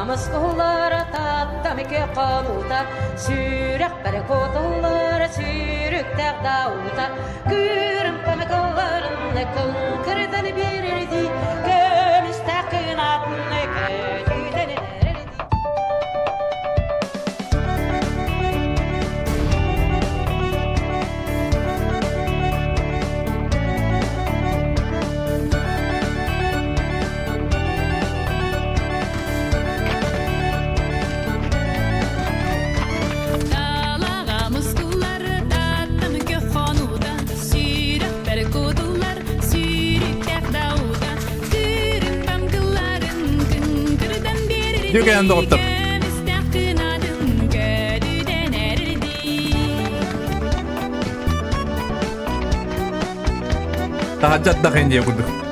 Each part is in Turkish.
Namuskullar tattamike qaluta Sürek bere kodullar sürüktek dauta Gürüm pamikalarını kınkırdan birirdi Gömüstakın atını kötüden erdi Yuk yanında otur. Tahajjud da kendiye kurduk.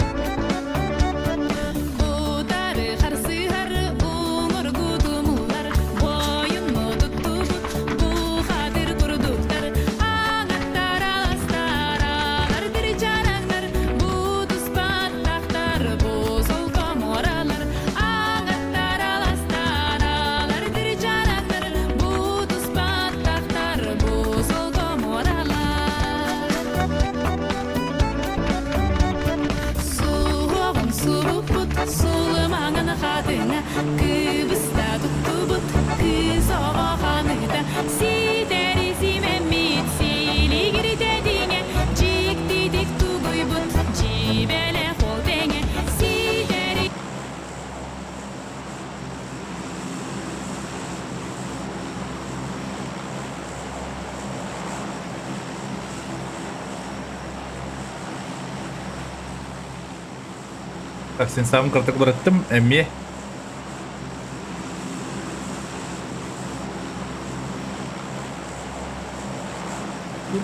Sen sağım kırtık bıraktım emmi.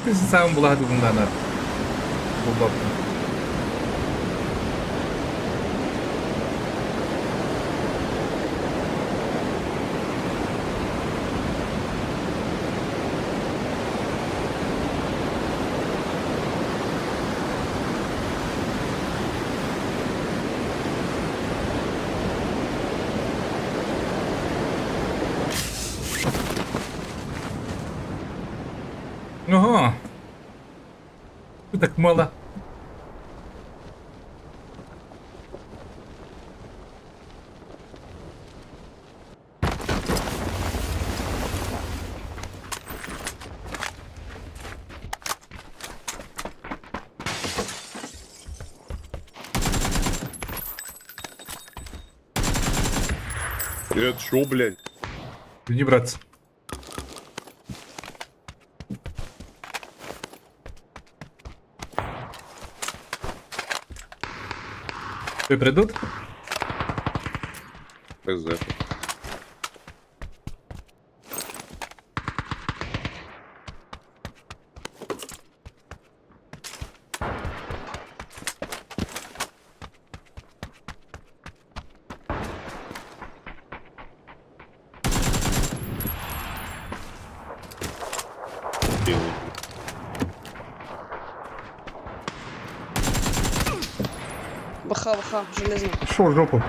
Sen sağım buladı bundan ar. Bu bak. Ого. Что так мало? Это шо, блядь? Иди, братцы. Что, придут? ХЗ. Белый. Баха, железно. Шо, жопу.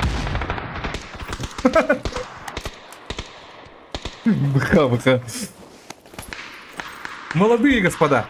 Быха. Молодые господа.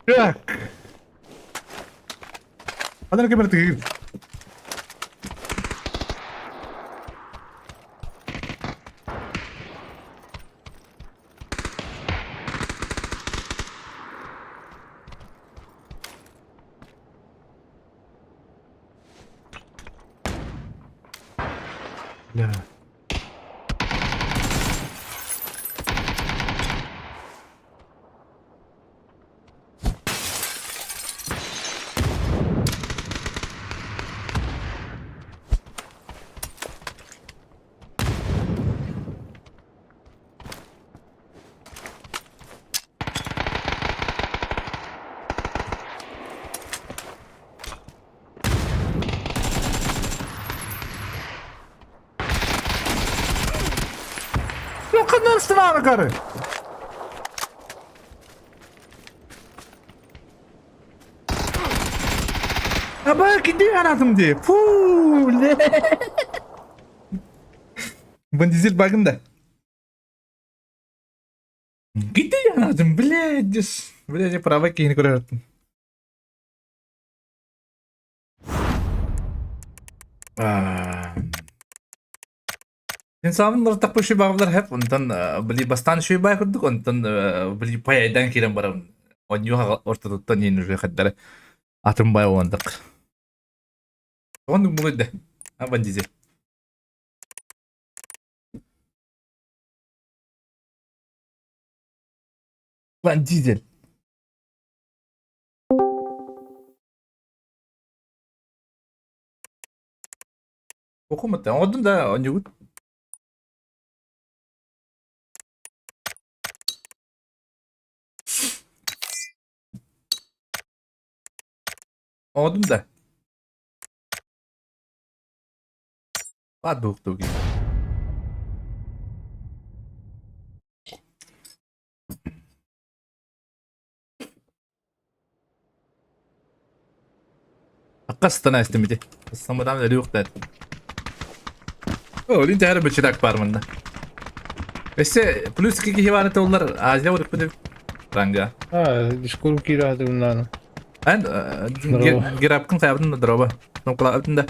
Так. Ada lagi berarti. Ya. Kaçtın abi karı. Ama gidiyor anladım diye. Puuu. Ben dizil bakın da. Gidiyor anladım. Блядь. Блядь, права кini kurardım. İnsanın ortak bir şey bağlar hep ondan beli bastan şey bağ kurduk ondan beli paydan kiran baram. Onyu ortada tutan yeni kadar atım bağ ondak. Onu bu de. Ha ben dizil. Ben dizil. Okumadı. Odun da onyu. Odun da. Bad bu gibi. Kastan istemedi. Kastan öyle yok da. O linti her bir çırak var bunda. Vese plus 2 hivanete onlar acile vurup bir ranga. Discord kira hadi bundan. Ben Droba. girapkın sayabın da droba. Nokla altında.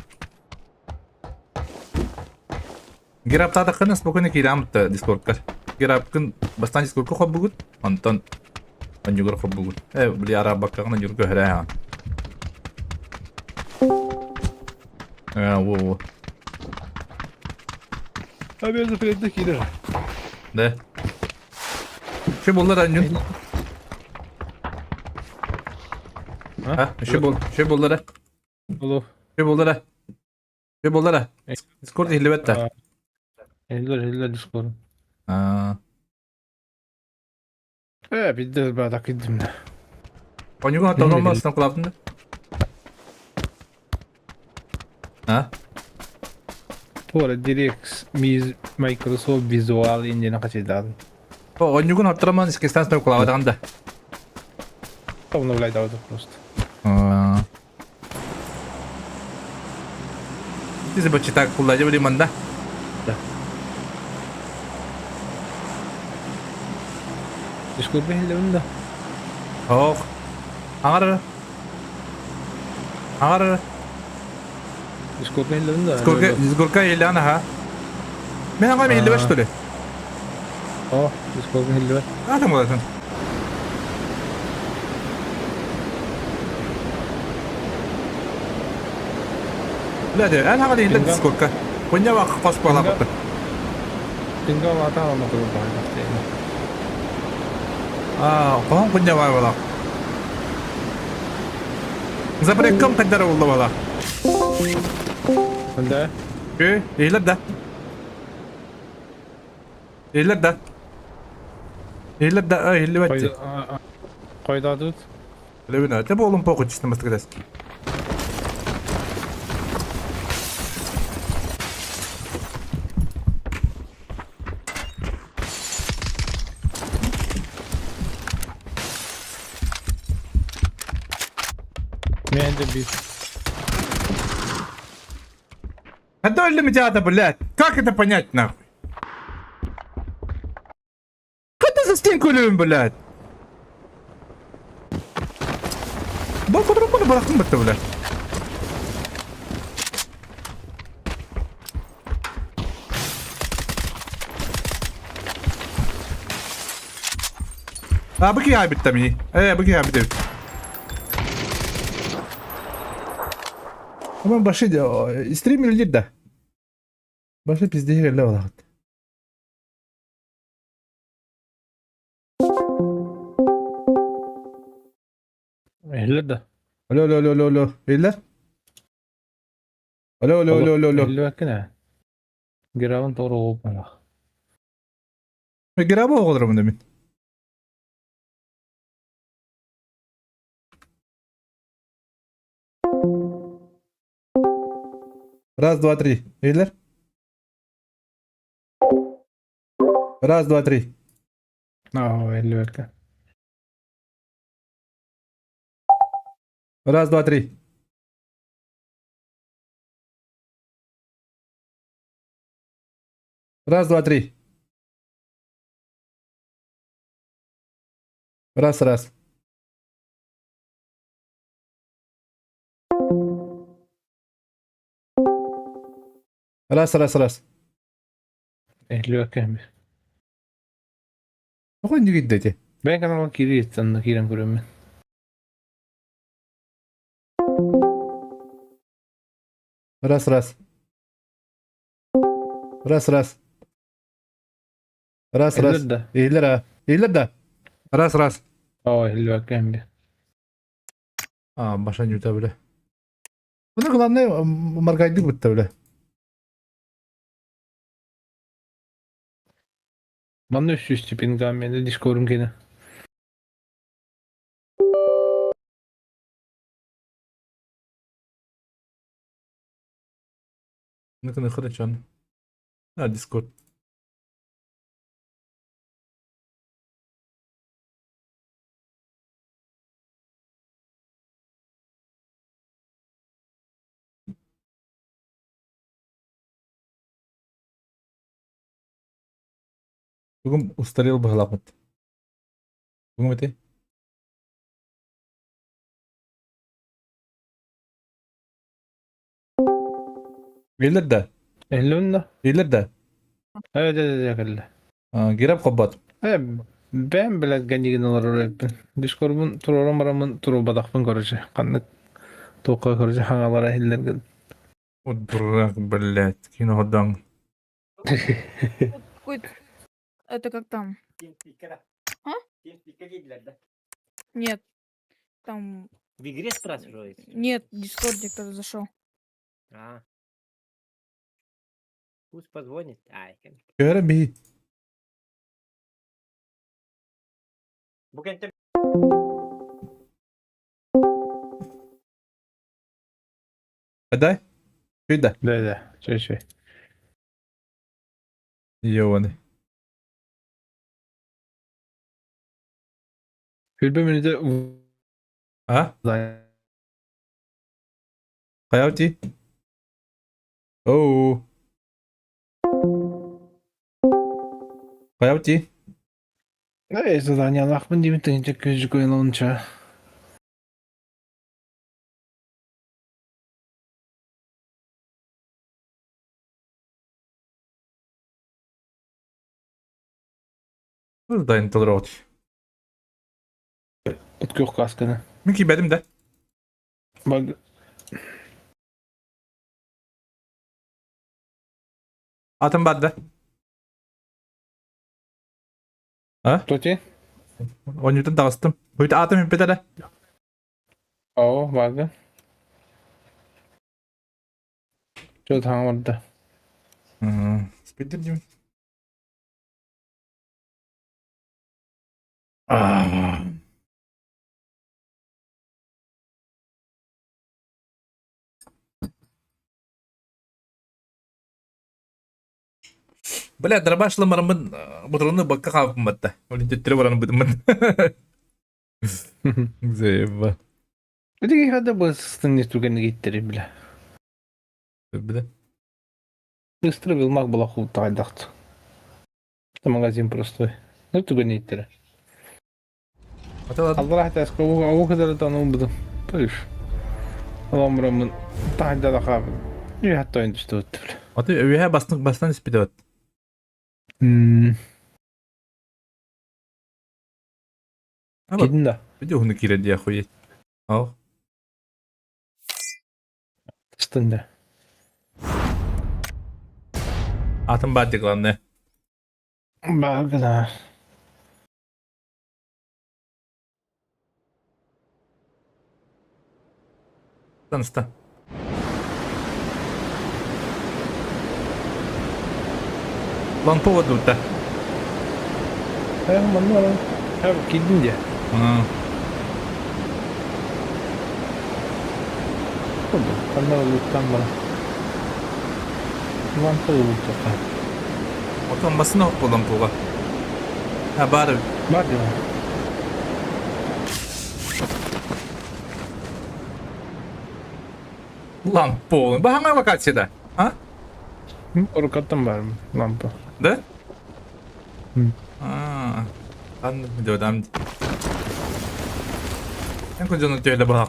Girapta da kena spokojnya kiram ta Discord ka. Girapkın bastan Discord ko bugut. Anton. Ben juga ko bugut. Beli araba kan juga hera ha. Wo. Abi yazı filette kira. De. Şey bollar anjun. Ha, şey bollara. Olo. Şey bollara. Şey bollara. Discord hilvet ta. Eller Discord. Ha. Bir de bardak gittim de. On juga hatta olmaz nokla altında. Ha? Bu arada direkt Microsoft Visual Engine'e kaçırdı. On juga hatırlaman iskestan nokla altında. Tamam olay da oldu просто. Itu sebab cerita aku aja beli mana? Discord behirlerinde. Oh, hangar, hangar, Discord behirlerinde. Discord ka ilan ha? Ben hangar ilan baş tole. Oh, Discord behirler. Ada mo lan? La de, an hangar ilan Discord ka. Punya wak kos pala ko. Tinggal mata sama tuh bardak ini. Kau punya wala. Zabrekam kadar oldu wala. Anda? İyiler de. İyiler de. İyiler de, iyiler de. Koyda tut. Levina, te bolum poco ci stiamo stres. Bence bir. Это ли медиата, блядь? Как это понять, нахуй? Что ты за стенку любим, блядь? Бал по-другому бахнем, блядь. Bıkı ya bitti mi? Bıkı ya bitti. Ama başı stream öldür de. Başı pizdeye geldi valla. Behirler de. Alo alo alo alo alo. Beyler. Alo alo alo alo alo. Behirler kine. Giravın doğru olup bana. Graba olur mu demin? Раз, два, три. Beyler. Раз, два, три. Aa 50 belki. Раз, два, три. Раз, два, три. Раз, раз. Раз, раз, раз. 50 belki. Какой не видно эти? Ben kanala kiri etsen kiren görüyorum. Раз, раз. Раз, раз. Раз, раз. Eller de. İyiler ha. İyiler de. Раз, раз. Aa 50 belki. Başa yuta bile. Bunu kılan ne? Markaydı bitti bile. Bana üst tipin gamyende Discord'um gene. Ne kadar kırıç an. Ha Discord. Bugün устарел bağlamat. Bugün mete? İyiler de. 50 önde. İyiler de. Evet evet evet. Girip kapat. Evet. Ben bile gençliğin olarak ben. Discord'un programın turu badakpın görece. Kanlık toka görece hangalara hillergen. Дурак, блядь. Кино ходан. Какой это как там? А? Нет. Там. В игре спрашиваете? Нет, в Дискорде кто-то зашел. А. Пусть позвонит. Ай, Göre bir. Bugün de Hadi. Şöyle. De. Şey. Yovani. Hülbemini de Ha? uzay. Hayati. Oo. Hayati. Evet, zadanie lachmın değil mi? Tınca gözcük oynanınca. Buradayım Tolrot. Utku yok kaskını. Miki benim de. Bak. Atım badda. Ha? Toti. 10 Newton dağıstım. Buydu atım hümpedele. Oo, bak. Çok tamam orada. Speed'im. Ah. Бля, дробаш ламармын бутырыны бакка калыппын батта. Олин төттүрө бараны бытымын. Зеба. Öteki hadi bu ısıtın ne tükenini gittirir bile. Бля. Быстро bilmek была хута айдақты. Это магазин простой. Ну тükenini gittirir. Аталады. Allah rahmet eylesin. O kadar da anlamadım. Buyur. Allah'ım buramın tahilde de kabul. İyi hatta oyun düştü öttü bile. Аты өйе бастан спиде бат. Aba Gidin de. видео хуны кире дия хуй. Ау. Sıstın da. Атым бат главное. Bak da. Таныста. Lan поводу да. Aman var. Ha gidin de. Oldu. Kanlar olduktan bana. Mantı olduktan. Otomasına hop olan pova. Ha bari. Var ya. Lampa oğlum. Bu hangi lokasyada? Ha? Orkattan var mı lampa? De? Hı. Aa. Anladım bir de adam. Ben kocanın öyle bak.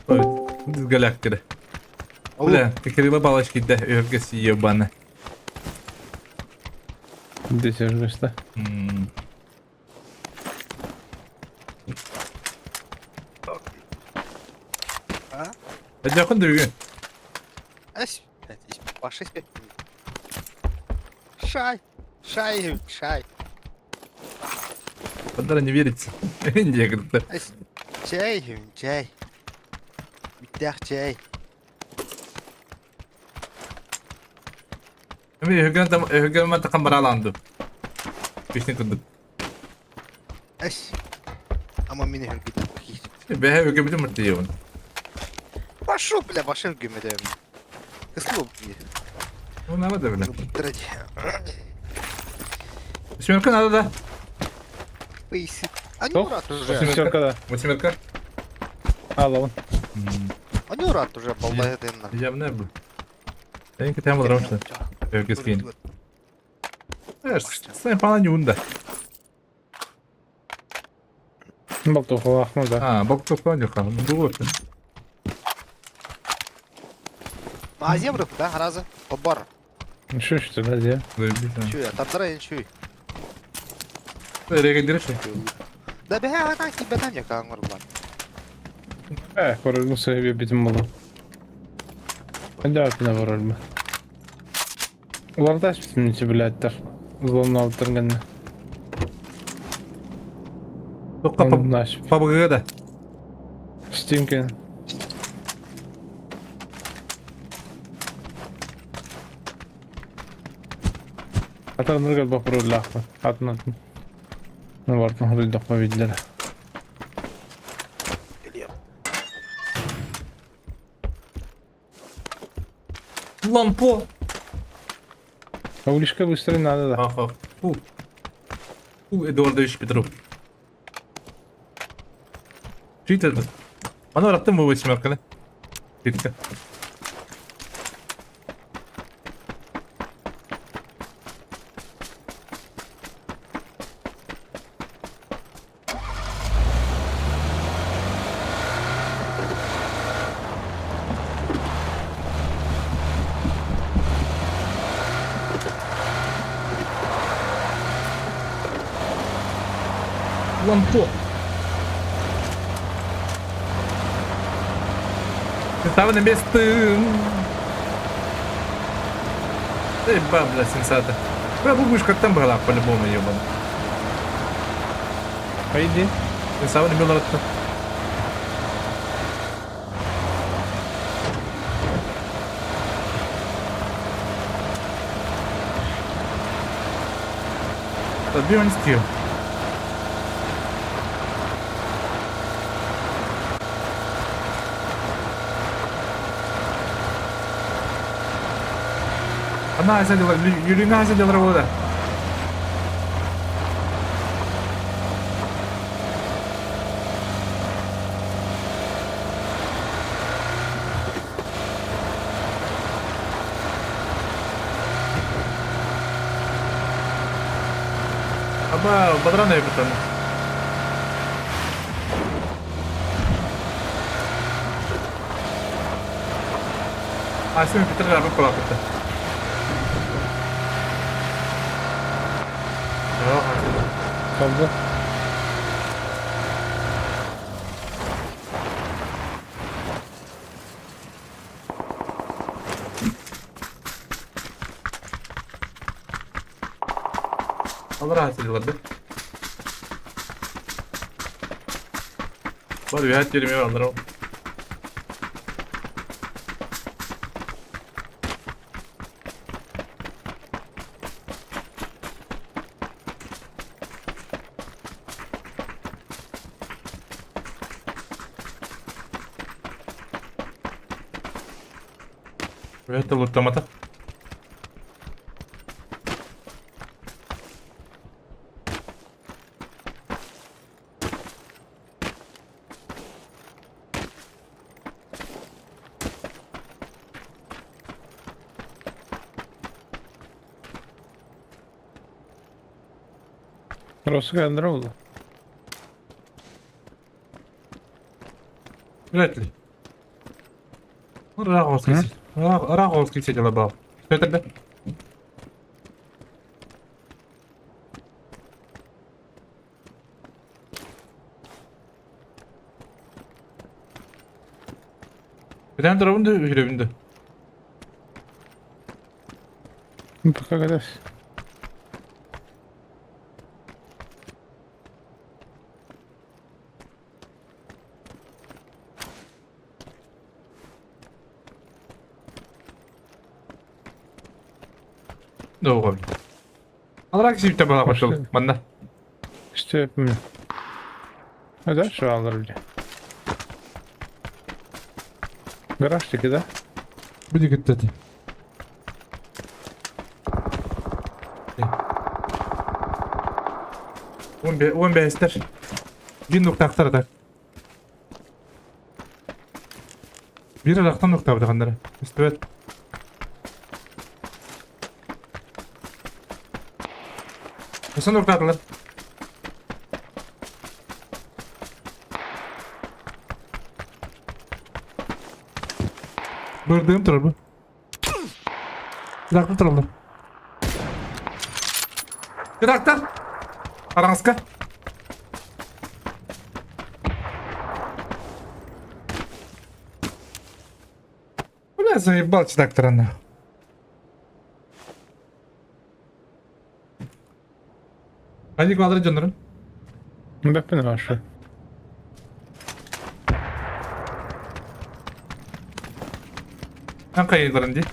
Evet. Dizgalak kere. Ulan tekerime balaş gitti. Örgüsü yiyor bana. Desir işte. Hmm. Ha? Hadi yakın düğün. Эс, блядь, пошли спать. Шай, шай, шай. Bunlara ne verirsin? Indiye gitti. Эс, чай, чай. Bitter çay. Ama hükümet takım baralandı. Peşini kırdık. Эс. Ama beni hürgüt. Be hükümetin mırtıyı onu. Пошел, бля, пошел гümede. Kıslı bu. O ne var da böyle. Bitiredi. Восьмерка надо, да? Пейси. Они Yok. урат уже. Восьмеркada. Восьмерка. Alalım. Они урат уже, балдай дынна. Явно был. Seninki tem olur işte. Herkes giyin. Evet, sen falan yunda. Bak topu akma da. Ha, bak çok falan yok abi. Bu olsun. А зебры, да, раза? Побар. Şu işte hadi ya. Böyle bir tane. Чуя, там дырай, чуй. Nereye gidiyor şey? Да бля, она тебе там не кангур, блядь. Korur bu sebebi bizim bunu. Hadi altına vurur mu? Ular da bizim içi biletler. Uzun altın gene. Yok kapı. Onun aç. Fabrikaya da. Steam ki. Hatta nurgal bak vurur lakma. Atın atın. Ne var mı? Hadi dokma bildiler. Lampo. Улишка быстрее надо, да. Ha ha. Eduardo iş bitirip. Şey dedi. Bana öğrettin mi bu восьмерканы? Birlikte. Lampo. Estava na besta. Эй, бабла сенсата. Бабу будешь как там была по-любому ебаный. Haydi. Estava na minha lata. Tabii onu istiyor. Она сидела, Юрина сидела работа. Apa baterai ya betul. Asli mi bitirir abi kulaklıkta. Yok asli. Kaldı. Allah rahat ediyorlardı. Var bir hayat yerimi var onlara. Evet, lootlamada. Burası geldi oldu. Evet. Раховский. Раховский сидел обал. Что это? Да? Birden tarafında yürüyündü. Baka kadar. Doğru. Alarak şimdi tabi bana başladı. Başladı. Bana. İşte yapmıyor. Hadi şu alır bile. Garajdaki de. Bir de gitti hadi. On be ister. Bir nokta aktar da. Bir araktan nokta bir kanlara. İstivet. Nasıl nokta atılır? Bırdığım durur bu. Bir dakika duralım. Bir dakika. Aranızka. Bu ne zayıf balçı daktarına? Hadi kaldır canlarım. Bak ne var şu. Ben kayıtlarım değil.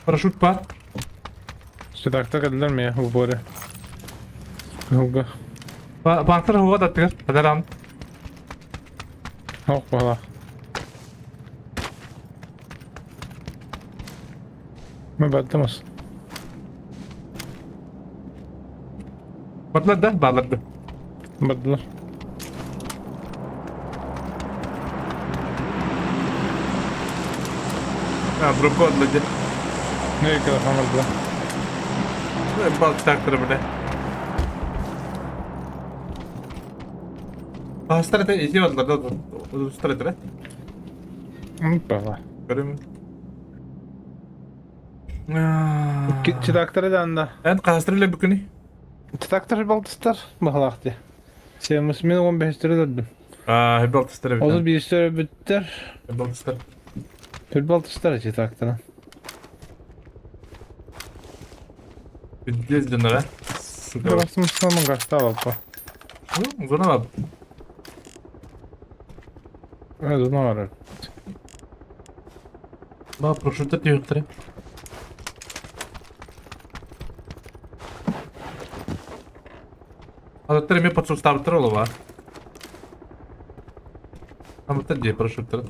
Paraşüt var. İşte dakika geldiler mi ya bu böyle. Yok Banklar hava da atıyor. Hadi lan. yok valla. Ne batmaz. Batladı da bağladı. Battılar. Ha, drop atladı. Nereye kadar kalmadılar? Balçı daktarı böyle. Hastane iyi oldular da hastane. Valla. Görüyor musun? Çıdaktara da anda. Ben kastırıyla bükünü. Çıdaktara baltıstar. Bakalakti. Sevmesi ben 15 lira dedim. Hep baltıstar bir O da tane. bir lira bitter. Hep baltıstar. Bir baltıstar çıdaktara. Bildiğiniz canlara. Burası Müslümanın kaçtı alalım. Zona var. Evet ona var. Ba prosciutto diyor tre. Allora, tre mi posso stare lo va. Ma te di prosciutto.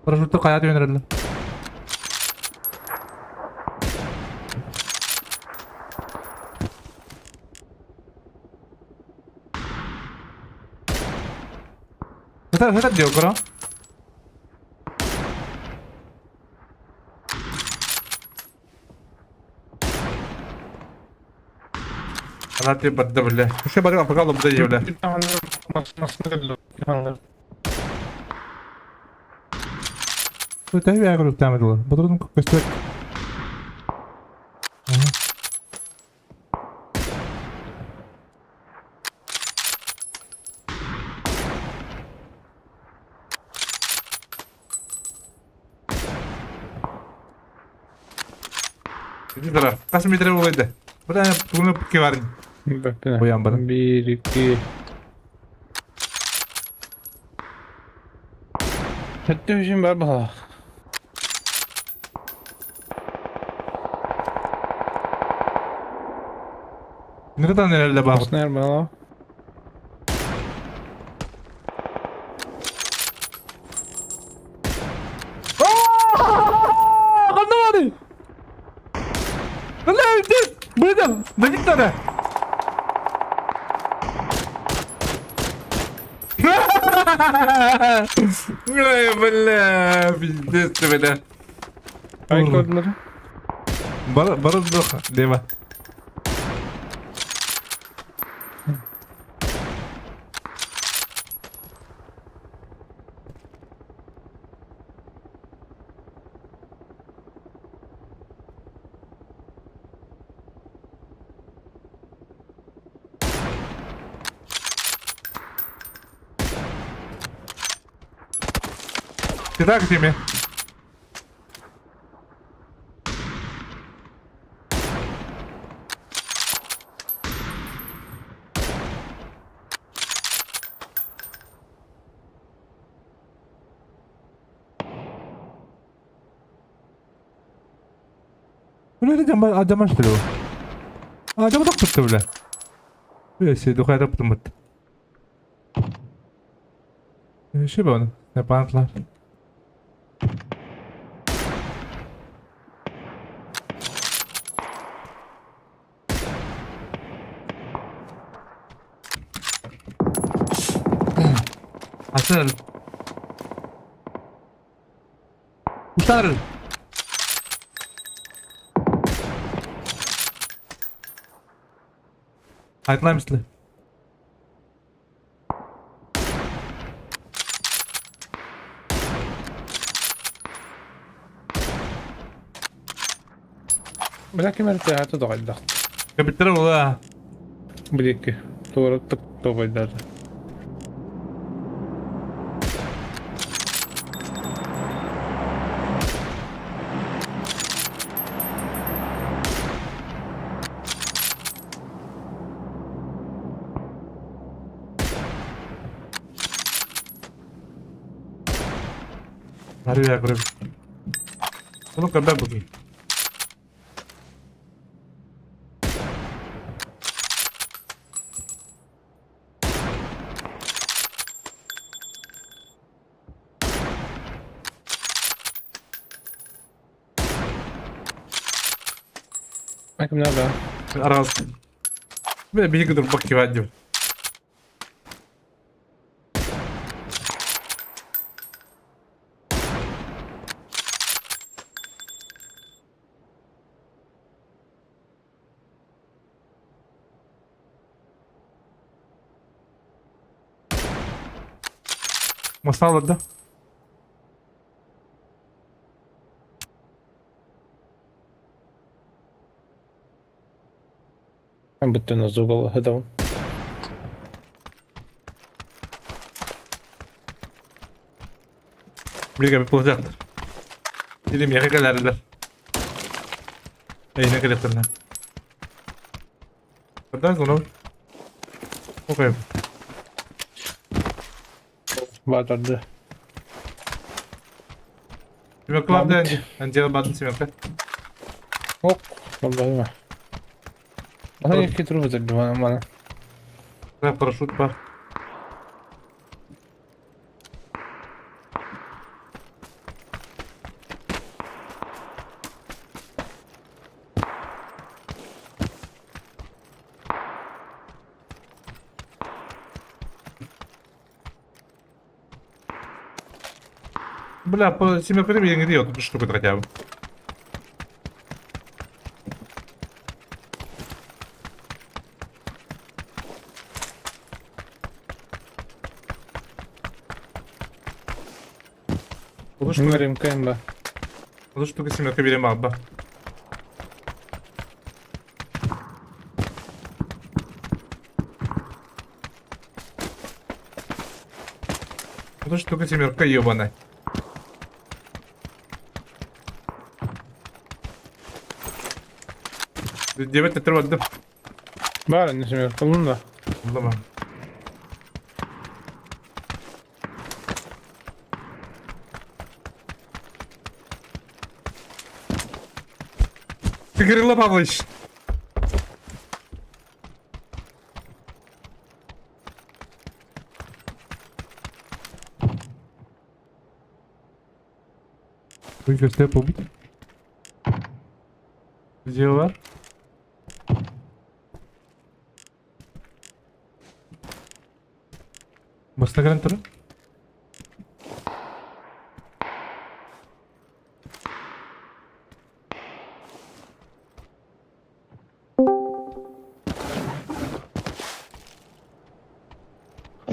Prosciutto kaya diyor herhalde. Hadi diyor koro. Hadi badda bile. Bir şey bakalım bakalım bu da iyi bile. Bir tane nasıl geldi? Bu da iyi bir grup devam ediyor. Bu durum göster. Ini taraf. Kasih metre olaydı. Buraya bunu ki var. Bak Bu yan bana. 1, 2. Hette hücum var bala. Nereden nerede bak? Basın yer bala. Anlamadı. Allah öldü. Burada. Dedik tane. Ay balla. Bizde istemeden. Ay koordinatı. Barın yok. Deva. Кидай к теме. Ulan acaba işte o. Acaba da tuttu bile. Bir şey de kayda tutmadı. Şey bu onu. Ne pantlar. Asıl. Uçlar. Hayatlar misli. Bırak mert'e hayatı da kaydı. Kapitler ola. Bir iki. Doğru tık da kaydı. Hari ya kurang. Tolong kerja begini. Bakın nerede? Aras. Ve bir gidiyor bak kivancı. Masal da. Ben bütün o zogalı hıdavım. Bir gibi olacaktır. Dilim yaka gelirler. Yine gelirler. Buradan sonra. Okey. Bağırdı. Simek var da önce batın simek. Hop. Vallahi mi? Bana iki turu bitirdi bana. Ne paraşüt var. Бля, по 7 времени не дает, эту штуку хотя бы. Bunlar imkan var. Эту штуку семерка берем абба. Эту штука семерка ебаная. Девять это воды. Var ne şimdi kalın da. Кирилла Павлович. Вы что побыть? Дела? Мастагран тара?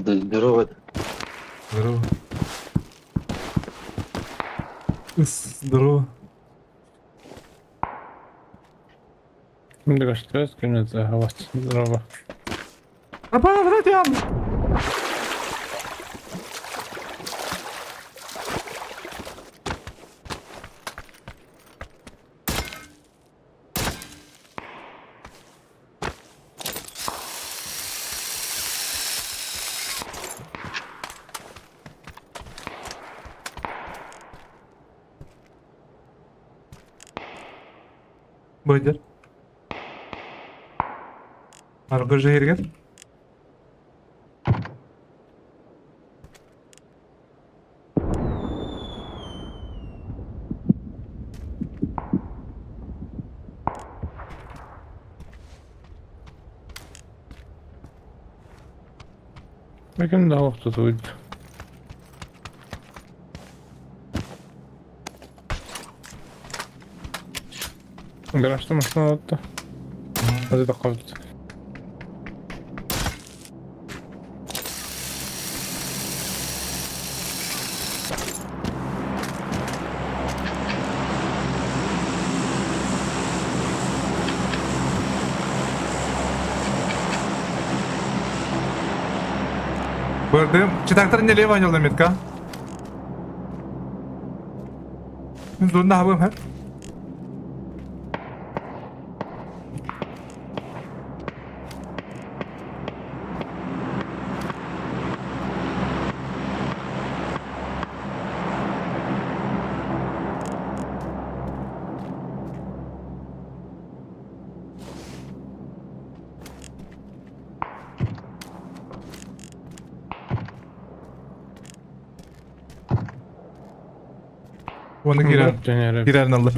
Здорово. Здорово. Здорово. Здравствуйте, скинуть за вас. Здорово. Аппаратям! Бойдер. Арғы жерге. Bakın daha vakti tutuydu. Garajda maşına attı. Hadi da kaldı. Gördüm. Çıtaktır nereye vanyalı Metka? Ben zorunda havım hep. Onu girer alır.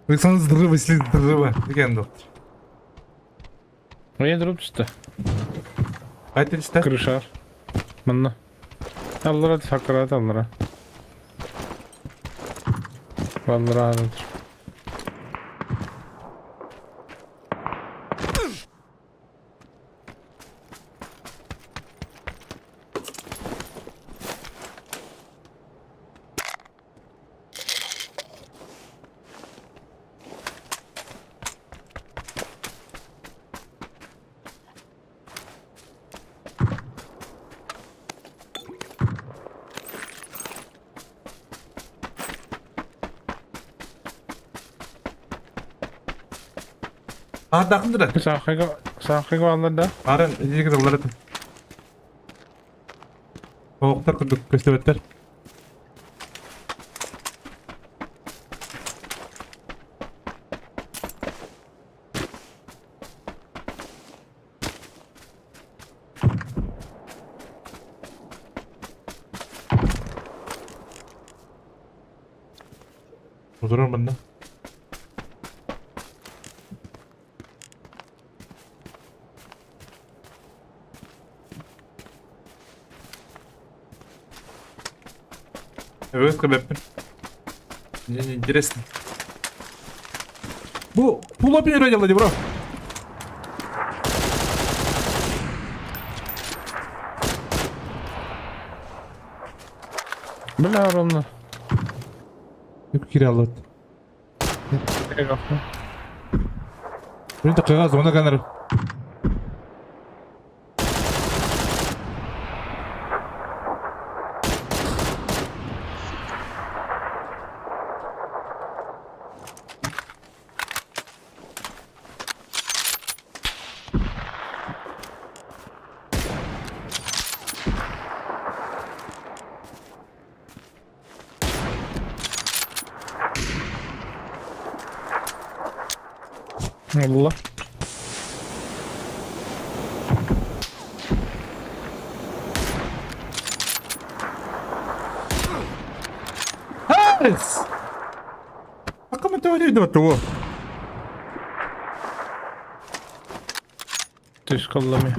Baksanız здорово, если здорово. Деген доктор. Я дроп çıktı. Haydi işte. Kırışar. Bana. Allara sakırat allara. Vallahi ağrıdır. Ardakındır. Sahaya allarda. Arın iyice doları. Soğuklar kırdık köstebetler. Oturuyorum ben de. Evet sebep. Интересно. Bu pula bir yere geldi bro. Böyle ağrımlı. Yok kiralat. Eyvallah. Bir de kağıt ona kadar. Allah. Yes! Aklıma öyleydi o tuğu. Düz kollamıyor.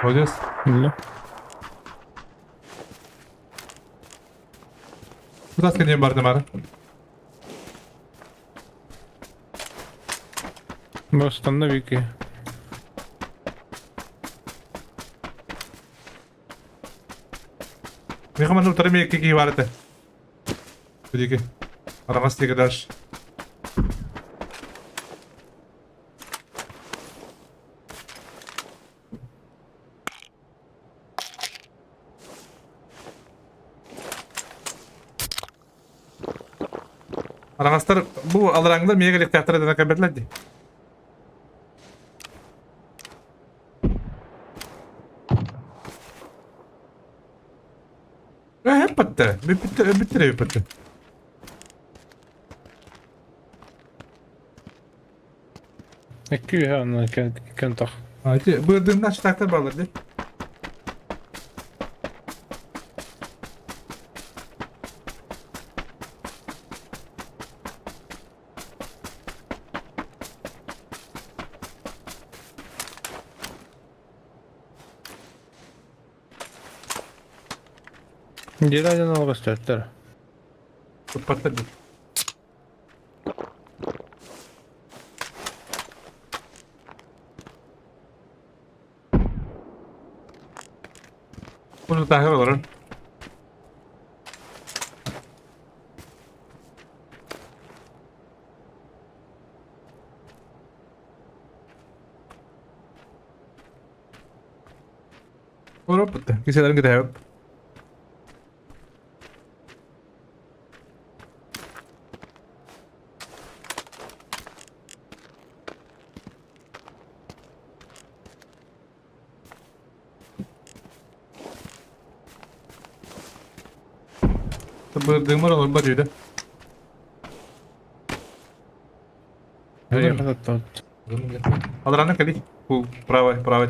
Hocas. Allah. Kudas kendim bardım ara. Bostan da büyük ki. Ini kaman utara mi kiki ibarate. Jadi ke. Aramas tiga dash. Aramaslar bu alıranglar miye gelip teatro edene kaberlerdi. Hep bitti. Bitti. Ekki ha anlar kan tak. Hadi bırdığımda açı taktar bağlardı. Geri algı startlar. Patladı. Bunu tahir olur. Olur bitti. Kiselerin gidiyor. Bırdığım var olur barıydı. Olur hatta. Adrana kali. Bu prava.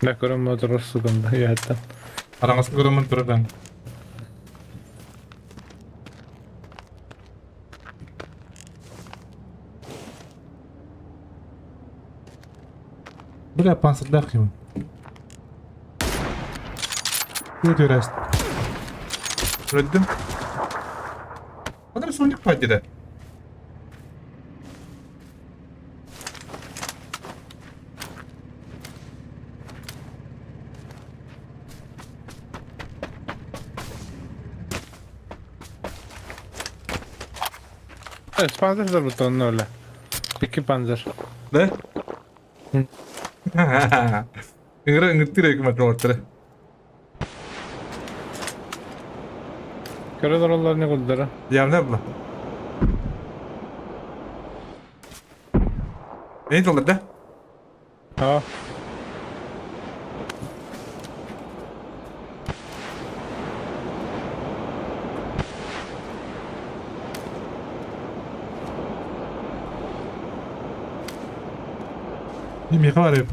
Nakıram motor sıkıntı ya hatta. Arangas kurumun turun. Bu da pansırlar ki. Bu da rest. Reddim. Adam sonuç paydı. Evet, panzer bu tonun öyle. 2 panzer. Ne? Ngerti deh kemana order. Körüler onlar ne kıldılar? Ya ne bu? Ne oldu da? Ha. Ini mereka var ya.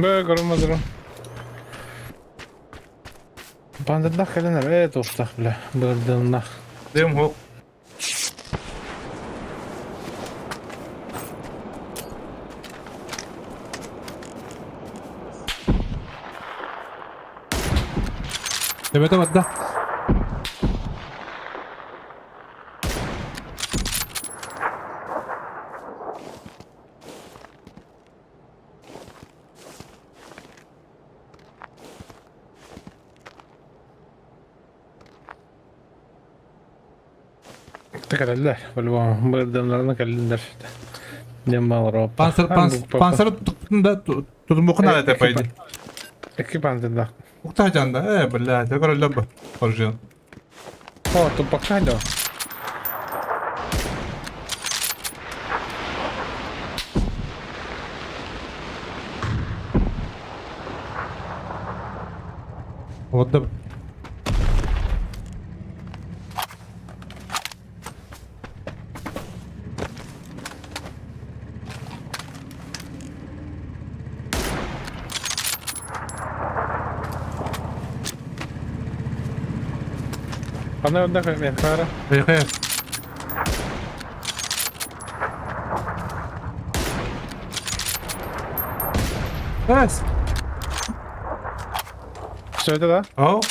Böyle görünmezdim. Bandırdak gelenler dostak bile. Bırdığımda. Dem hok. Evet evet da. Tekerler. Böyle bırdığımlarına gelirler işte. Cemmal Avrupa. Panser tuttun da tutun bokun ala tepaydı. İki bandırdak. Uktacan da billahi tekrar labba. Orijinal. O topaktaydı o. Orada Bana önde koymayın. Kara. Beyhe. Evet. Söyle da. Oh.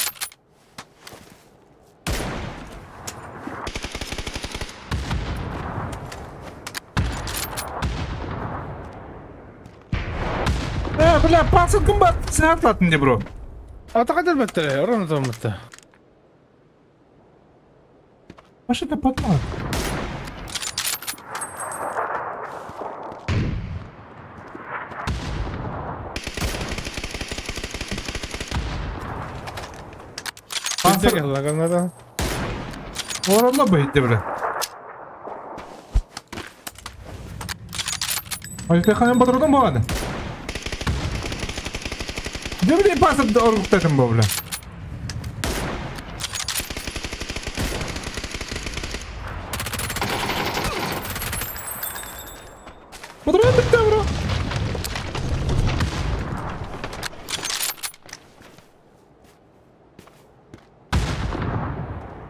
Bля, panser kumbat. Sen atlattın diye bro. Atak elbette. Oranı da unuttu. Başa da patma. Panser Panser geldi lan kanada. oralla bahitti bre. Hayır kanın batırdım bu arada. Ne bileyim panser de oruktadım bu bile. Batırdım bitti bro.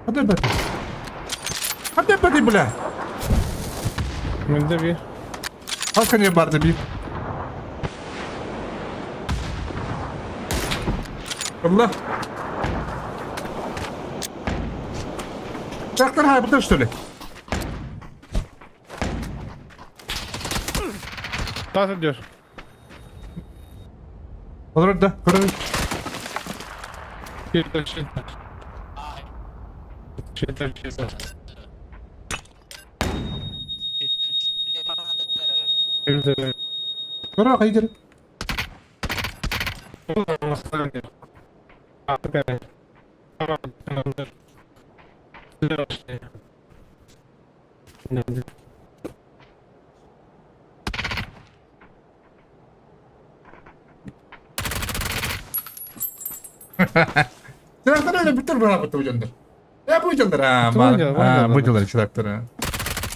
Hadi bati. Hadi bati bile. Mende bir. Hakan ya barda bir. Allah. Traktör hay bu taştı. Dans ediyor. Olur da. Kırır. Şeyler. Şeyler. Şeyler. Kırır hayır. Traktör öyle bitir bana bu ucundur. Ya bu ucundur ha. Bu ucundur, bu Ha bu ucundur. ucundur traktör ha.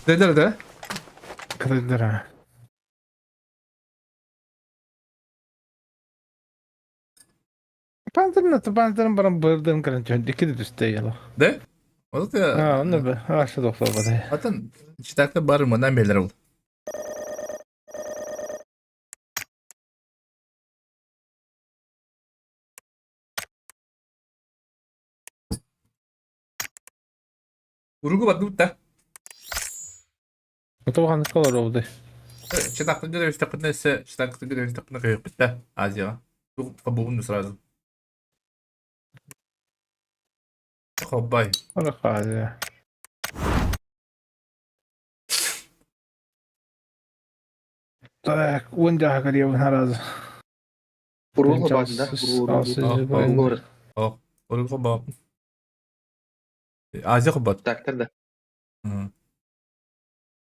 Dediler de. Kırıldır ha. Panzerın bana bırdığım karınca. İki de üstte yalı. De? O da ya. Ha onu be. Aşağı doktor bana. Zaten çıtakta barınmadan belirler oldu. Urugu batı da. Otoban kalır oldu. Çıtakta göre takında ise çıtakta göre takında kayıp bitti. Azya. Bu kabuğunu sırası. Hobbay. Ona kaldı ya. Так, вон да горел наразı. Urugu banda. Urugu. Oh. Urugu bak. Azya kubat. Taktır da. Hı.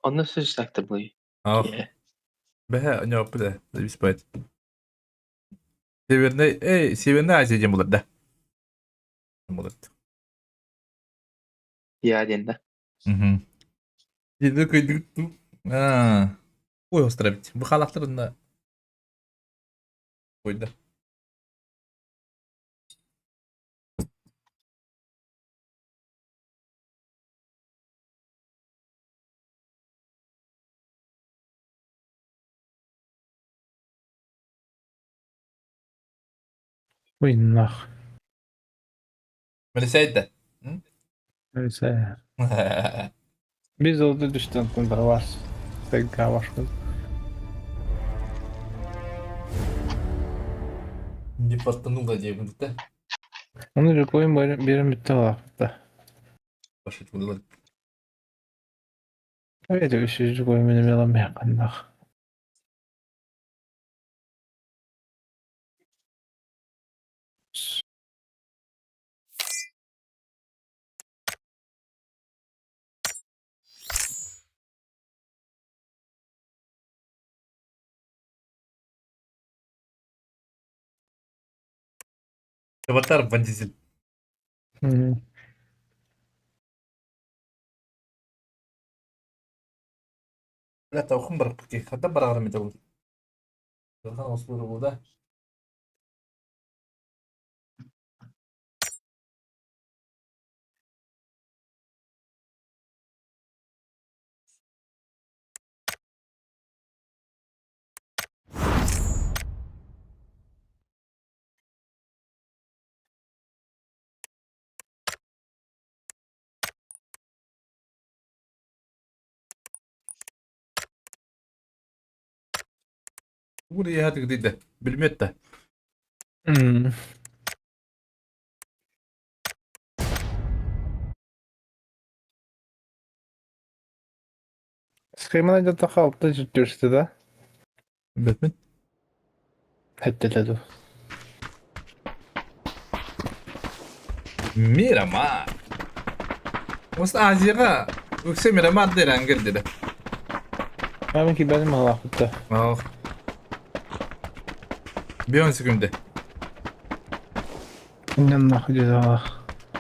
Onu söz taktır bu. Ah. Be ne yaptı da. Bir spayt. Severinde Azya bulut da. Bulut. Ya dende. Hı. Yedi kıydık. Ha. Oy ostravit. Bu halaklarında Koydu. Oynak. Meliseydi. Öyleyse. Biz oldu düştün kundura var. Tekrar başka. Bir patlanı da diye bunu da. Onu da koyun böyle bir müddet olarak. Başka türlü. Evet, üçüncü koyun benim yalan bir yakında. Avatar Van Diesel. لا توخم بربكي خدام برا غرمي تقول خلاص وصلوا ده قول ايه هات جديدة بالمتة Schemada da kalktı ciddi de. باتمان Hatta da. ميرا ما مستعجلة وكسي ميرا ما تدير عن قد ده Ben ki benim halakta. اه بيون سكم ده İnnen nakıcı da.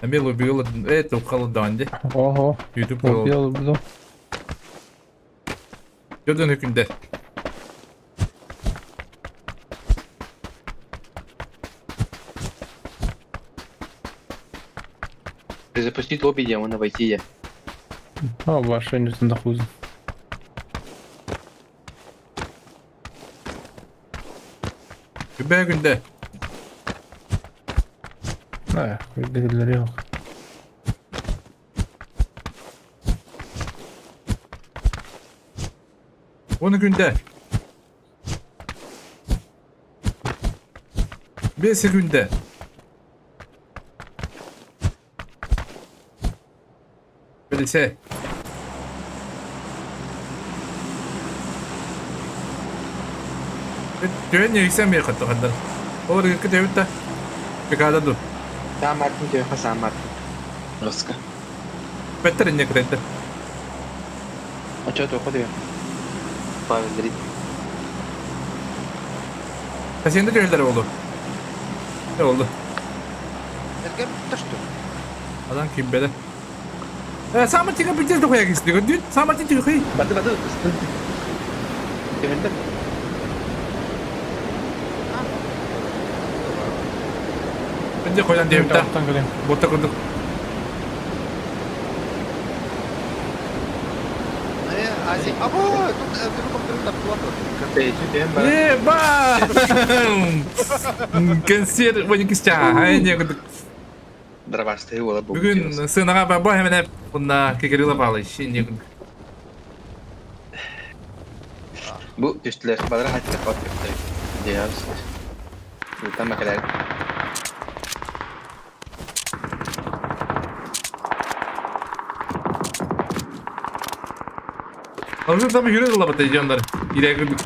اميلو بيقول ايه توقع ده عندي Oho. يوتيوب O bir yolu bu. جدن هكم ده Запустить лобби демона, войти я. Ha başlayın üstünde kuzun. كباية كم ده Ne? Bilgileri yok. وانا كم ده بيس كم ده بلسه تعني يسمي خد تقدر هو كده يبتا بكذا دو Сам Мартин тебе сам Мартин. Жестко. بتر انك كده А что ты уходи? Павел Дрит. بس يندر يلدر oldu ne oldu Ergen taştı. adam kim bede Samet tinggal pijat tuh kayak gitu kan Samet itu kayak Batu. Gimana? Önce koyan diye bir tane Taraftan gireyim. botta kurduk. Azi. Abo, dur kontrol da kuatro. Beijo, tem Eba! Kensir banyak kiscahannya gitu. Dravastayı ola bu. Bugün sığınağa ben bu hemen hep bunda kekeriyle bağlı şimdi. Bu düştüler. Badra hadi kapat yaptı. Diyoruz. Tam kadar. Ama tabii yürüyoruz la batayı canlar. İleri girdik.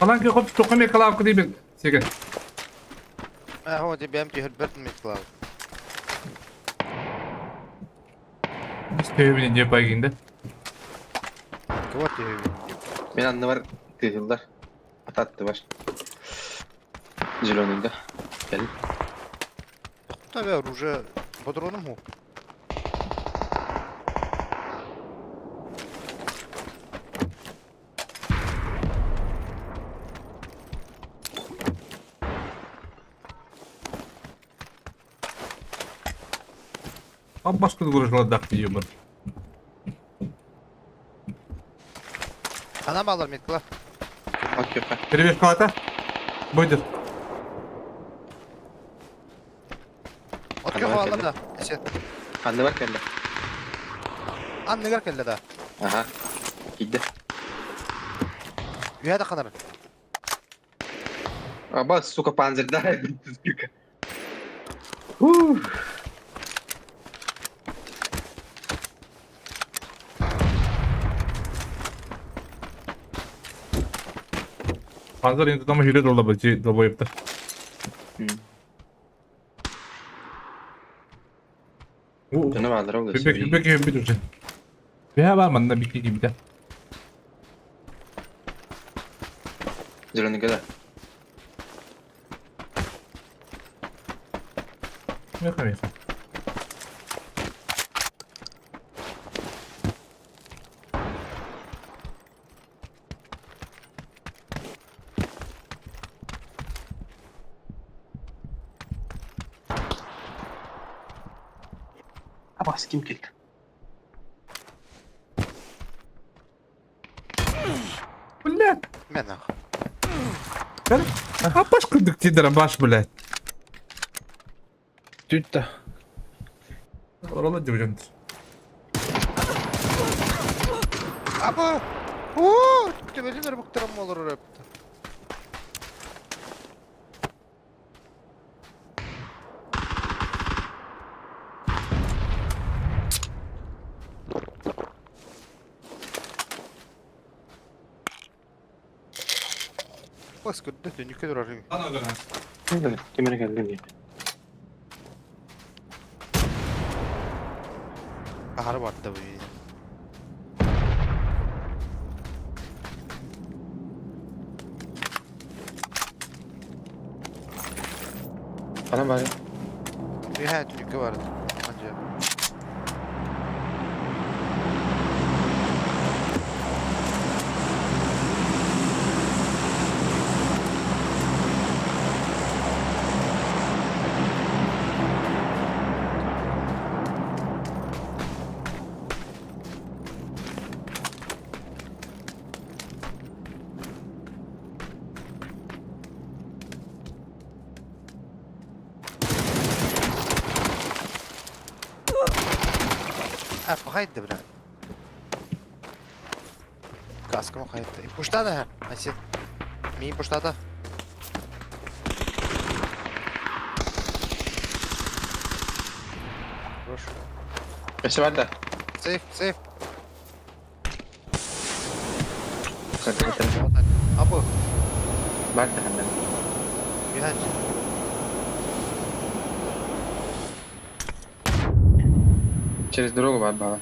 Falan ki kopş tokamaya kalan kıdıyı bir sege. هو دي بيمتي هربرت ميكلاو. Biz tevhibini diye payginde. كواتي هي. Ben anne var. Kıyıllar. Atattı var. Zilonunda. Gel. Tabii оружие. Патроном هو. Ama başka da konuşmalar dak diyor bunu. Ana bağlar Mikla. Bak yok ha. Biri bir kağıta. Buydur. Otkö Ana bağlar bakayım. da. Eset. Anne bak geldi. An neler kelle da. Aha. Gitti. Üye de kanarın. Ama suka panzerda. Panzer indi ama hile dolabı yaptı. Canı vardır o da. Bir gibi bir dursun. Veya var mı da bir gibi de. Zilonunda da. Yok abi. Ama kim geldi? Bu ne? Men ah. Ben ha baş kırdık diye baş bile. Tütte. Oralar diyorum. Abo. Oo, tübelinler buktaram olur oraya. Bas kırdı dönük eder arayın. Bana göre. Kimine geldin ya? Ahar vardı bu. Bana bari. Bir ha dönük vardı. Anca. Kayıttı bile. Kaskımı kayıttı. Puşta da ha. Asit. Mi puşta da. Boş. Eşi var da. Safe, safe. Kaçın. Apo. Var da hemen. Bir haç. Через дорогу var baba.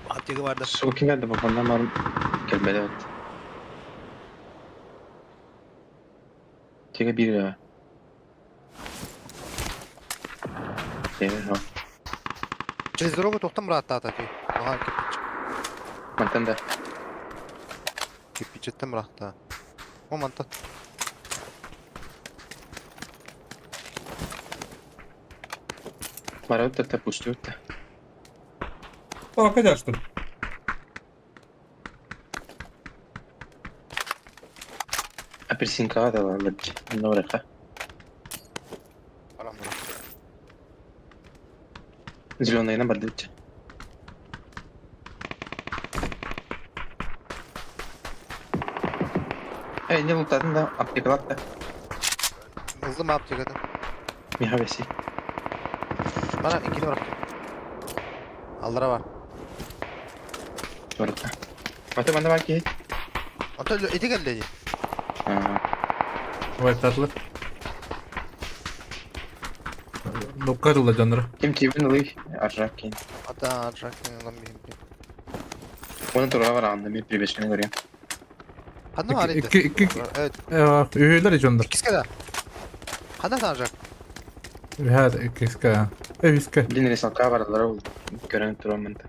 Antiga vardı. Su kim geldi babandan var. Gelmedi evet. Tige bir ya. Demir ha. Через дорогу тоқтам rahat атаки. Ага, кирпич. Mantan da. Кирпич еттім rahat. O mantat. Var da pustu da. Bakacağız. Apelsin kahve var. Ne var ka? Зеленая на бардаче. Не лутадın da aptekalat da. Hızlı mı yapacak adam? Mihavesi. Bana ikili bırak. Allara var. Orada. Mate bana bak ki. Ata eti geldi. Давай татlı. Nokka rulla canları. Kim kibin alıyor? Arrak. Ata arrak lan bir. Onun tura var anda bir privesini görüyor. Hadi mi araydı? İki. Evet. Üyeler hiç onlar. İkisi kadar. Hadi arrak. Üyeler ikisi ka. Üyeler. Dinle salka var alara oldu. Gören tura mında.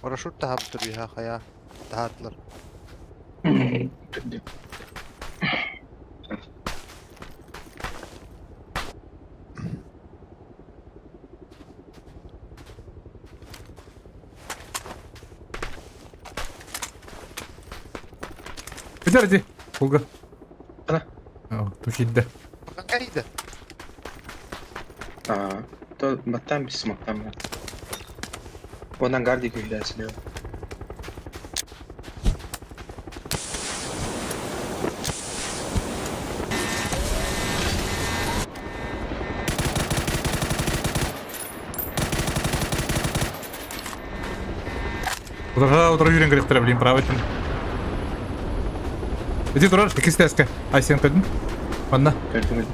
Paraşüt daha duruyor ha kaya. Daha atılır. Gider hadi. Bulga. Ana. Tuşidde. Kanka iyiydi. To battan bir smoke'tan var. Ondan gardi köylersin ya. Удара юрен керек блин, право это. Иди турар, ikisi de eski. Ay sen kadın. Bana. Gördüm.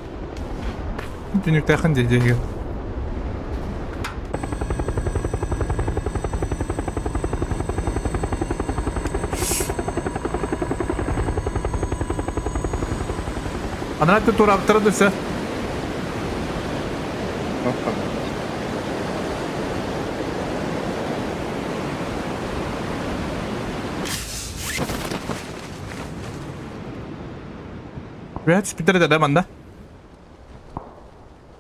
Dünük yakın diye. Ana tu tur aptara dursa. Hoppa. Ve spitter de bana.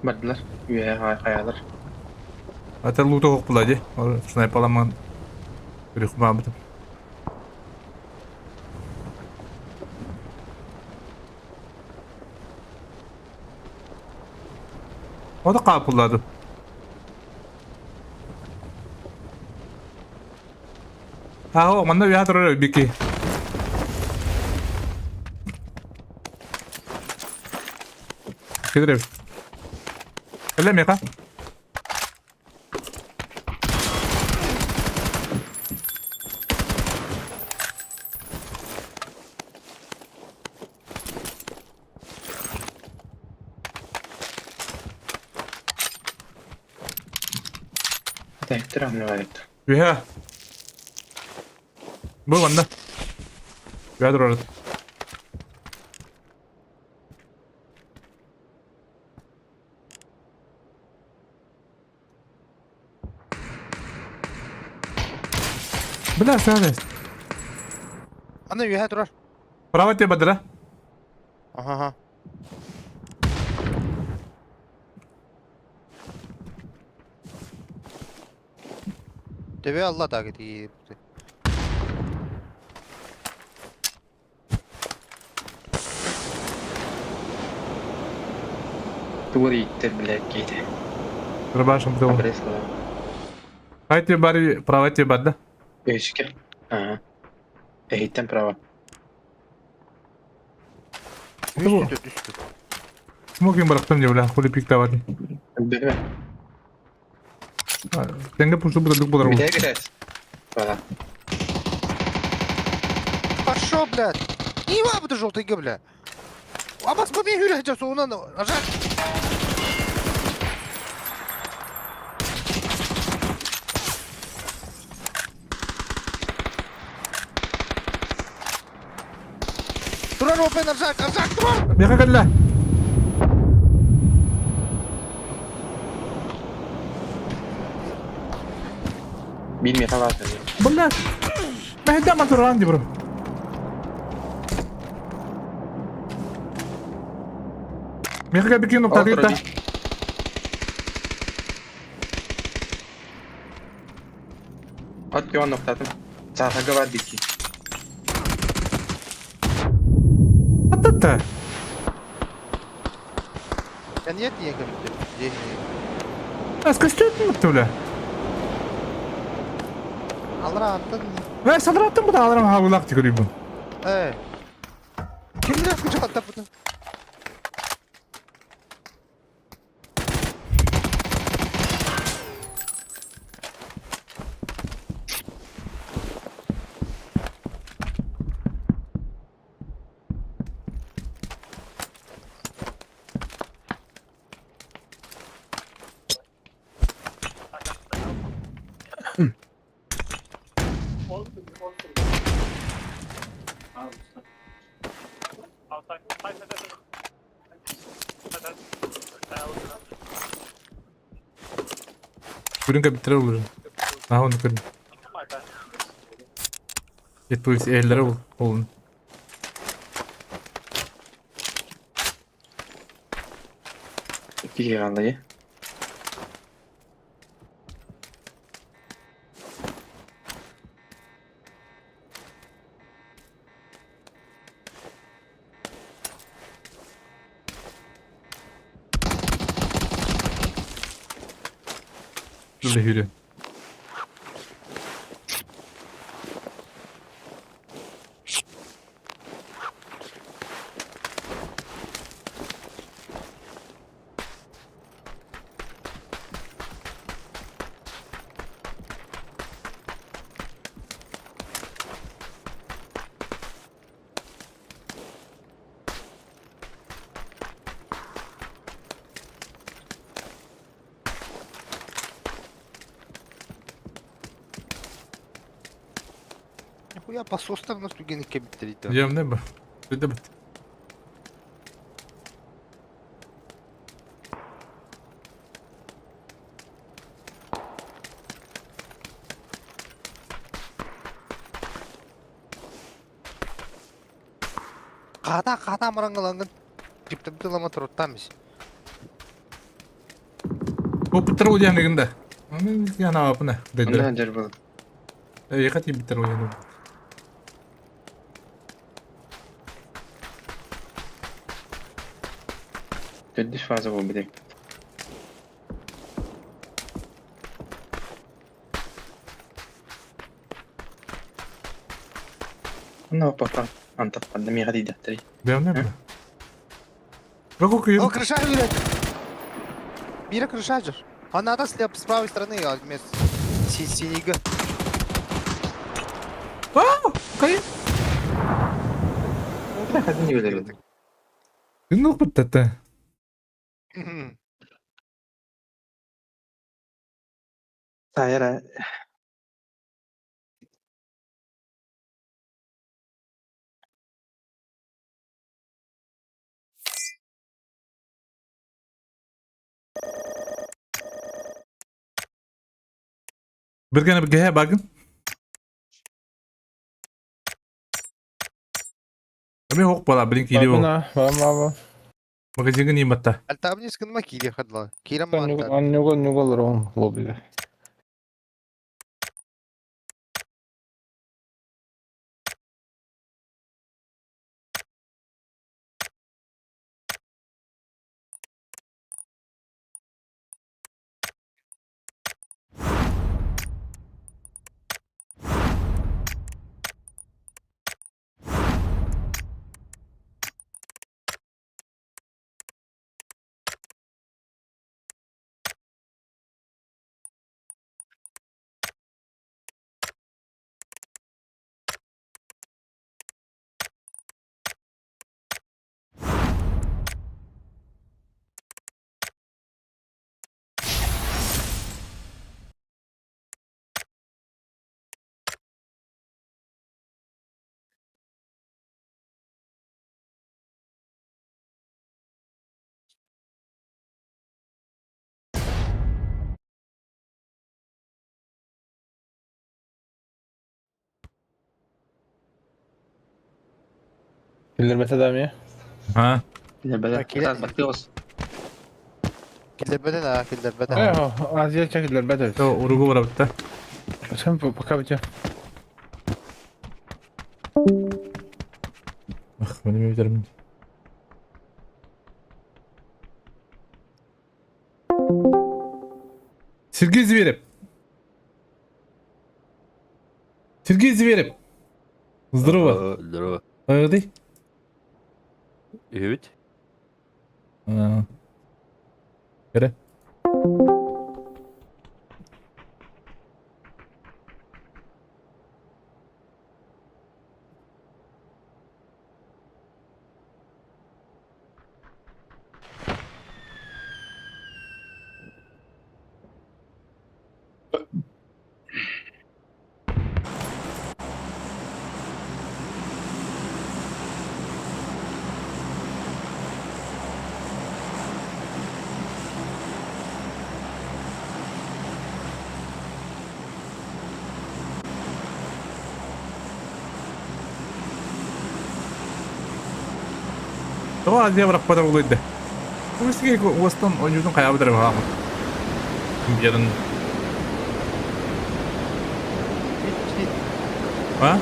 Bardılar. Üye hayalar. Hatta loot'u hok buladı. Sniper alaman. Bir kumabıdım. O da kapıladı. Ha o manda bir hatırlar bir ki. Gidelim. Öyle mi ya? Tektir anlayıp. Ya. Bu banda. Ya dur orada. Bela sabes. Anne üye durar. Pravat ya badra. Aha ha. Deve Allah da gidiyor. Tuğri ittir bile giydi. Rabashım da. Adres var. Haydi bari pravat ya badda. Eşke. Eğitim prava. Düştü. Smoking bıraktım ya bela. Kuli pikta var. Bebe. Tenge pusu budak Bir budak. de gires. Valla. Пошел, блядь! Не вам это желтый бля! А вас побей, Юрий, хотя что он рожать! Туран опен ржак, туран! Meka kadla. Bilmiyor var tabii. Bela. Mahda ma turan di bro. Mega bir kino О, tabii Троби. От пион ноктатым. Цахага бар бики. Hatta. Ya niye gömdü? Askıştırdın mı öyle? Allah attın. Ve sadırattın bu da alırım ha ulak tükürüyor bu. Kim bilir kucak attı bunu? Bugün bitirir olurum. Ha onu kırdım. Git polis ellere olun. Бики галлайы. Böyle yürü. Nихуя посостав на студийный кабинет. Diyeceğim ne bu? Bir de bit. Ката мараңгаланган. Жиптеп тылама туруттамыз. Bu bitir olacağım neginde. Yani apa ne? Анда Dedi. жер бол. Yakat iyi bitir olacağım. Төддөш фаза бол бидек. Ана опа. Антап канда мига диде три. Diyeceğim ne bu? Bak okuyayım. О, крыша блядь. Бира крыша же. Она да слеп с правой стороны, а вместо синего. Kayın. Хазин юлер. Ne okut tete? Тайра. Bir gene bir gehe bakın. Ama yok bala bilin ki bu. Баба. Magazinin iyi batta. Альтабни скинма кири хадла. Кирам Нюгал манта. нюгал ром лобби. Bildirmese de mi? Ha. Бля, Акиля- бактиос. Kilderbeden ha, kilderbeden. Aziya çekildiler bedel. O urugu var bitti. Sen bakabilecek. Benim evlerim. Сергей Зверев. Сергей Зверев. Здорово. Здорово. Ты? Evet. Göre. Tamam hadi ya bırak pada buluydu. Bu eski Weston oyuncunun kaybıdır ha. Yarın. Ha?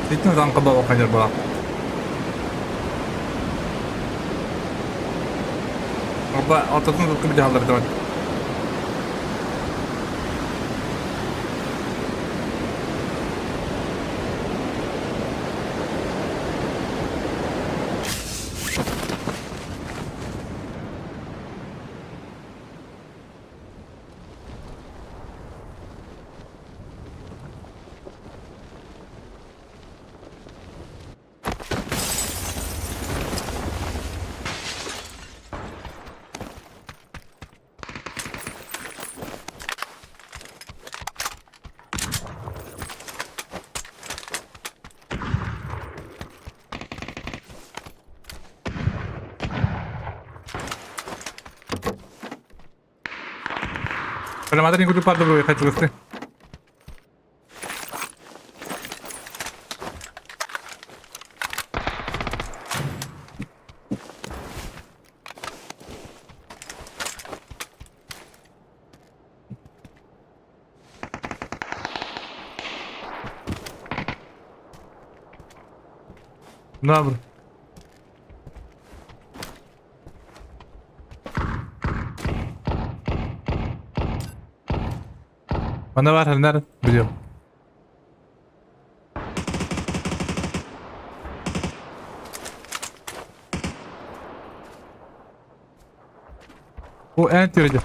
Sitten tanka bawa kajar balak. Apa otaknya tuh kebijakan hallar teman. Pero mata ningún parte bro, kaç çıkısı. Ne yapır? Bana var nerede? Biliyorum. Bu en yürüdü.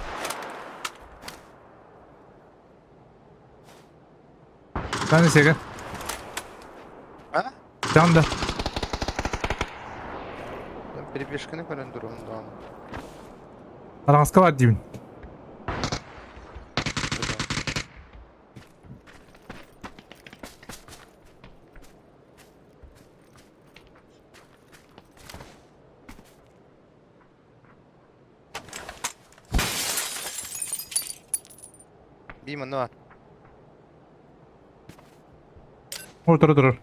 Ben de çekin. Ha? Can da. Biri beşkini falan durumda. Aranızda var diyeyim. Bir ne var? Durur.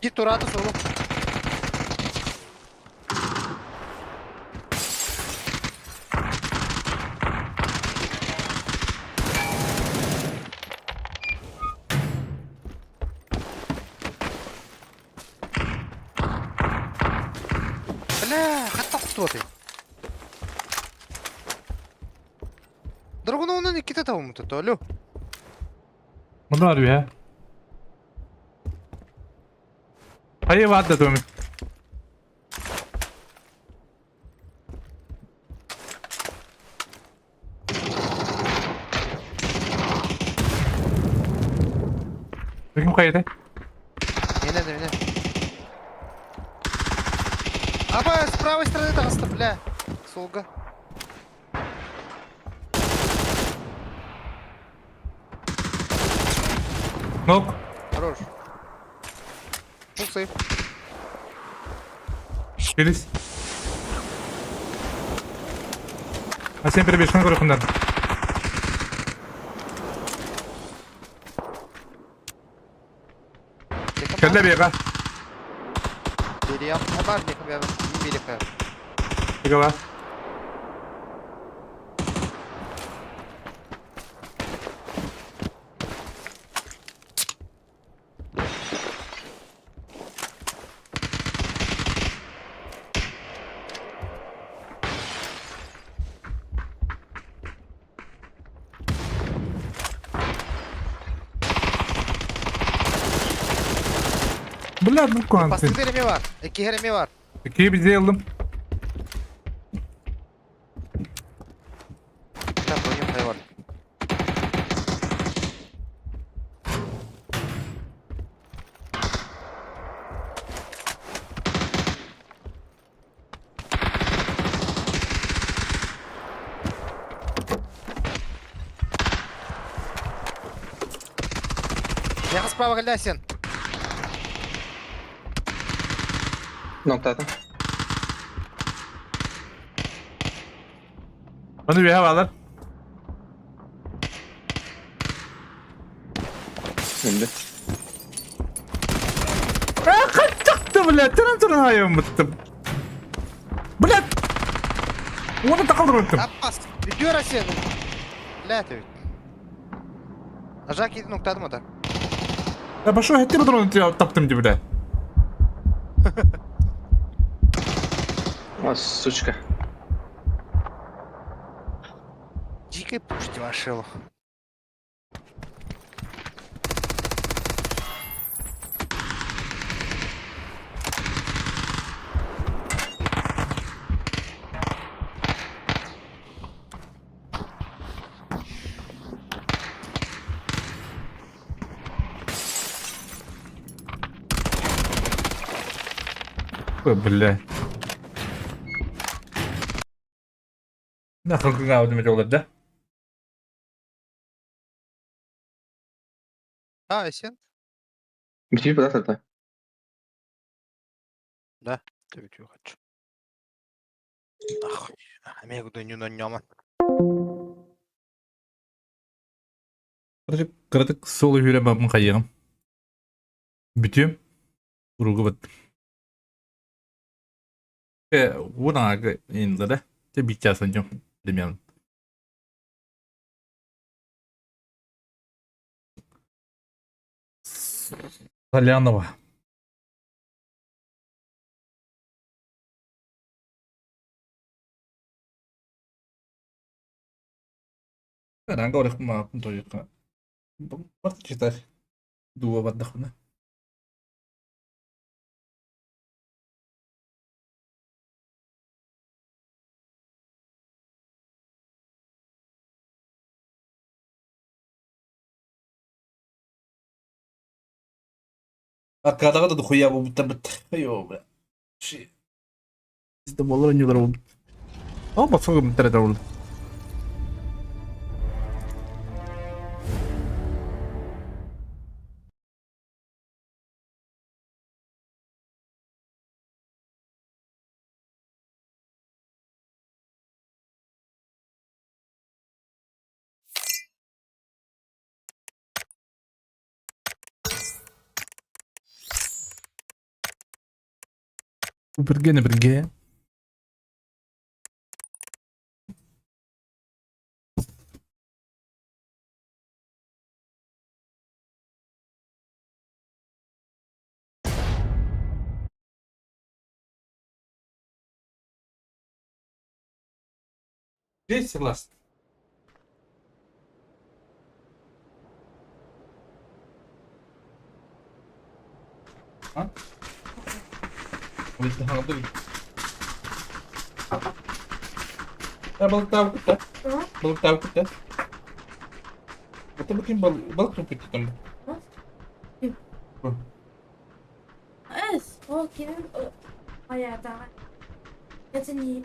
Git tur atı solu. لا حتى خطوتي ضربنا هنا كتتهم تتولو Bunu arıyor ya. Hayır var da dönüm. Bakayım kaydı. هنا هنا Аба, с правой стороны там бля. Солга. Nok. Хорош. Full safe. Feliz. Ha sempre beşten korkundan. Kelle bir yaka. Geriye var ne kadar iyi bir kadar. Peki var. Bunlar bu kuantı. Paslı herimi var. İki herimi var. Peki bizi yıldım. Tam oyun payı var. Яха справа галясен. Noktada. Hadi bir havalar. Şimdi. Çıktı bile. Tırın ayağım bıttım. Bile. Onu da kaldırmıştım. Апас. Видео Россия. Ля ты. Нажак иди нокта да. Ya başı hetti mi onu taptım gibi de. O сучка. Дикой пушти машину. Bile. Ne kılgın avdım et olur da. А, Эсен? Бери куда тогда? Да, ты видео хочу. Нахуй. Я буду не на нем. Kırdık solu yüremem kayığım. Bütüm. Vurgu bıttım. Bu naga inlere. De bir kez önce bilmiyorum. Salyanova. Ben oraya kuma punto yaka. Parte citar. Dua badak na. Kadang ada kuya bu bet. Ayo be. Şey. İşte bollar oynuyorlar bu. Ama bakalım bir tane oldu. Birge. Здесь согласен. А? Biz daha dur. Ya balık tavuk da. Balık tavuk da. Bata bakayım balık mı peki tamam. Эс, ол келін аядағы. Это не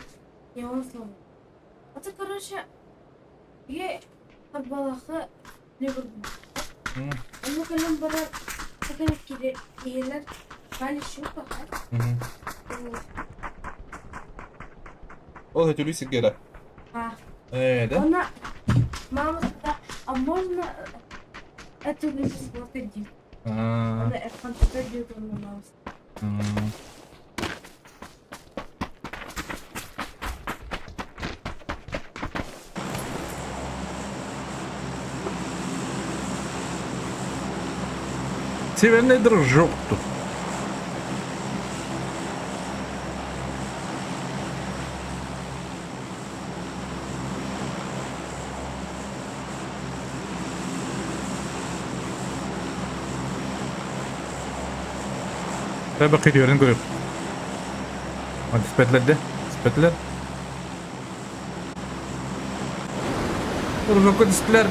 он слово. Это, короче, я арбалахы не көрдім. Оны көлім бара такая келер бәлі шук бақар. О, это Люси Гера. Да? Она, мама, а можно эту лису схватить? Она это фантазия на нас. Sever nedir yoktu. Ben bakayım diyorum görüyorum. Hadi spetlerdi. Spetler. Dur bakın spetler.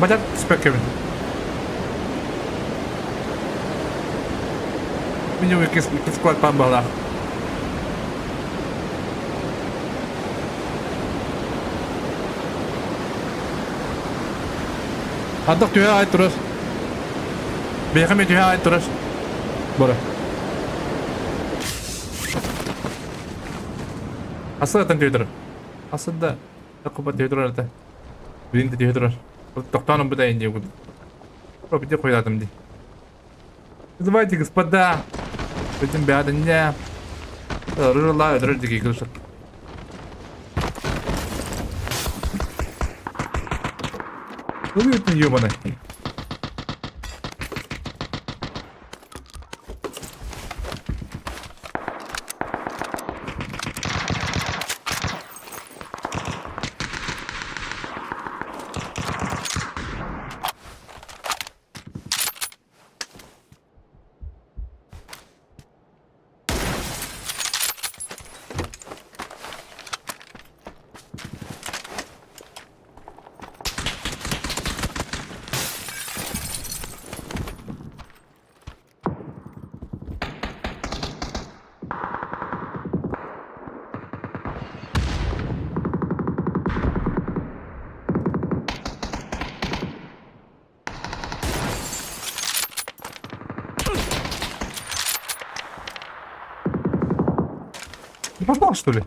Bacak spet kevin. Minum iki squad pambah lah. Adak tuh ya terus. Biar kami tuh ya terus. Boleh. Aslında diyordur. Aslında takıp diyordur orada. Birinci diyordur. Тохтаном бы да не буду. Попейте хуя там ди. Давайте, господа. Пойдем бядanya. Рыжала, дрождики крышат. Ну это ёбаный. Не попал, что ли?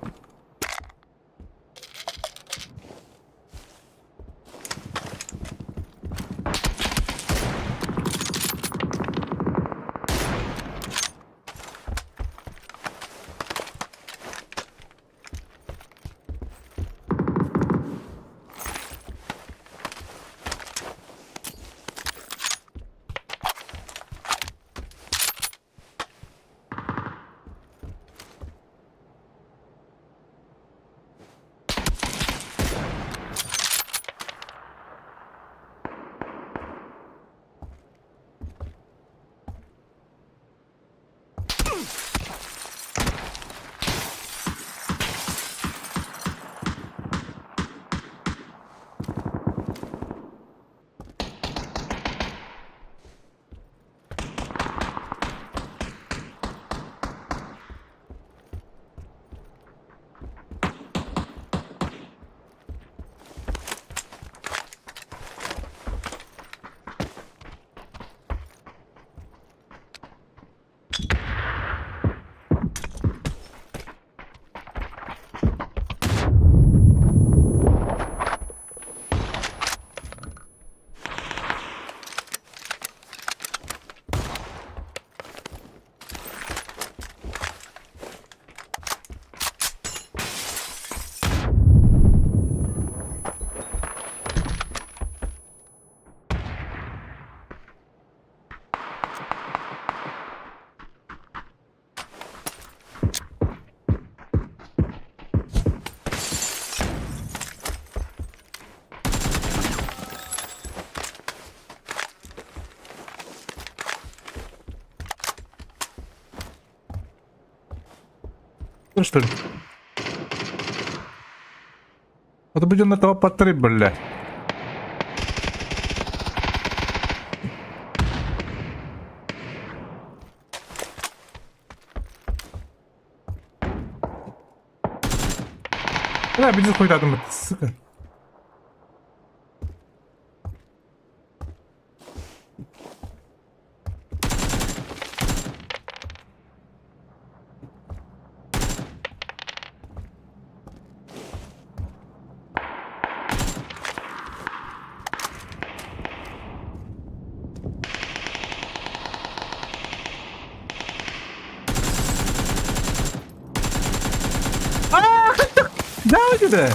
Что ли? Вот будем на того по 3, бля. Да, бензин хуй там, сука. Давайте да.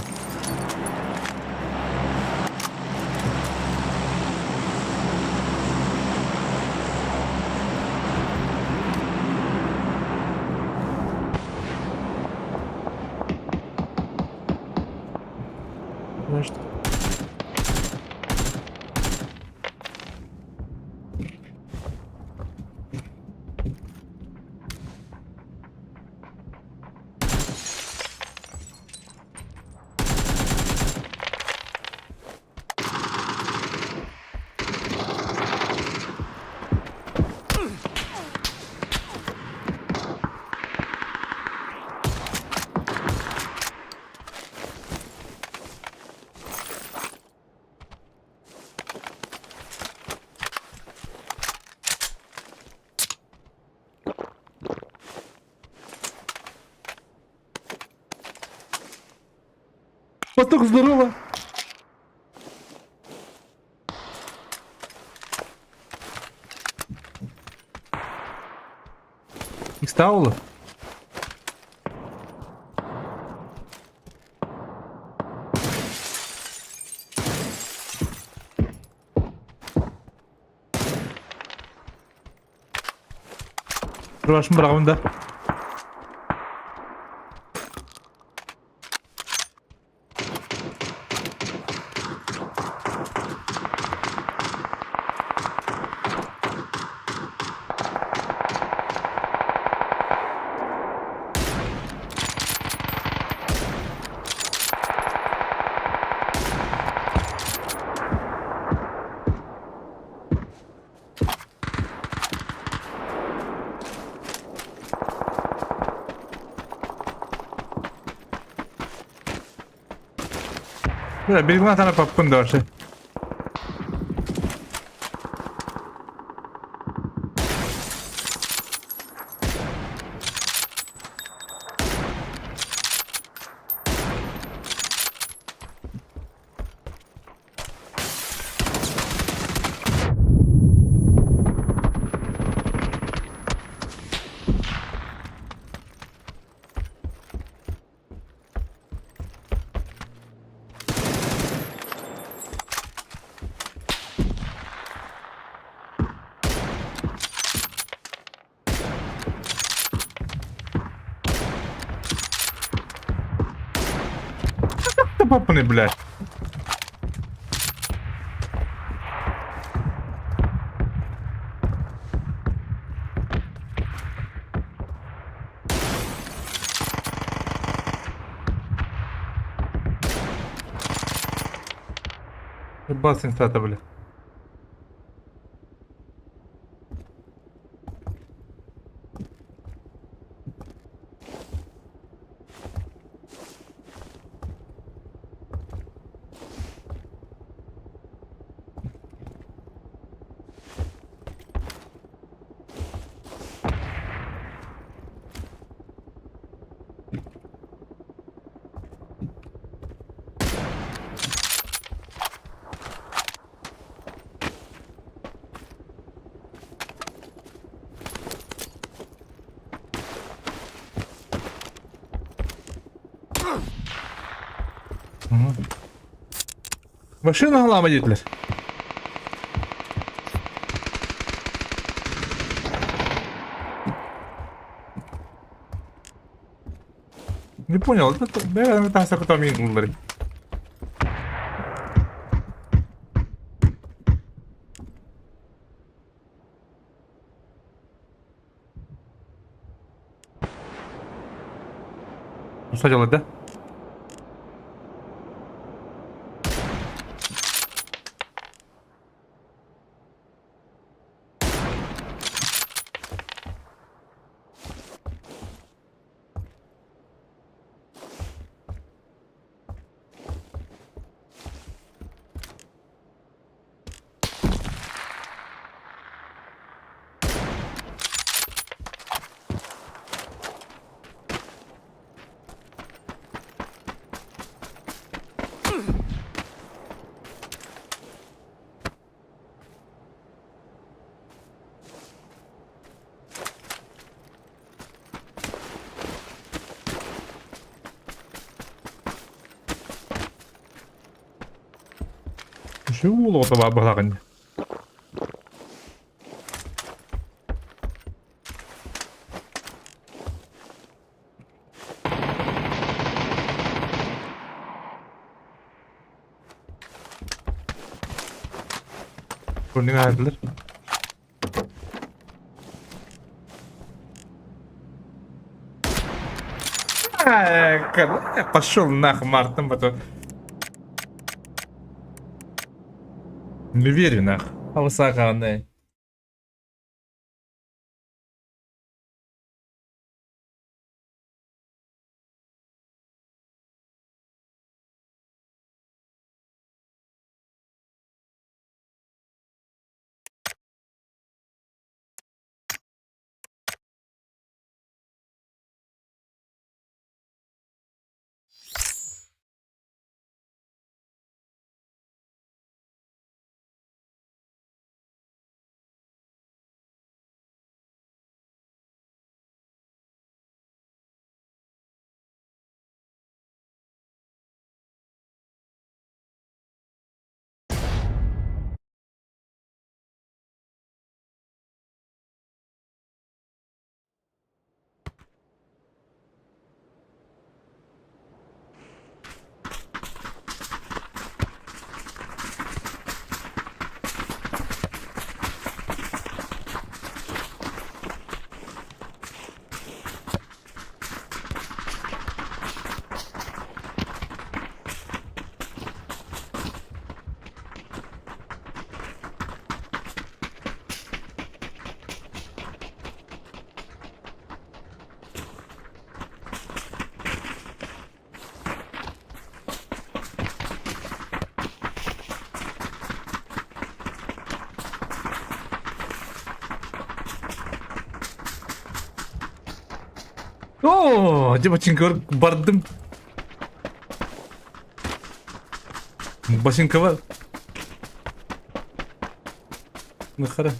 Восток, здорово! Их ставило? Başım bırakın da. Böyle bir tane popcorn da var şey. Да попаны, блядь. Ебался инстата, блядь. Машина глава dediler. Не понял, это наверное там все кто минулый. Ну что делать, да? Şu oldu baba bakın. Bunu ne yaptılar? Пошел нахуй, Мартин, потом. Не верю нахуй. А высоко, да. Oo, acaba çünkü bardım. Başın kıvar. Нахара.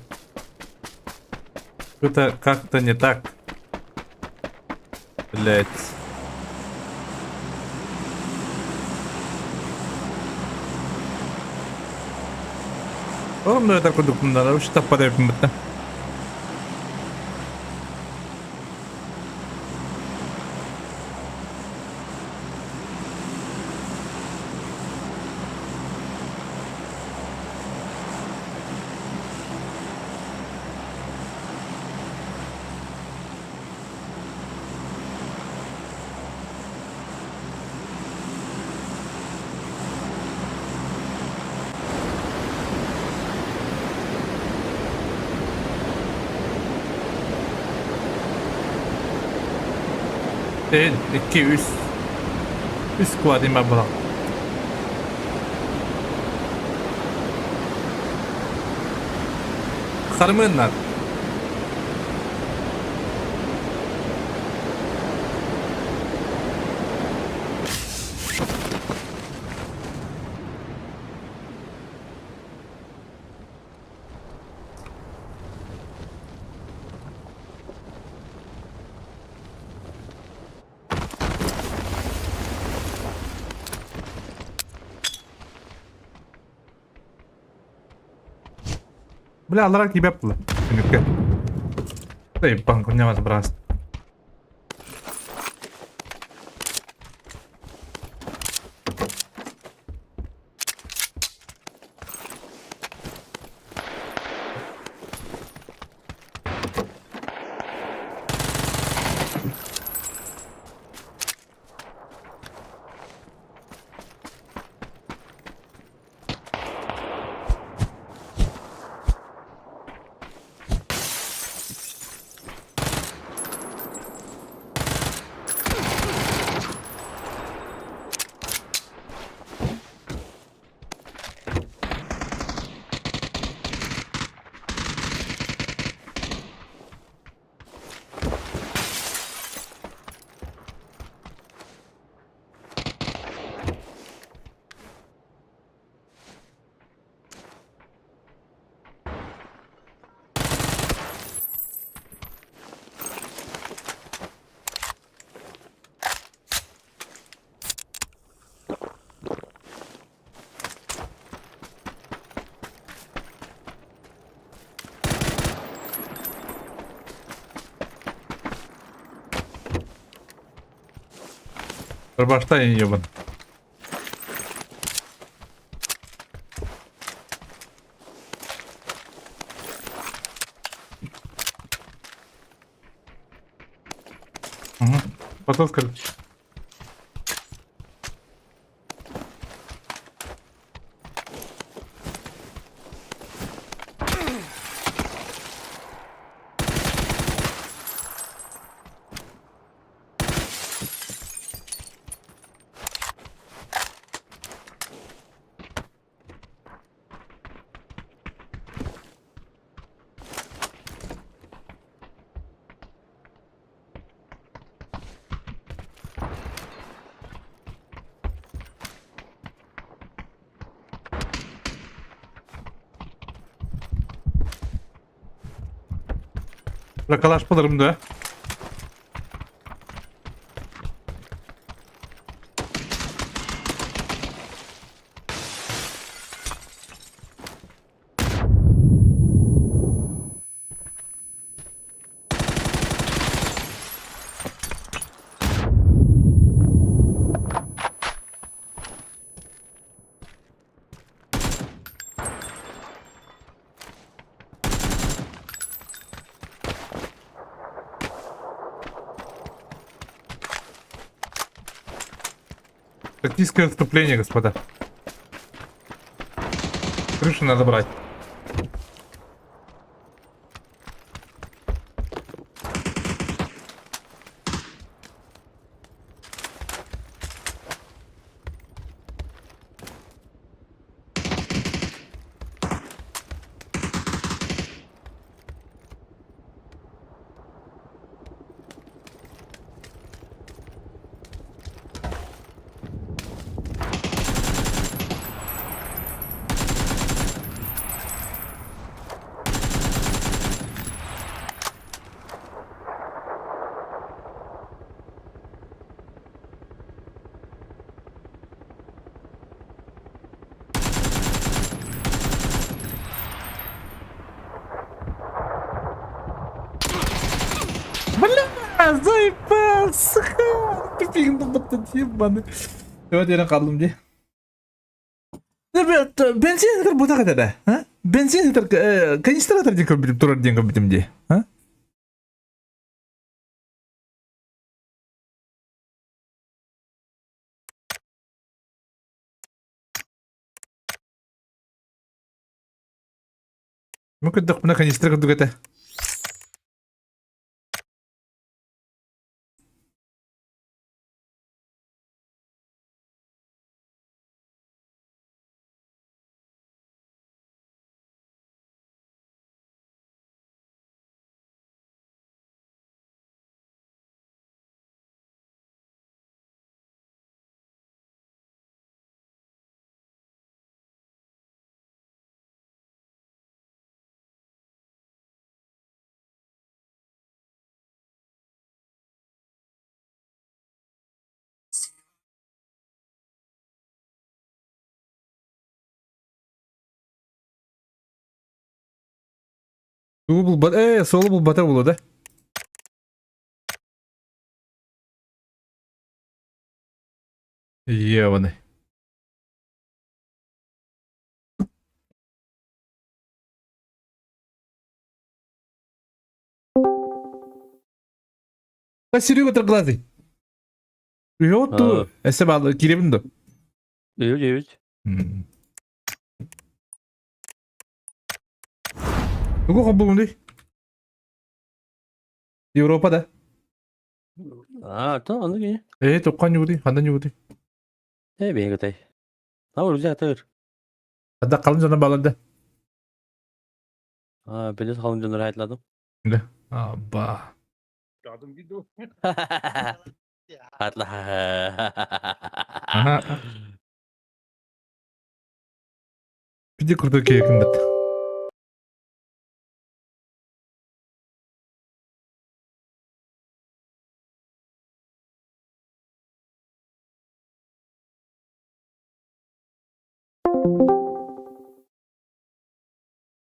Что-то как-то не так. Блять. Oğlum da tak kuduk bunlar. Şu tapada yapayım bitti. Değil. 2 üst. Üst kuvvetime bırak. Karımınlar. Bля, allora chi beppla. Quindi che. Dai, banco, andiamo a brast. Başlayın yobun. Потом скажу. Plakalaşmalarım da. Тактическое отступление, господа. Крышу надо брать. Zayıf sıkı. Pipin tutmadı diyeyim bana. Evet yine kaldım diye. Evet, benzin kadar bu da kadar da. Ha? Benzin kadar kanistra kadar diye kabul durar diye kabul diye. Ha? Mungkin dok pernah kanistra kadar kata. Bu solu bu bata bulu da. Iya bana. Kasih juga terkelasi. Yo tuh, esebal kirim tuh. Evet evet. Tunggu kampung nih. Di Eropa dah. Tamam anladım ya. Tokan juga di, Handan juga di. Ben katay. Tamam güzel tır. Ada kalın sana bağladı. Ben de sağlam canları hayatladım. Abba. Yardım gidiyor. Hayatla. Aha. Bir de kurdu ki yakın bat.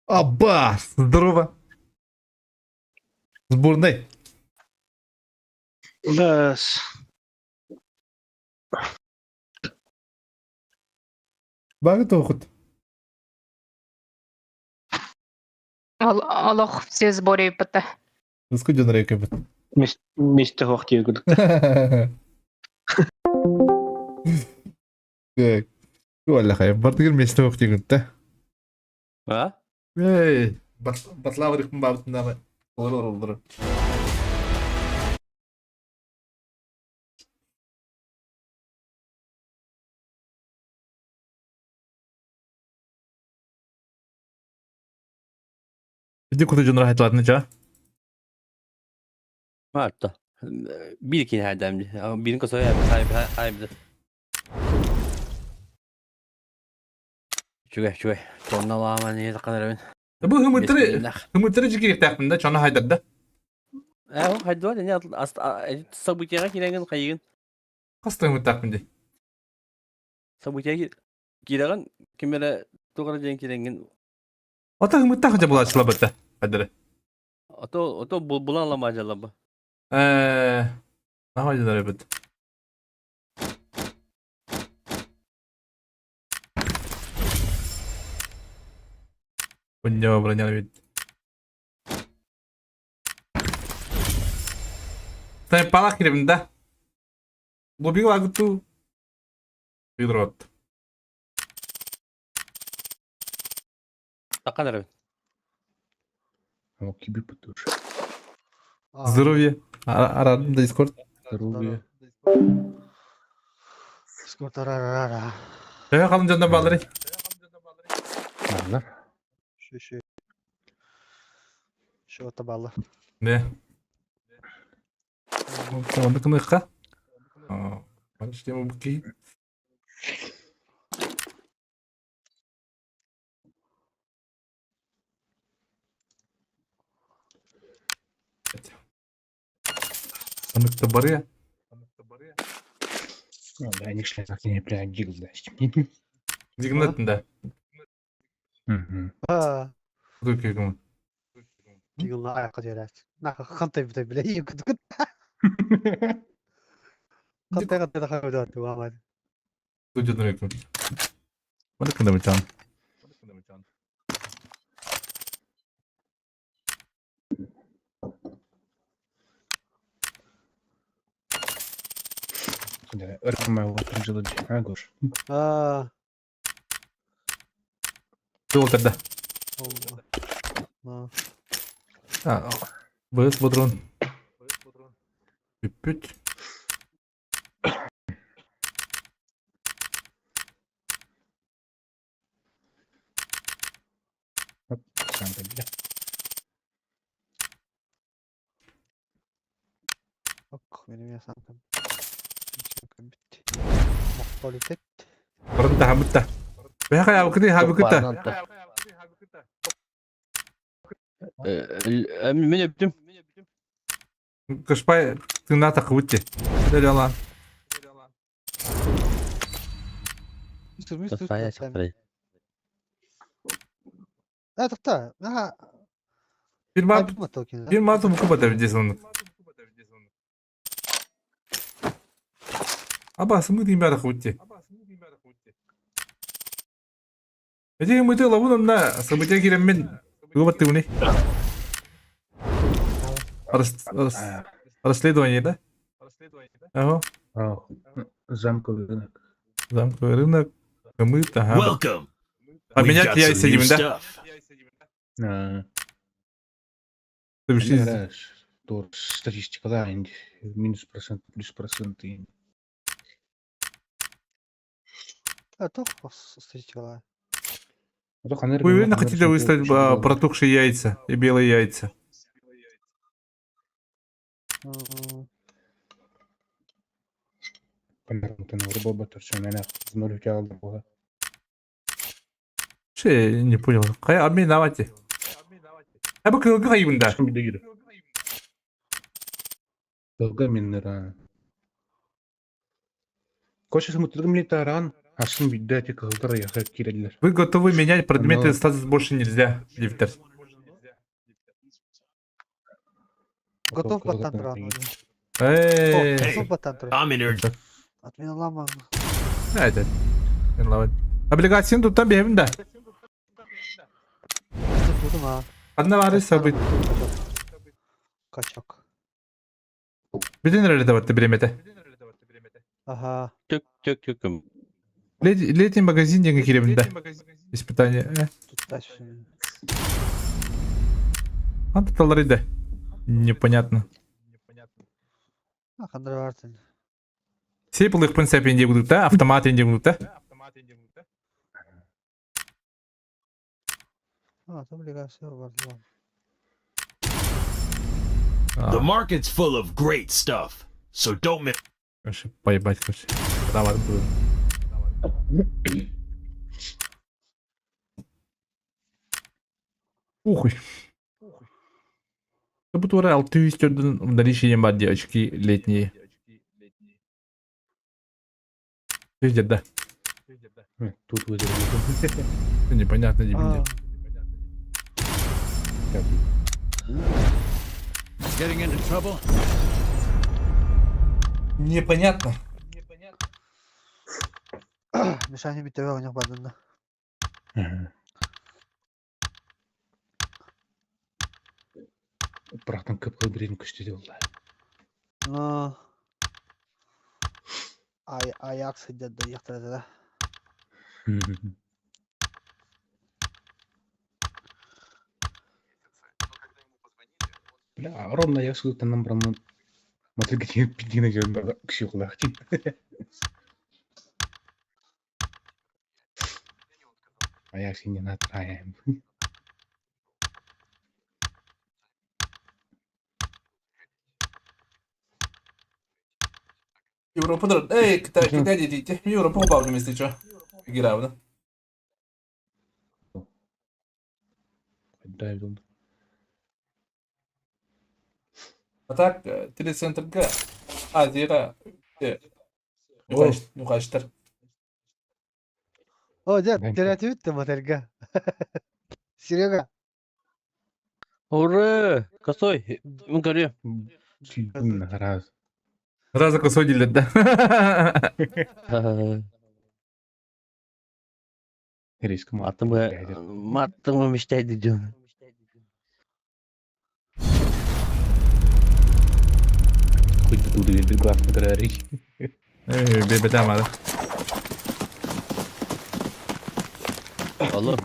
Абба! Здорово! Сборной. Bas. Бага тохот. Алох все сборы пата. Сколько дён рейка бит. Мисте хохтие гудук. Так. ولا خايف برضه المستوى اختي قلت Ha? ايه بطلع وريكم بعض النار ورر بدي كنت جن راح يطلع نجا Hatta. Bir iki herdemdi. Ama birini kasaya sahibi. Şöyle. Sonra Allah'ıma niye kadar ben. ابو هم ترى جيكي تاع من ده كان هاي ده Hadi var ya ne sabıkaya giren kayın. قصته هم تاع من دي Sabıkaya giren kimlere tukara giren. اتا هم تاع جاب الله شلبته هدره Oto bulanlama acaba. ما هو جدار يبد Punya beranya lebih. Saya pala kirim dah. Bu bir lagu tuh. Hidrot. Takkan abi. Ama gibi budur. Здоровье. Aradım da Discord. Здоровье. Скотарарара. Saya kalın candan bağları. Anlar. Şu tabalı. Ne? Onu kınıkka. Ben işte bu ki. Kınıkta barı ya. Ben işler akine plan gildi. Zignatin de. Ha. Bu ki kuma. Yılla ayakkabı yerler. Nak kantay bir de bile iyi kudu. Kata-kata da kami dati waman. Tujuh tuh itu. Mana kena macam? Kudere ırkma oturucu ha gör. Ah, Tuh terdah. Allah. Ah, bus bodron. Pipit. Sampai bile. Bak benim yasakım. Yasakım bitti. Makbalitet. Perintah betah. Behak ya begitu, ha begitu. من يبدم Kespay tengah tak kucing. Dari jalan. Mr. تصفايا شفري لا تقطع. لا. Bir ما mat, تقوم التوكيل. bir mat bu kadar videosunu. Apa semua di mana kucing? Jadi yang itu lawan na sebetulnya kiramin gue betul nih. Harus lihat doanya dah. Oh, Ah, zamka rınak. zam rınak kamu tahan. Welcome. Aminyak ya istediğimde. Ha. Bir şey. Doğru statistikalar indi. -%, +%. indi. لا تخلص استجابة. Ото ханер. Вы уверены, хотите выставить протухшие яйца и белые яйца? Панармтан рыбоба торчанана знолю калды була. Şey не понял. Kaya abi ne var ki? Ha bu kırılgı kayıbında. Шум биде гире. Долга миннера. Коше смутлыгым литаран. Асын бидде те кылдыр яха киреллер. Вы готовы менять предметы, Но- статус больше нельзя, Лифтер. Готов батан рано. Эй, Готов батан рано. I'm in here. Отмена лама. evet. Ben lavan. Облигацион tutan bir evinde. Tuttum ha. Adına var sabit. Kaçak. Bir de nerede var birimete? Aha. تك Летний магазин деньги киремinde. Испытание. Tutaş. Анталары да. Непонятно. Ha kandır varsın. Сейпл их принцип инди будут, да? Автомат инди будут, да? Ha tam obligasyon var lan. The market's full of great stuff, so don't miss. Короче, поебать, короче. Давай, буду. Ухуй. Как будто урал, ты видишь, в наличии нет девочки летние. Видят, да? Тут вызову. Непонятно, не Aa. видят. Getting into trouble? Непонятно. Nişanlı bir teve oynak badında. Братан көп қылбырен күшті де олар. No. Ayak sıcadı yaktırdı da. Бля, ровно я сюда номером мотылгатин пидина жөнүндө киши кулак. Аяк сенен атырайым. Европаdır. Ey, kita dedi. Europa kopar gibi istiyor. Gir abi. Дай дом. Atak telecentrga. Azira. Yukaştır. O da Ben- terati bitti motelga. Серега. Ура! Косой! من قريب Tüyüm haraz. Razı kosoy dilde. Risk mi? Matımı müşteri diyorum. Kudu bir guap grari. Bir bedem var. Oğlum.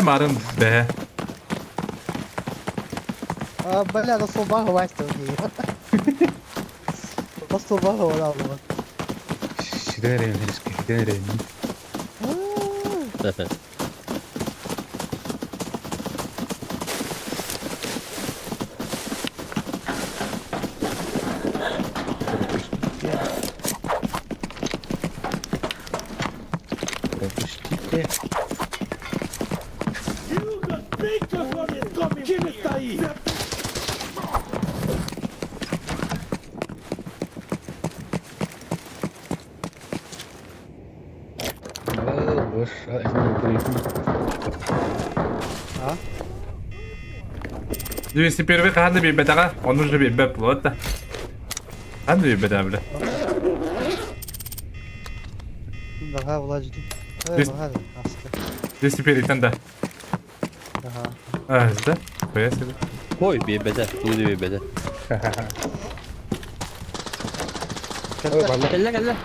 Marın be. بلا ده صباح واحد ده صباح ولا والله Şiderim risk. Şiderim. Boş. Düğüsü bir ve kandı bir bedaka. Onun için bir bep bu da. Kandı bir bedem bile. ده والله جديد بس- هذا عسكر Düğüsü bir iten de. اها İşte. Koyas dedi. Koy bir bede. Tuğdu bir bede. Gel gel.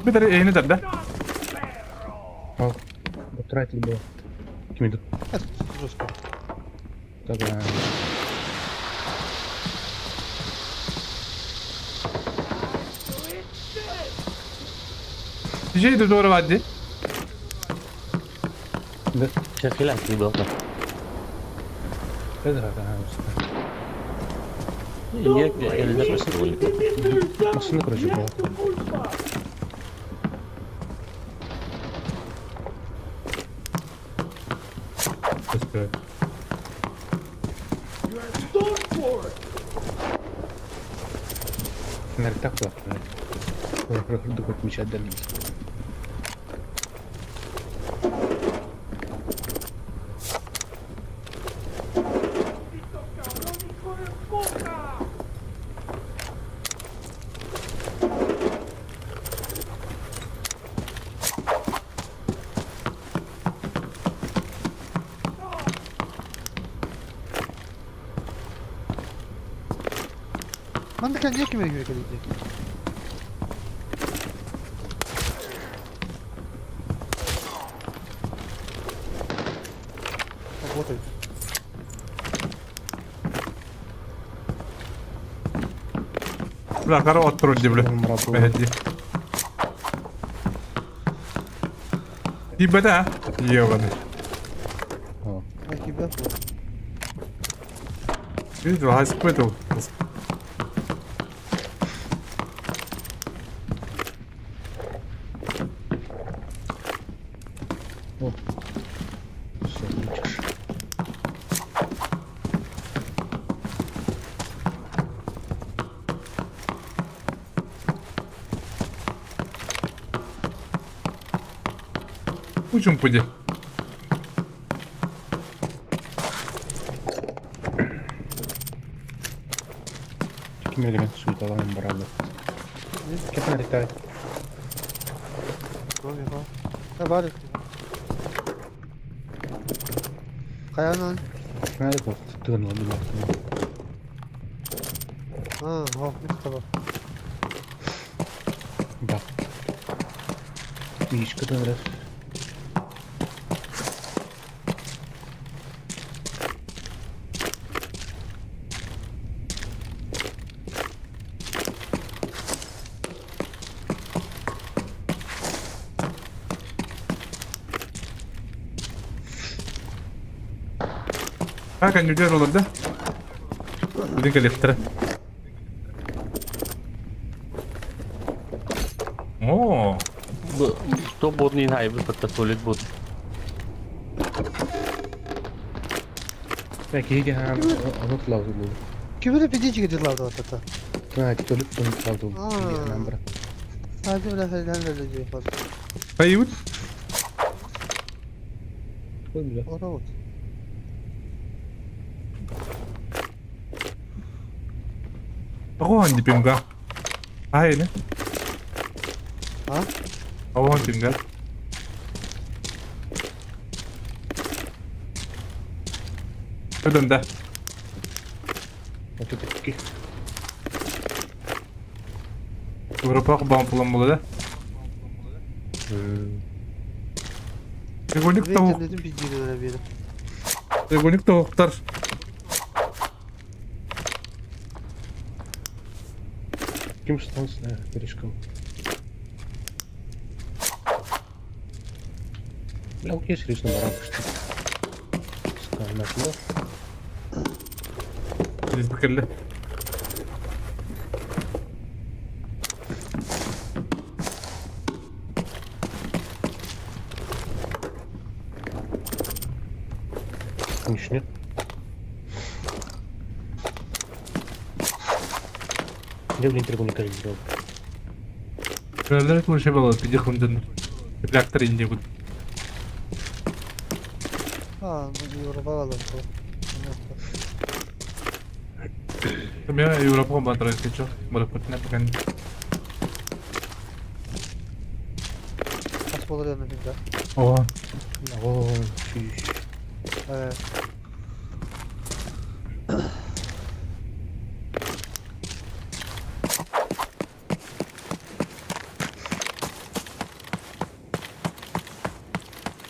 Bir de eğini de. Потратил было. Kim itu? жестко Tabii. Diyeceği doğru vaddi. Şekil aklı bu. Bezer ada. Niye elinde nasıl oluyor? Masını kıracak bu. Teşekkür. Nerede takla? Dukut mücadele. ما عندك كان يكمل هيك работает Bırak kara oturur diye bile. Mehdi. Bir bede ha. İyi o kadar. كيف Bir de high speed o. Uçun pudi. Kim element suit alalım beraber. Kim nerede? لا بعرف خيانا Nerede bu? Tıkın oldu bak. اه هو مكتبه Bak. Bir iş kadar biraz. Ha kan gidiyor olur da. Bir de lettere. Oo. Bu top bot ni hayır bu patta solid bot. Belki hiç hem anıt lazım olur. كيف بدي بديجي قد الله ده تتا Ha, tutup anıt lazım. Aa. Hemen bırak. هذه ولا هلا اللي جاي خلاص Hayır. Koy bile. Ora bak. Ako hindi pinga. Ay ne? Ha? Ako hindi pinga. Ödün de. Öte tepki. Avrupa ban falan buladı. Egonik tavuk. Dedim bir giriyor bir. Egonik tavuklar. Kim stansın ha? Berişkom. Lavuk yeşil bırakmıştı. Sıkanmasında. Biz fikirli. Konuşuyor. Ne bileyim telekomünikasyon yok. Böyle konuşabiliyorlar. Bir yakından. Bir plaktır ince bu. Ha, bu Avrupa alalım. También Europa con patrón hecho. Bueno, pues nada, porque Nasıl olur yani bir daha? oha. Oo, şiş. Evet.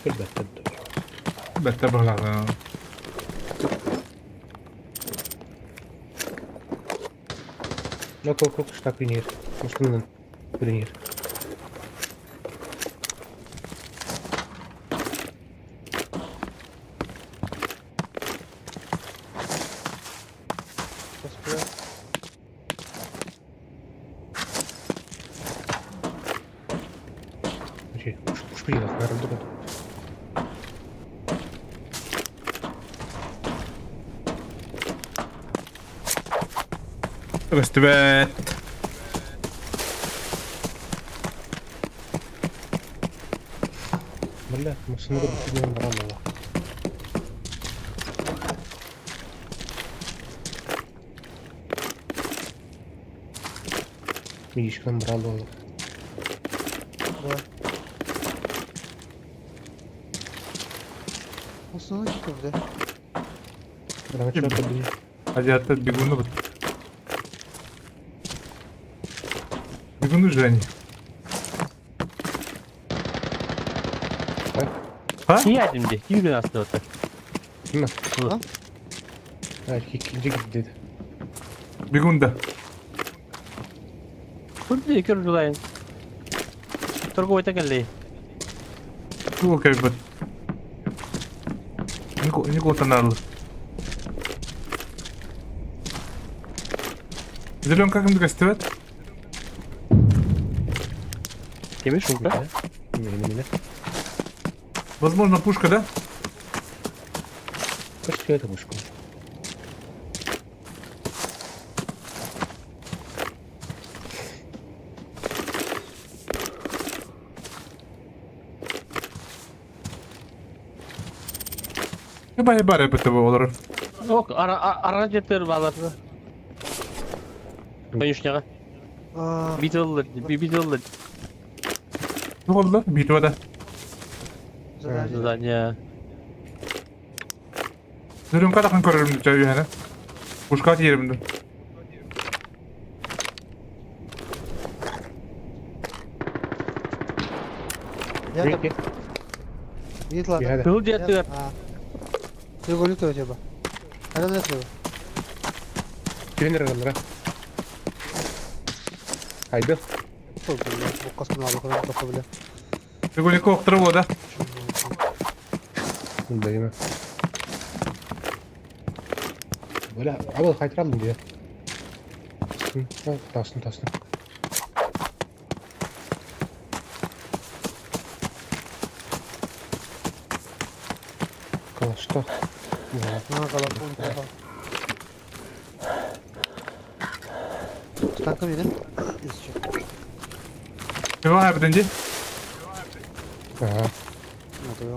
Elbette. Bette buralarda. Yok yok yok, ştak iniyor. Müslümanın iniyor. Nasıl ya? Şey, kuş bir yere nerede bu? Röstübet. Valla, Müslümanı da bir milyon var Allah. Bir işkan var Allah. Evet. Nasıl olur ki burada? Bana çok da bir Hadi hatta bir günü bit. Bir günü üzerine. Ha? İyi yardımcı. İyi gün aslında ortak. Kim mi? Ha? Belki ikinci gitti dedi. Bir günde. Burada da kör ulayın. Torgo oyta geldi. Bu okey bit. Niko tanarlı. Зеленка как им гостевать? Demir şunka. Yemin Возможно, пушка, да? Kaç kere de boş koy. Hebar yapıtı bu olur. Yok ara cepleri bağlardı. Konuşnağa. Aa, Bir dollar. Bir dollar. Ne oldu? Bitmedi. güzel. Zaten ya. Зеленка такын көрөрüm чөй yani. Пушка yerimde. Ya da Peki. bir lan. Bir hadi. Kıl cepler. Ha. Bir golü de acaba. Hadi ne yapıyor? Kirin aralarına. Haydi. Çok güzel. Bu kasını aldı kadar kafa bile. Сегодня оқтырып о да. Bunda yeme. Böyle abi kaytıram diye. Tasın. Kalaşta. Ha kalan 10 kafa. Tankım yine. İzci. Ne var birinci? Aha. Hadi ya.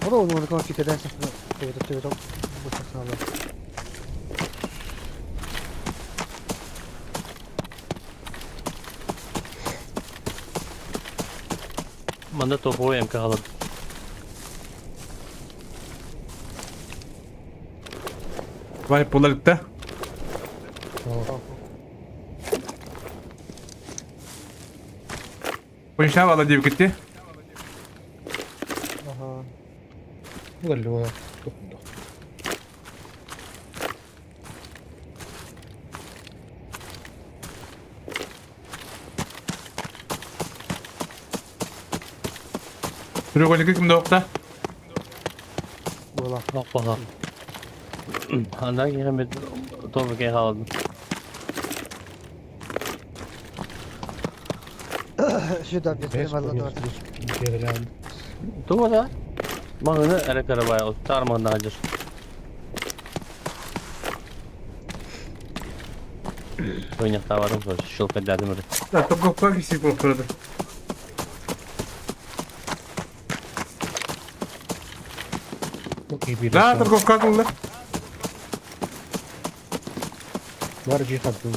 O da onu kadar fikir edersen. Evet. Bu sağlam. Manda topu oyam kalır. Vay polarlıkta. Konuşan valla diye gitti. Aha. Bu da lo. Sürü golü kimde yokta? Bak bak. Handan yemedim. Topu kay kaldım. Şu da bir benim Allah'ım var. Topu da. Mağını erek arabaya ot. Tarmağından acır. Oynakta varım sonra. Şılk ederdim öyle. Da top kokak kişi korkuyordu. Çok iyi bir La dur kokak mı la? Var cihat bu.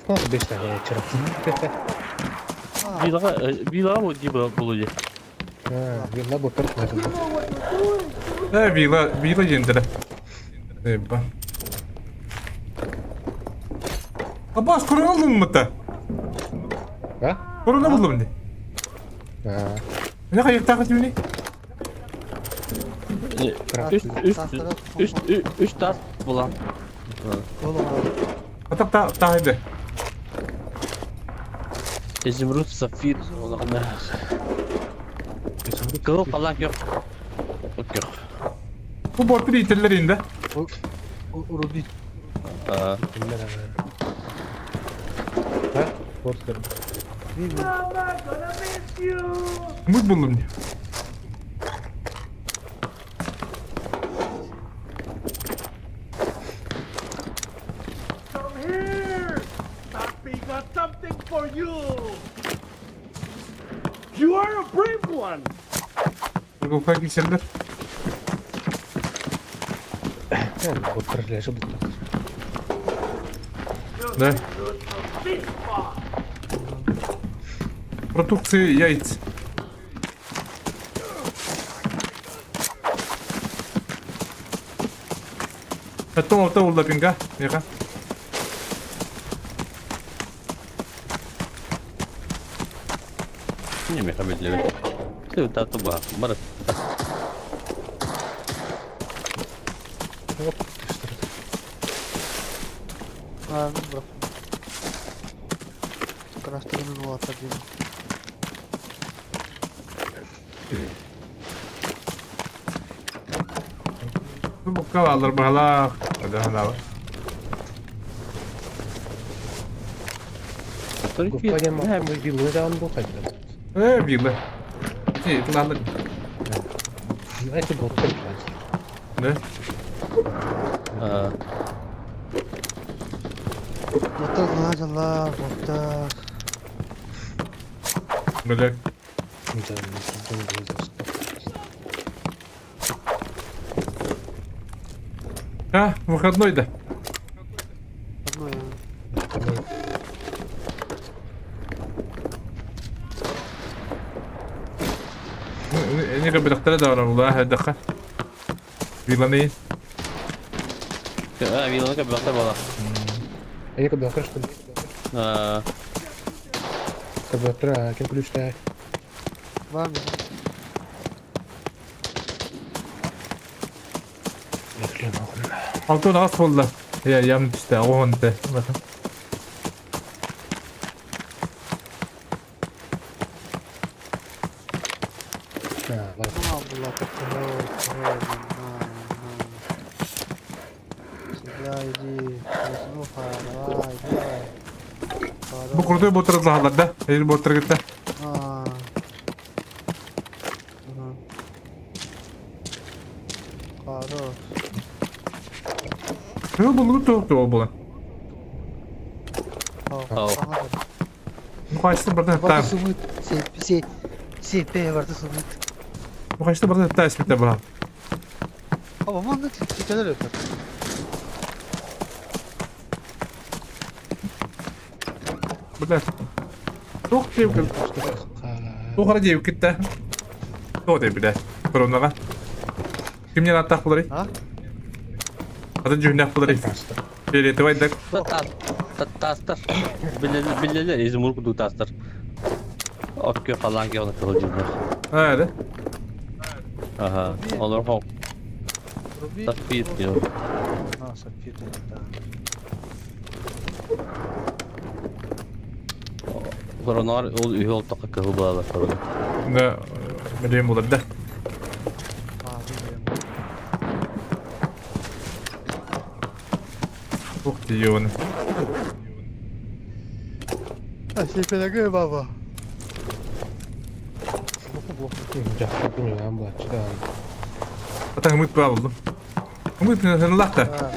Nasıl 5 tane çıraksın? Bir daha mı gibi bulacak? Ha, yıllar bu kadar nasıl? Vila yendire. Ebba. Abbas korona oldun mu ta? Ha? Korona buldum ne? Ha. Ne kadar takip ediyorsun? Üç tas bulan. Oğlum abi. Atak ta haydi. İzmirut Safir olanlar. Kıl falan yok. Yok. Bu bortları iterler indi. Rubi. Aa. Ha? Korkarım. Umut buldum ne? Papi got something for you. You are a brave one. Kokak kişiler. Yani korkarım yaşa bu. Ne? Продукции яиц. Это улда пинга, яка. Ne mi kabul Tüy tatlı bak. Barık. Ha, bırak. Kıraştırın bu atar diye. Bu kavallar bahala. Ada hala. Kupaya mı? Hem bir yıldan bu kadar. Vila. Şey, kullandık. Belki botlar. Ne? Aa. Motor Allah motor. Böyle. Ha, выходной да. Одно я. Не قبل اختار ده ولا والله دخل. Vila neyin? Ha, videoda kabul bakar bana. Ella que bakar işte. Aa. Kabatra kim kulüşte. Var mı? Altı nasıl oldu? Ya yam işte o anda. Bakın. Ha, var. Allah Bu kurduğu botur zahalarda. Hayır botur gitti. Ne bu tuh tuh bulan. Oh. Ау. Bu kaçtı burada hatta. Сумыт. Сепе варда сумыт. Bu kaçtı burada hatta ismitle bırak. Ama mandı tüteler öper. Burada. Çok şey yok. Bu kadar şey gitti. O da bir de. Koronada. Kim yana atak buları? Ha? Adı cühnek buları. Belirti vaydak. Тастар. Билелер, изумруд kudu tastар. Okey falan ki onu kılıcılar. Hadi. Aha. Olur hop. Руби. Tafir diyor. А, сапфир, да. Koronar ol üye ol takı kılı bağlar korona. Ne? Bileyim buları da. А, выберем. Çok iyi onu. А, сепе баба. Zaten Ümit Bağ buldum. Ümit sen Allah da.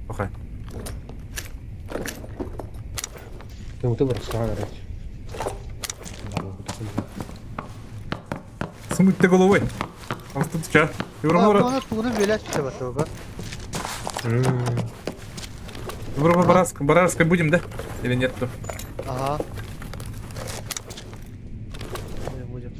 Okey. Смыть-то головой. Он тут что? Bunu böyle tüte batıyor bak. Европа Барарской будем, да? Или нет? Ага. Будем.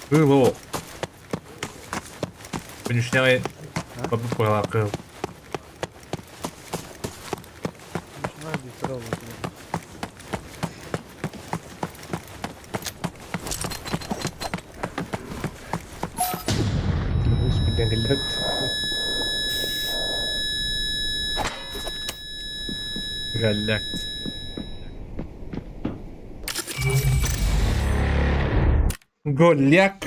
Было. Понюшняй. Побудку лакаю. Начинаю бить здорово. Галяк. Голяк.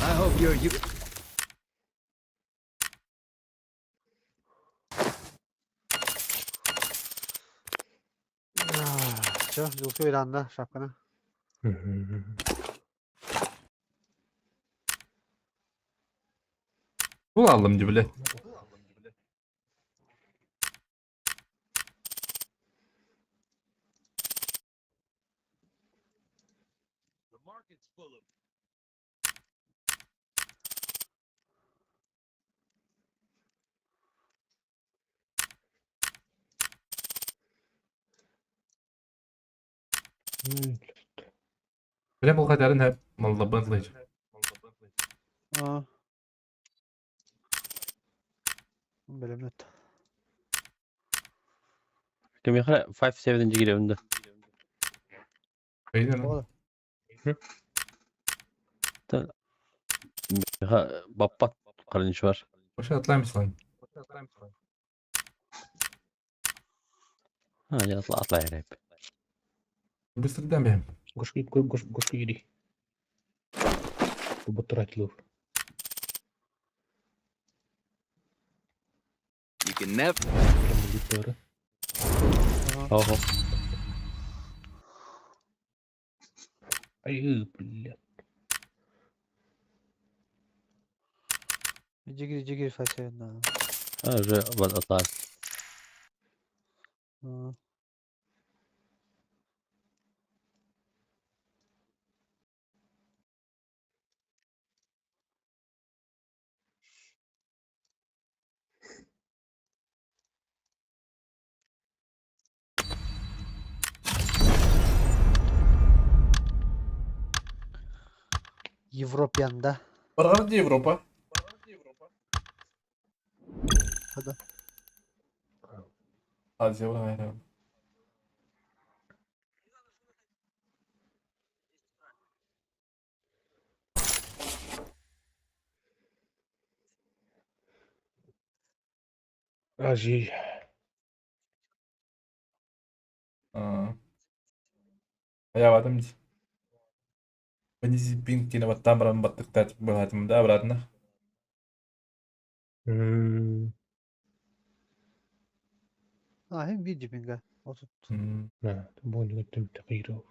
I hope you're you. Çok yoksa öyle anda şapkanı. Bu aldım cibile. The market's full of Bile bu kadarın hep malda bıntlayıcı. Aa. Bilemedim. Kim yakara 5-7. giriyordu. Beyden lan. Oğlum. Ha bappat karınç var. Boşa atlaymış lan. Ha ya atla hep. Bir sırdan benim. Гошки иди. Потратил. you can never. Oho. Ай, блядь. Cigir fasen na. Ha re bad atlar. Европyanda. Баргарды Европа. Hadi. Azıcık var hayır. Aji. Ya adam değil. Ben bin kine battan baran battık tertip bu hayatımda avradına. Hem video pinga. Otur. Ne? Bu oyunu götüm takiro.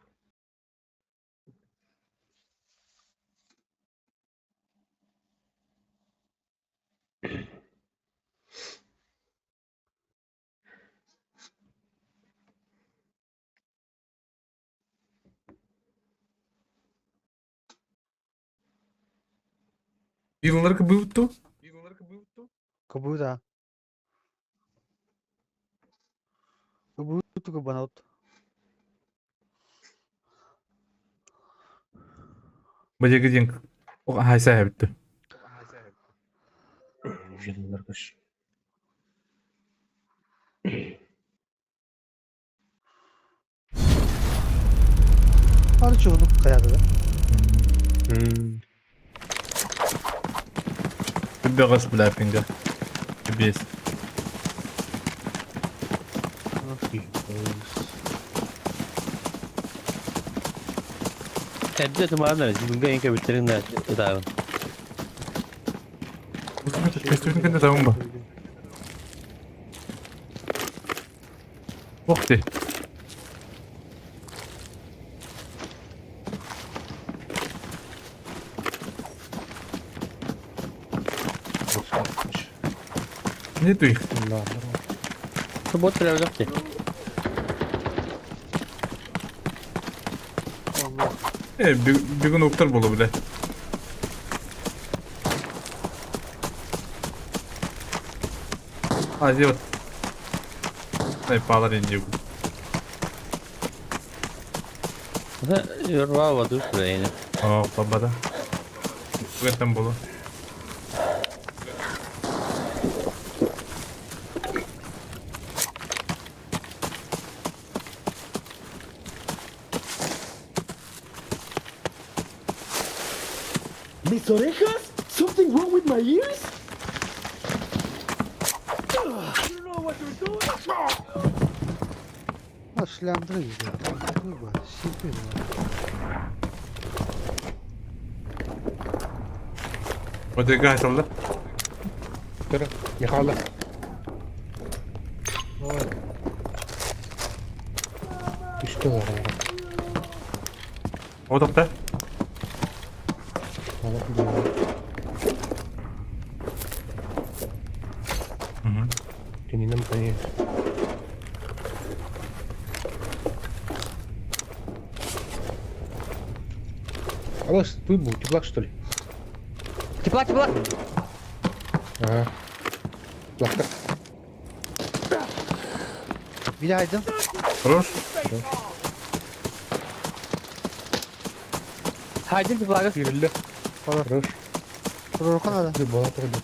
Yılları kıbıldı. Kabuda. Kabuda ke banot. Bacı gidin. O haysa yaptı. Yıllar kaç. Var çoğunluk kayada da. Bir gaz bile pinga. Bir Edde tumarlar. Bunga en kabitlerin de edavın. Bu testörün kendine tamam mı? Vakti. Ne duy? Bu bot birazcık ki. Bir gün oktar bolu bile. Hadi bak. Ay bağlar iniyor. Yorwa var dur şuraya yine. Aa babada. Bu etten bolu. Mis orejas? Something wrong with my ears? You know what you're doing? Şlamdırı gidiyor. Bu var. Şipi var. Hadi gel salla. Tara, yakala. İşte var. O da. Денинам понять. Алло, вы был теплак, что ли? Теплак, теплак. Ага. Плакта. Bilaydım. Хорош. Haydi teplağa. Yürüle. Хорош. Rorkan ada. Ты была тогда.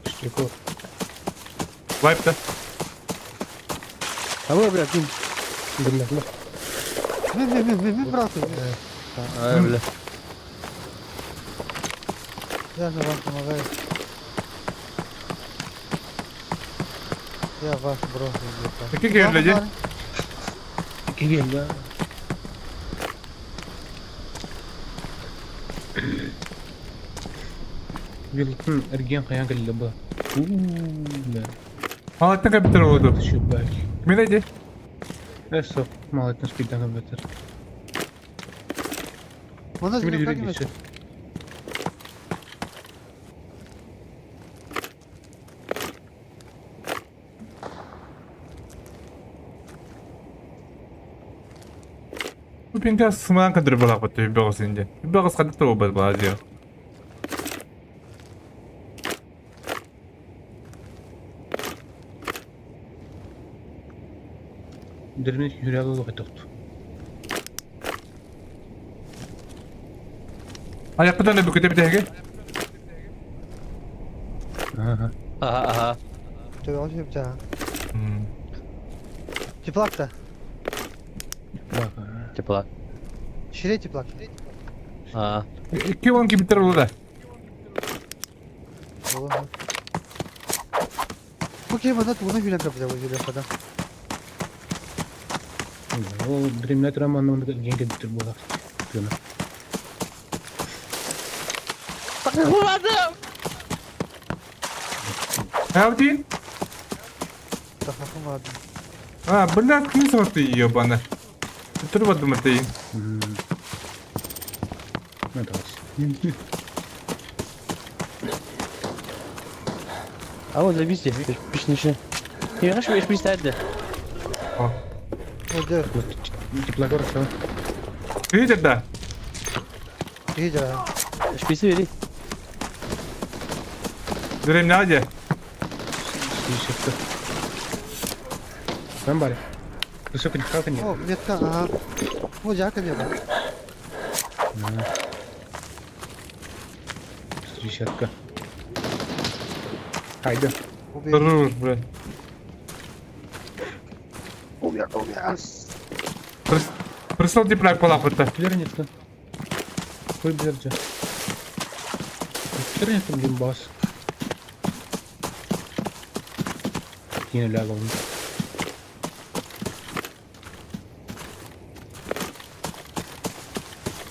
Штука. Wipe da. Ama bırakayım. Гранатла. Mi bırakıyor. Öyle. Ya ne var buna ver. Ya var bro. İki gerilecek. İki geldi. Yılın ergen kayan geldi bu. Ne? Halatın kapitler oldu. Şu belki. Kimin neydi? Eso, молодец, спидden компьютер. Ona Şimdi zilin yürü kalbime. gitsin. Bu pinga sımağın kadar balak batıyor bir bağız ince. Bir bağız kadar da o bazı ya. Дернет юряга готовт. Ayakta da ne bu kötü bir tane. Aha. Tövbe şey yapacağım. Hmm. Çıplak da. Çıplak. Şire çıplak. Aha. 2-12 biter olur da. Olur mu? Bu kim bana tuğuna gülen kapıda bu gülen kadar. O Dreamlight Raman'ın da genç bitir bu da. Şuna. Ne yaptın? Takakım vardı. Ha, блядь, kim sıfatı yiyor bana? Tutturmadım atayım. Ne da Ama da biz de bir şey. Ya şu bir sayede. Öldür. Çıplak var şu an. İyice de. İyice ha. Bir şey veri. Durayım ne hadi? Bir çıktı. Ben bari. Kısıkın kalkın ya. O yetka aha. Bu jacket ya bak. Bir şarkı. Haydi. Bu bir. Dur buraya. Прислал диплак полапыта. Тülere netti. Koy bilerce. Tülere netti bugün bas. Yine lag olmuş.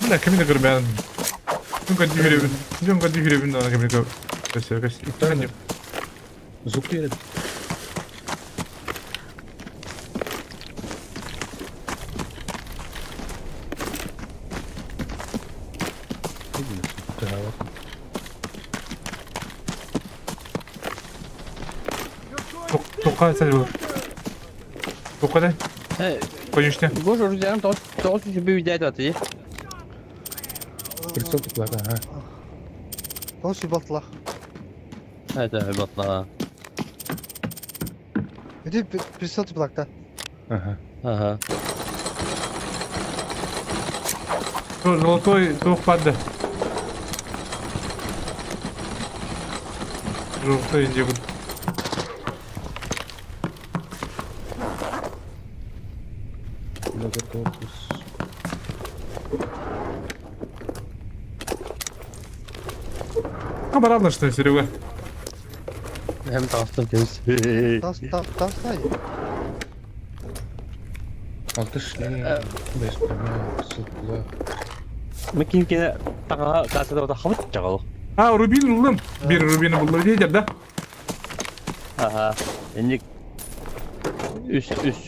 Бля, камин гребян. Ну-ка, диверебин. Идем-ка диверебин, да, камин гребян. İptal Zuk yere. Тока, сәл бол. Тока да, конечно. Boş oruzlarım doğru bir video da atıyor. Прицел çıplak ha. O şey batla. Evet evet batla. Bir de bir sal çıplakta. Aha. Aha. Золотой тоқ падды. Золотой инде бұл. Blogger korpus. Хабар алдың что, Серега? Hem tahtım temiz. Tas hayır. Altı şli. Beş tane sıkla. Mekinkine tağa kasada da havat çakalı. Ha, Rubin buldum. Bir Rubin'i buldum diyeceğim de. Aha. Şimdi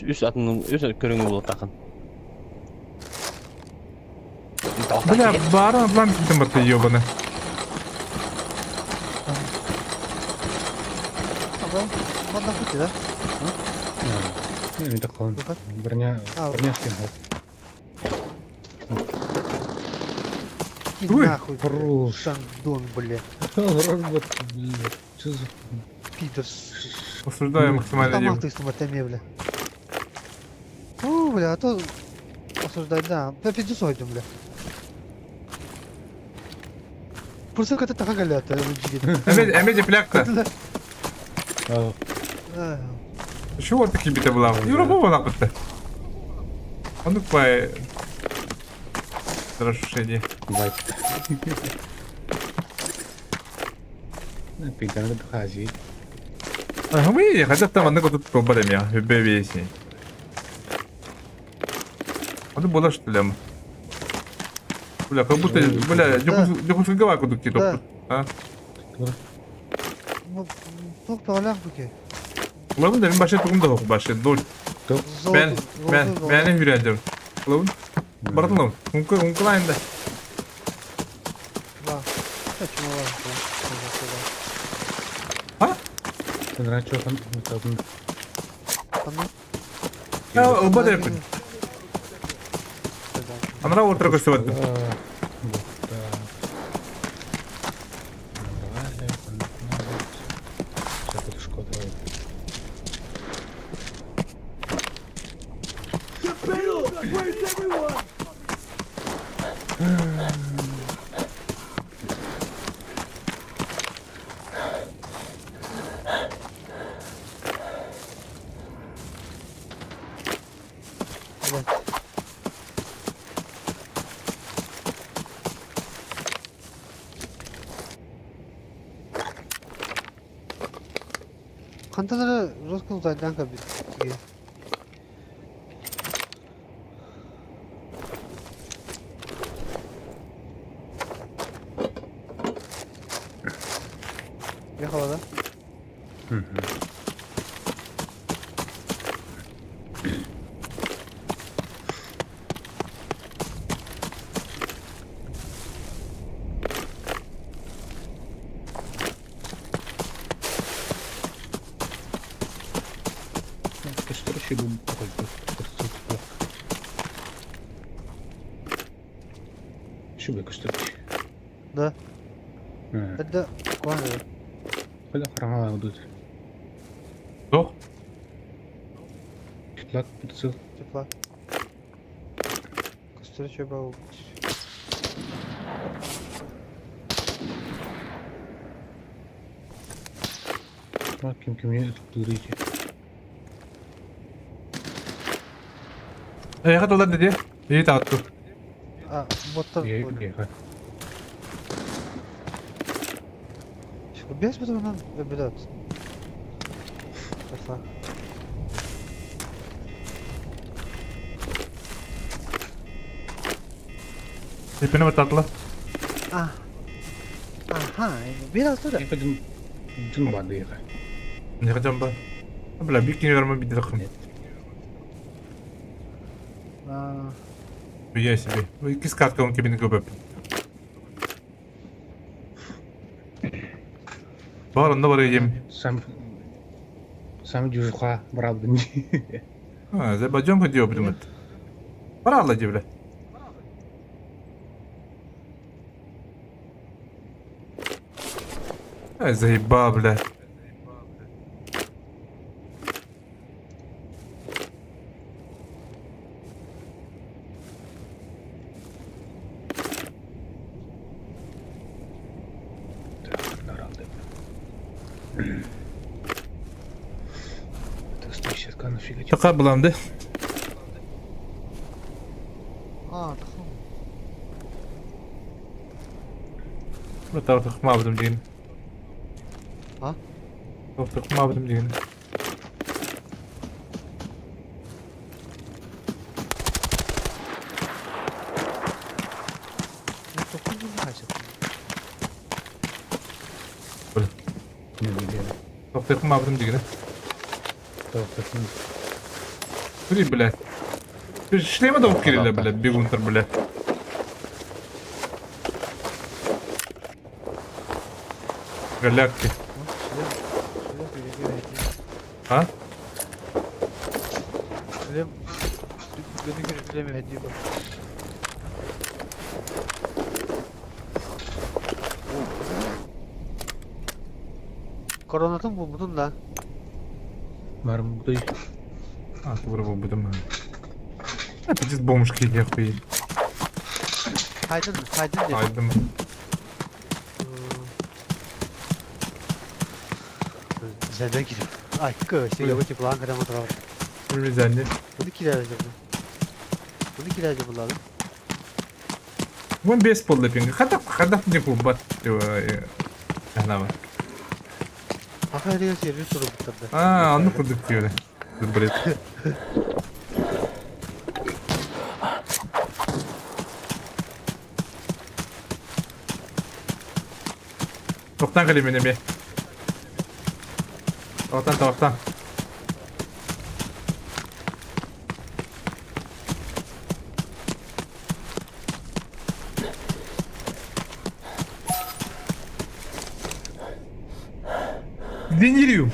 üst atının üst körüngü bulup takın. Бля, барын атлан кеткен бар ты ебаный. Adam bana kutu da. Ne bir de kalın. Bakalım. Birine Al. sıkın. Иди Ой, нахуй. хорош. Шандон, бля. Робот, блядь. Что за... Пидорс. Осуждаю максимально Там еб. ты с матами, бля. О, бля, а то осуждать, да. По пиздецу идем, бля. Просто как-то так галята, Эмеде плякта. Şu var peki bir de bulam. Europa bana bitti. Onu koy. Расширение. Байт. Пиздана да хази. А мы я хотел там одного тут пробовали меня. Бебеси. А ты была что ли? Бля, как будто, бля, дюхушка гаваку дукти топ. А? Ну, çok parlak bu ki. Ulan da ben başa tuğum da yok başa. Dur. Ben ne yürüyeceğim. Ulan. Bartılım. Unkulayım da. Bak. Saçma var. Ha? Sen rancho kan mutabın. Tamam. Ya oba da yapın. Anara ortaya koşuyordu. Kantaları Roscoe uzaydan kabul. Bir havada. Кыстырышы бу. Şu bir kыстырыш. Да. Это кваза. Кайда караңа удут. Жоқ. Чутлак бутсы. Тепла. Костер чебал. Ким кимне туттурыйчы. Аяқат олар dedi. İyi dağıttı. А, боттар. Ага. Без патронов блядь. Тепла. Hepine mi tatlı? А. Ага, biraz da. Yakadın dün vardı ya. Ne yapacağım ben? Abla bir kere verme bir dakika. А, Я себе. Вы кис катка он кебini göbep. Var onda var yiyeyim. Сам жужуха бралдın. Ha, Azerbaycan mı diyor bilim. Var Allah cebile. Zahiba bile. Şaka bulandı. а, тху. Bu tarafta mabudum diyin. Ha? Tarafta mabudum diyin. Ну, то хуй не значит. Tarafta mabudum diyin. Biri bile. Bir şlema da okuyla bile. Bir gunter bile. Galakti. Ha? Шлем. Günü шлем hediye bak. Koronatın bu bunun lan. Var mı bu? А, вырвал бы дома. Это здесь бомжки я хуй. Haydın, haydın dedi. Айдым. Zende girip. Ay kız, ya bu tip lan kadar motor. Ölüzende. Bunu kiracı bu. Bunu kiracı bulalım. Вон без подлепинга. Ходап не клубат. Она. Hakan diyor servis turu bitirdi. А, ну куда ты? Бред. Тоқтан кәлем менен бе. Тоқтан. Генерию.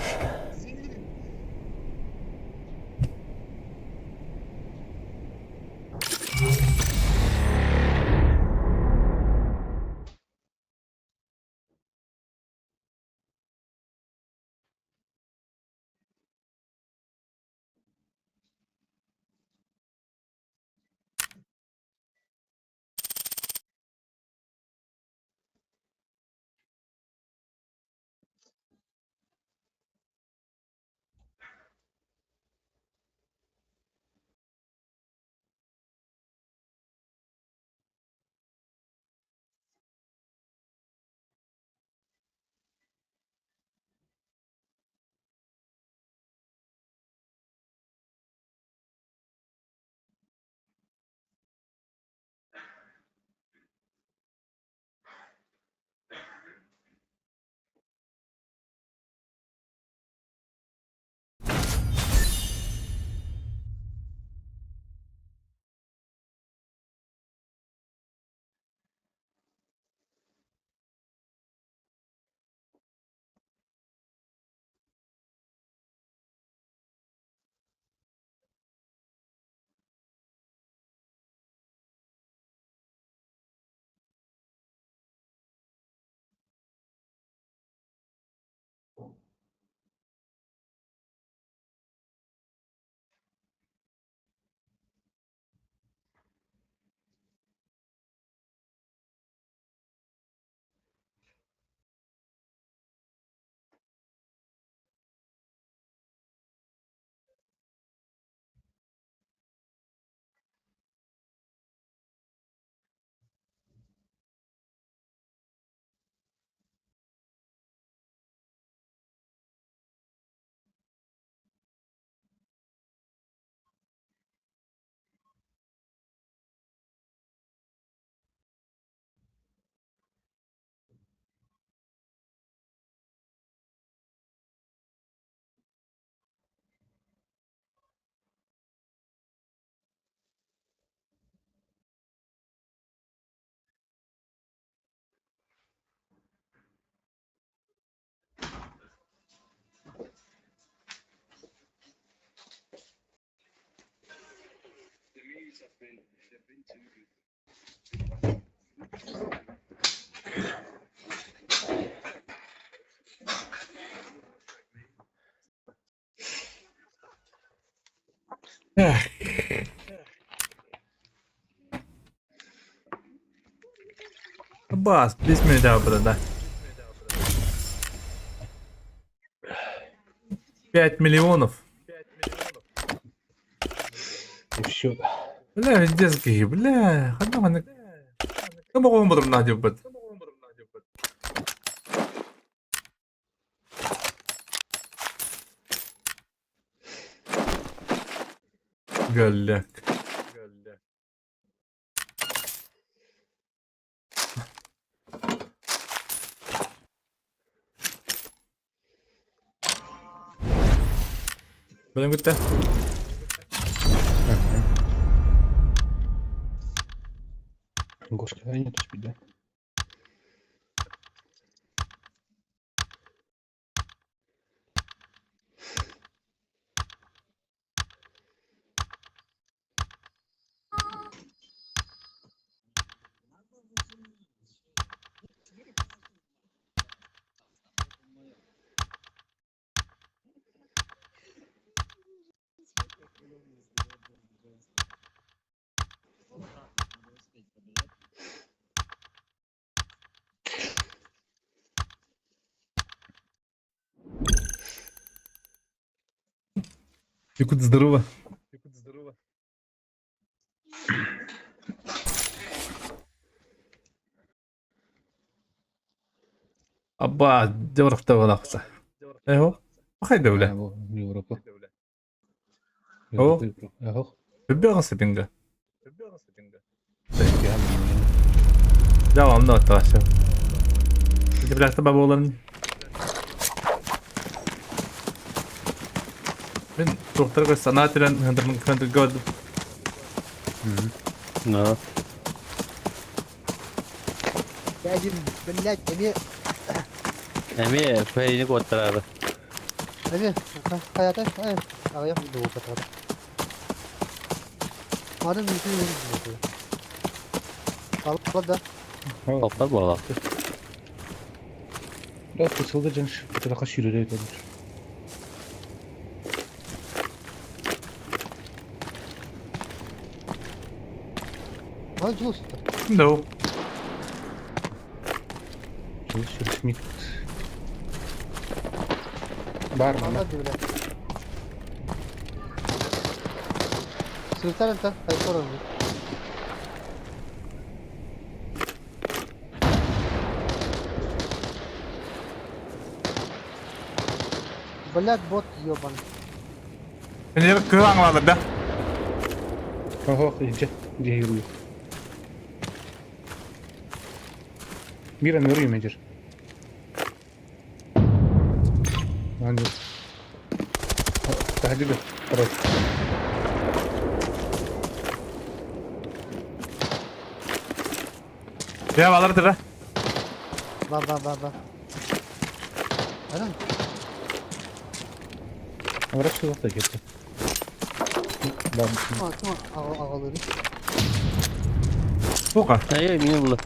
Бас, 5 minut daha burada. 5 миллионов. И все. Бля, детский, бля. Хана. Ну, могу буду на дебат. Галяк. Benim gitti. Гошка, а нет спида. Якут здорово. Абба, дёров того лапса. Эго? Пахай дövle. Европа. О. Ага. Бебёрн сепинга. Devamlı arkadaşlar. Şimdi biraz da baba olalım. Ben doktora sanat eden hındırın gördüm. No. Geldim. Millet beni. Emi peyni kottaradı. Beni. Hayata. Hayır. Ağaya mı doğu katarı? Madem mümkün değil. Al da. Toplar bu alaktı. Biraz kısıldı canım. Bir tarafa yürüyerek olur. Hadi cüz. No. Çalışıyor Smith. Var mı? Hadi bile. Sırtar enter. Hayır sorun. Блядь, бот ёбаный. Beni kıvanmadı da. Ага, иди. Где yürüyor? Bir an yürüyor Mecir. Hadi. Hadi de. Хорош. Ya bağlar tıra. Ба. Aynen. Врачи вот эти. Да. Tamam, ağaları. Boka. Hayır yine buldu.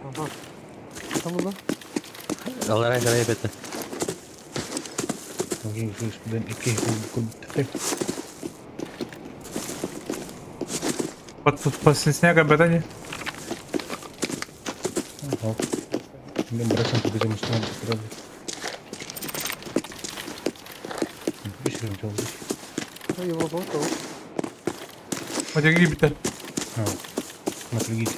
Aha. Tamam lan. Allah razı olsun hepsi. Уже ben iki kul. После снега бетани. Ага. Ben bırakın tutucu Müslüman biraz. Bir şey mi oldu? Его бот. Hadi gibi biter. Ha. Смотри, гид.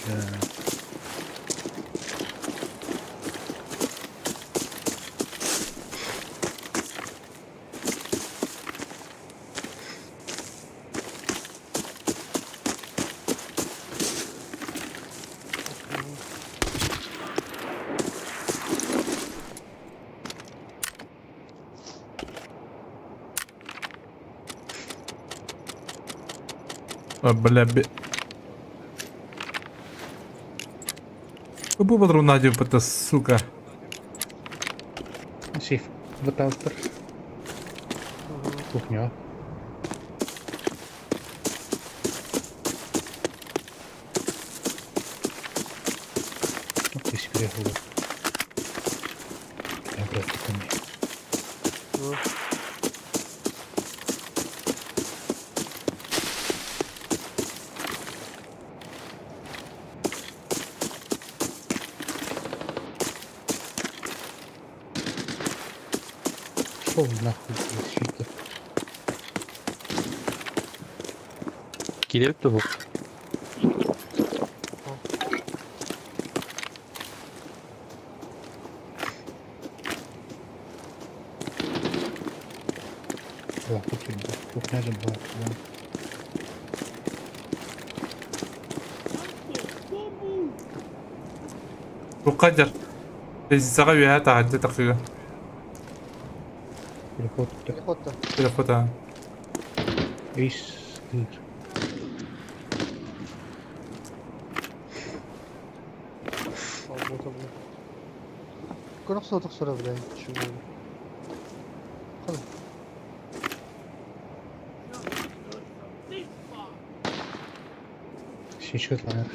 Бля, Кабу подру Надю, это сука. Сейф. Выталкивай. Кухня. Здесь переехал. Я просто ко мне. Шел нахуй защита. Келіп тұғып. Была кухня. Кухня же была. وقدر الزغاوي هاتها عدة دقيقة Переход. Переход-то. تلفوتها Эйс. Работа, блядь. Сколько соток сюда, блядь? Чего? Свечка тланар.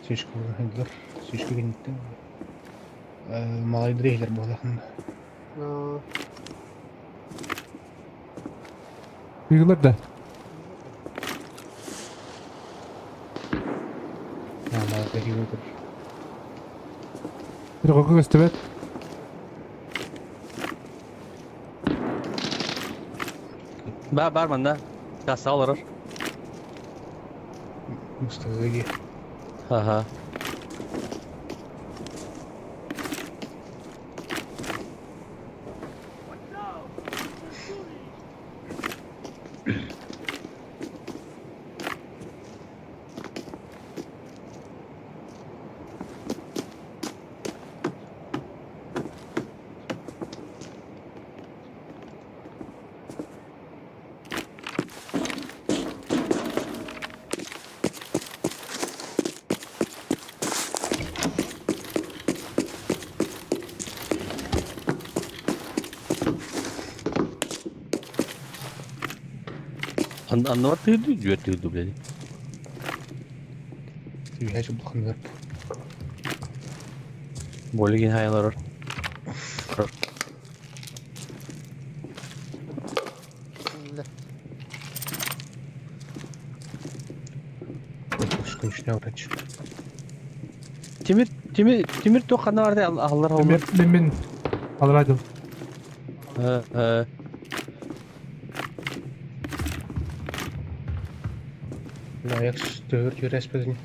Свечка булгандар. Свечка генеттен. Малай дрейлер болахан. يقدر ده Малай дрейлер. يرغوك استبات Бар манда. Каса алырыр. Мустафаги. Ага. Anlama tığdı, cüret tığdı bile. Свеча булгандар. Bolegen hayalar. Скучно врач. Timir toqanı vardı Allah olma. من على الراديو La jak dör yöres bezin.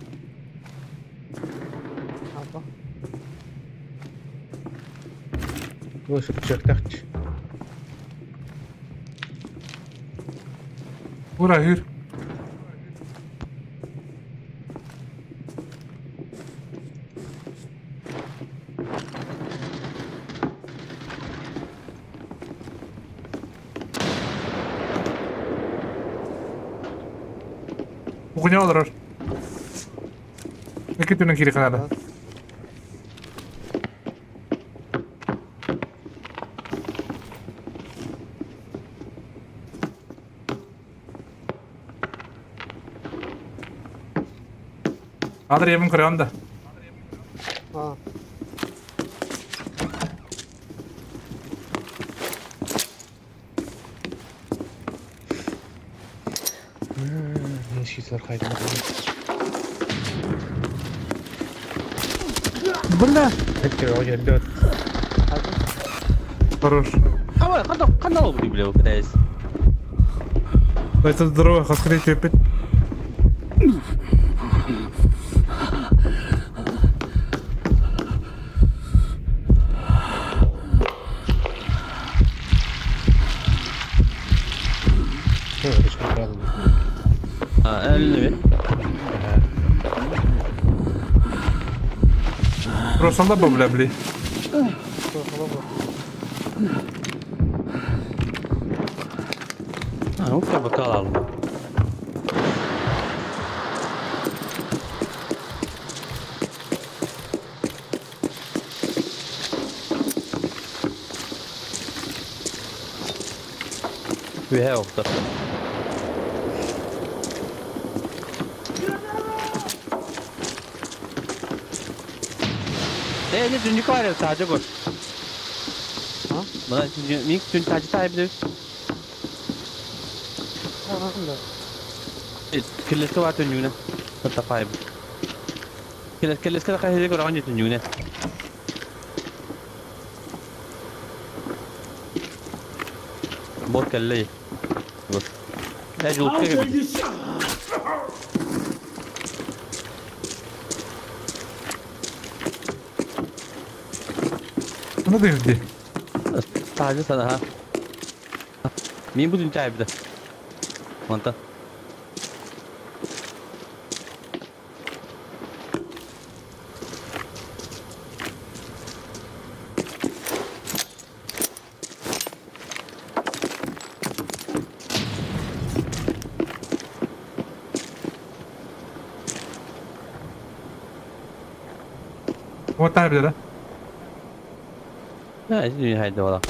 Apa? Bu sıkacak taht. ورا هير Bugün alırlar. Ne kötü ne kiri kanada. Adır yemin kırağın da. Ha. Ne şeyler kaydı. Bunda. Tekrar o yerde. Хорош. Ama kanal oldu bile o kadar. Это здорово, хаскрить опять. Önünü bir. Rosalda babla bli. Ha, bu bakalım. Vi är ofta. Ne dün var ya sadece gol. Ha? Bana dün sadece sahibi de. Kilesi var dün yine. Hatta sahibi. Kilesi kadar kahve gol aynı dün yine. Bot kelleyi. Bot. Ne cılk gibi. Bunu da izdi. Sadece sana ha. Min bu dün sahibi de. Mantap. O tabi de. Ha, dün haydi valla.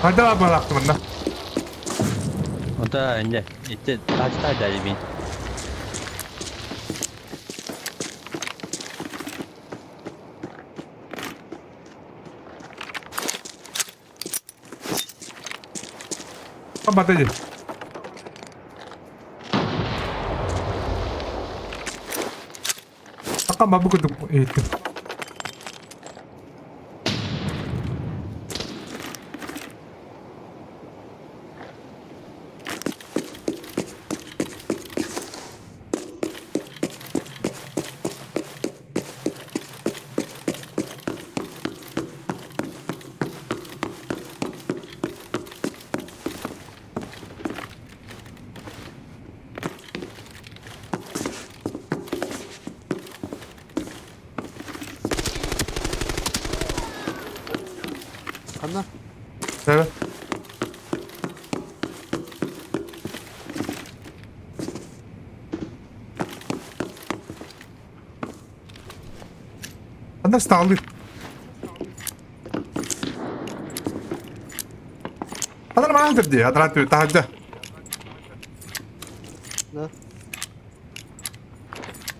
Hadi abi bıraktım bunda. O da önce. İşte sadece min. Kapat aja. Akan babu kutuk itu. Anla. Evet. Anda stallı. Anda mana terdi? Anda tu tahajja. Ne?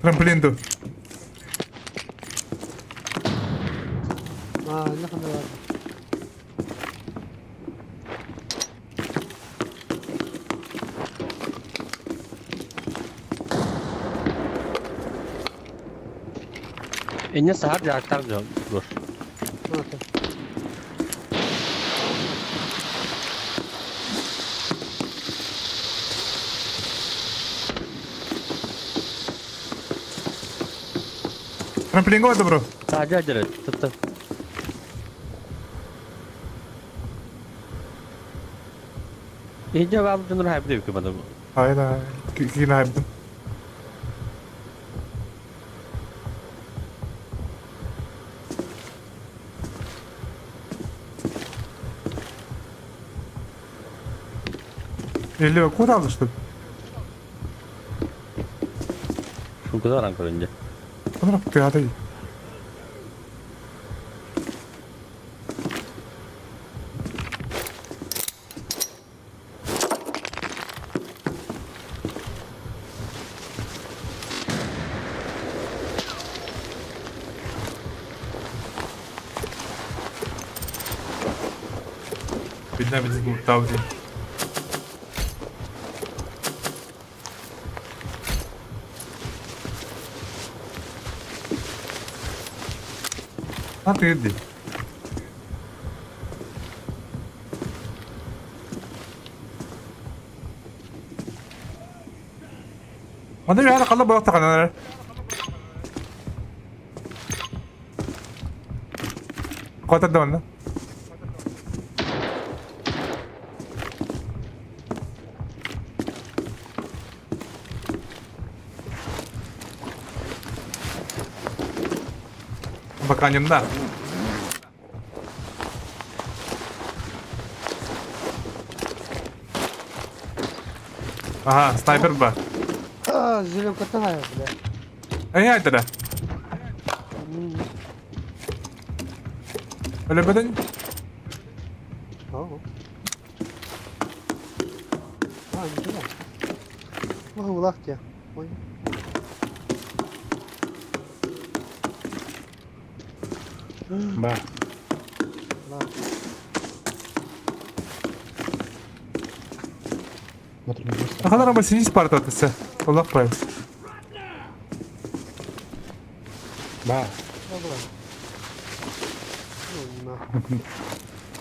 Trampolin tu. Ne kadar var? İnce saat yaktar diyor. Dur. Trampolin kau tu bro? Sadece acele. Tıp. İyice ben bunu hayal ediyorum ki bana. Hayır hayır. Kina yaptım. Elli kod almıştım. Şu kadar ankara önce. Bana bak ya değil. Bilmem biz bu tavsiye. Hadi hadi. Hadi ya kala bawa takanan. Kota da onda. Bakan yanında. Aha, sniper var. Aa, zilem kata hayal bile. En yaydı da. Öyle beden. Tamam. Ha, güzel. Bak ulak ya. Oy. Ba. Ulak. Ne kadar ama sinir Spartatası. Allah koyar. Ba.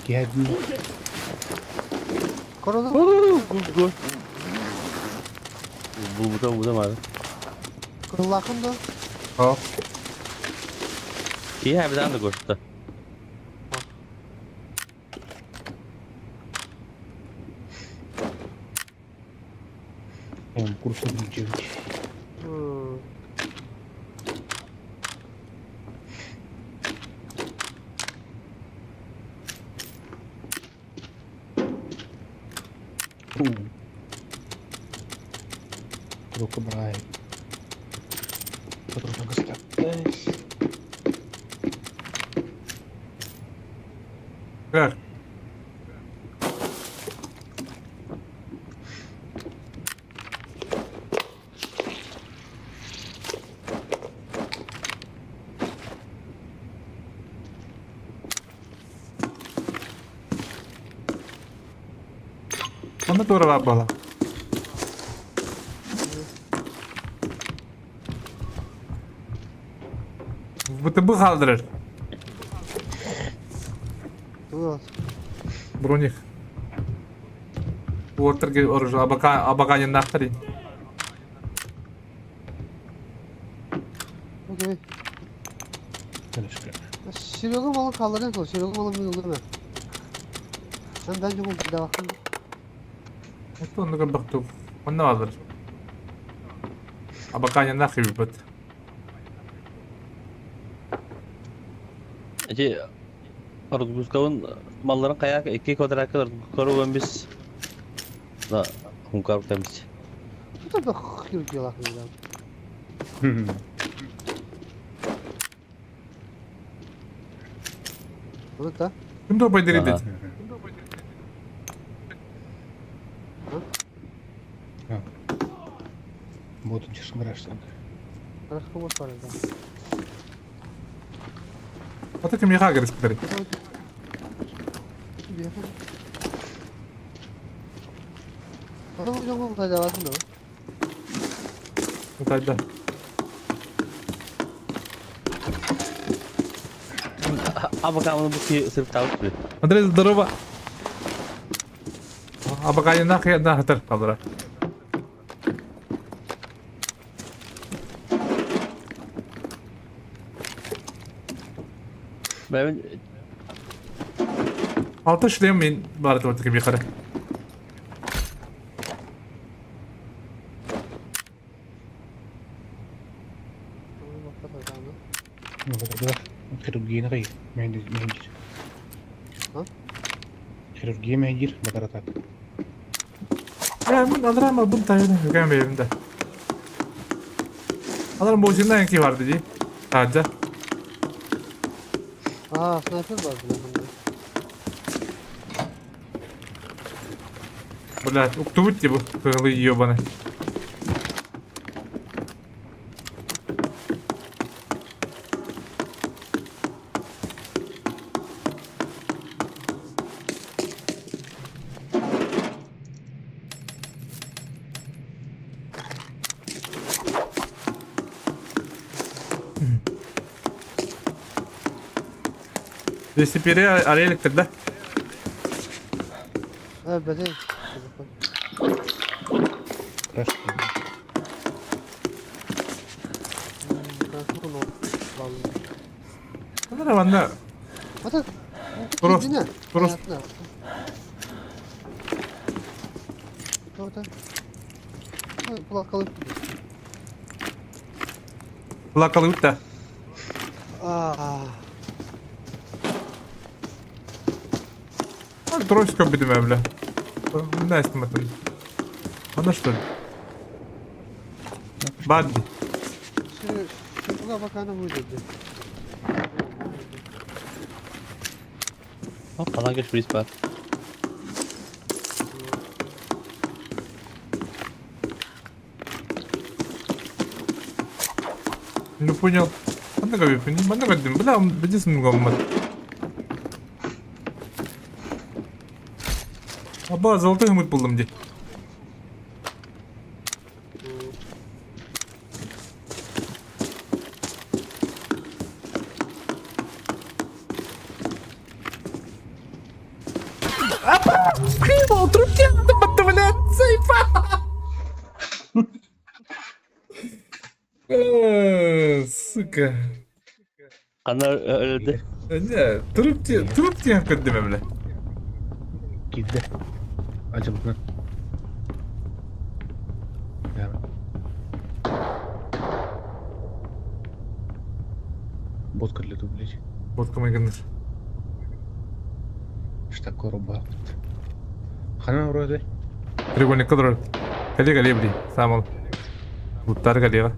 Geldi. Korona. Gol. Bu da var. Kırılakın da. Oh. İyi ha bir tane de koştu. Kursa bileceğim. Hmm. Troca Brian. Vou trocar essa Ver. Ona doğru var bala. Bu kaldırır. Dur. Броник. Bu ortadaki orucu abakan yanına aktarayım. Okey. Karışık. Şiriyolu malı kaldırıyor ki. Şiriyolu malı bir yıldırma. Ben bence bu bir daha bakın. Hatta onu da baktık. Onu ne alır? Abakan yanına aktarayım. Ece Aruzguzkav'ın malların kayak iki kadar kadar koruğun biz da hunkar temiz. Bu da bir hırk yalakın ya. Bu da. Kim de o baydırı Aha. dedi. Ботом честно граждан. Arkama var ya. Hatta kim yaka agres kadar. Bir yapalım. Adam hocam bu da lazım da. Hatta Abakamın bu ki sırf tavuk bile. Andres doroba. Abakan yanına aktarayım. Hatta kaldırar. Ben Altı şuraya mı bari ortadaki bir yukarı? Burada хирургия غير ما عندي ما يجي. ها؟ خيروغيا ما يجي بدرات. Ya bunu alır ama bunu tayyip edemiyorum benim evimde. Alırım bu ucunda yanki vardı diye. Sadece. Aa, sniper var burada. Блядь, уктубут gibi kırılı yiyor bana. Resipiyeri araya elektirdi. Evet, bedel. Краш. Ben şunu vallahi. Bunlar bende Hadi Toros. Kendine. Toros. Hayatına. Orada. Kulak kalıp. Plakalı ut da. Трошечка будем, бля. Не смотри. Она что ли? Бадди. Şuna bakana bu dedi. Hop, kalan geç bir var. Не понял. Mana gak bipin? Mana gak dim? Bela bejis mengomot. Aba zolta hımut buldum di. Apa? Primo, oturup yandım battı bile. Sayfa. Сука. Kanlar öldü. Ne? Durup diye kaddim emle. Gitti. Acımdan. Yani. Бот котлету, блядь. Вот кому игнор. Что такое рубахт? Хана вроде. Треугольник который. Кали, бли. Самал. Буттар калига.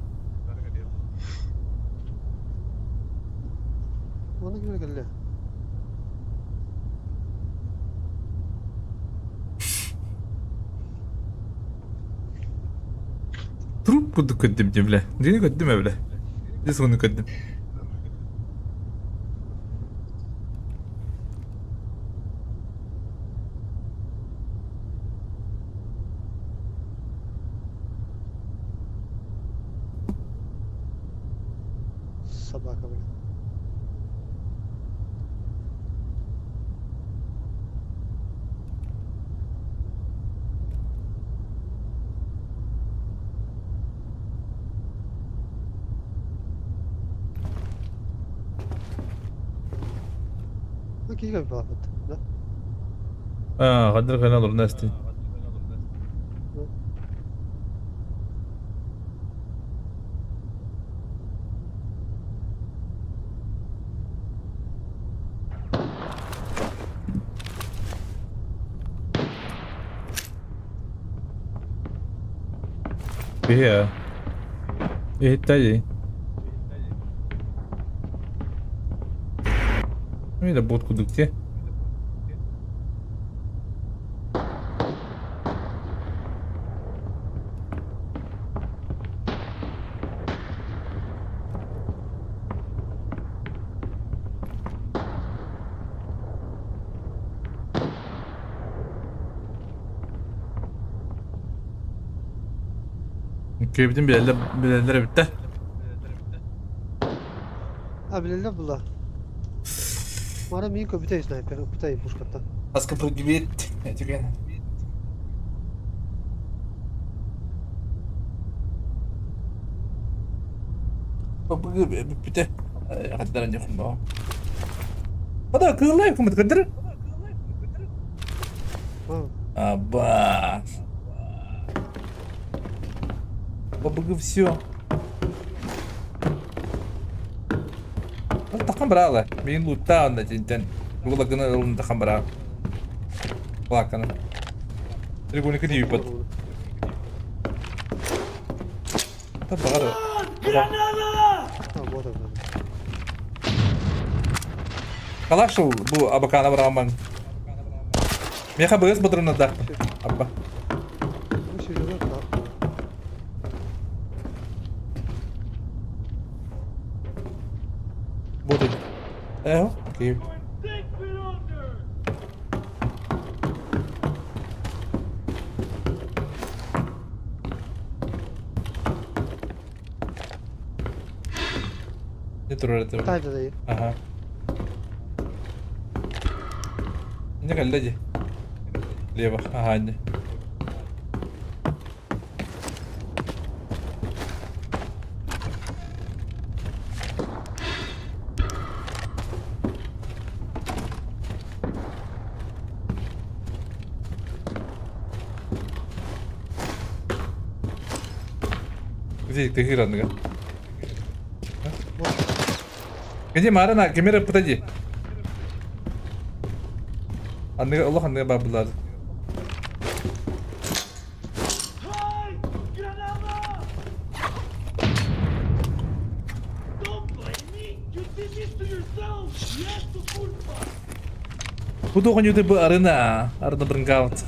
Ona göre geldi. Труп буду kaddim diye bile. Dini kaddim evle. Biz onu kaddim. Sabah kabul. Dakika bir bakıt. Kadir kanal olur nesti. İyi. İyi tabii. Bir de bot kuduk diye. Köyümüzün bilenlere bitti. Abilerle bula. Mara minko bitay sniper, bitay pushkata. Aska pro gibi et. Ne diyor yani? Baba gibi bitti. Hatta önce kumda. Hadi kırılıyor kumat kadir. Аба. Бабага все. Тахам брала. Мен лута на тентен. Була гына лун тахам брала. Плакана. Тригуни кини юпат. Та багара. Калашыл бу абакана браман. Меха быз бодрына да. Абба. Буду. Окей. Ne tur orada? Tayda dayı. Aha. Ne geldi acı? Leva. Aha anne. Bizi tekir anlıga. Gece marana kamera pıtacı. Anlıga Allah anlıga babılar. Bu da oynuyordu bu arena. Arena bringout.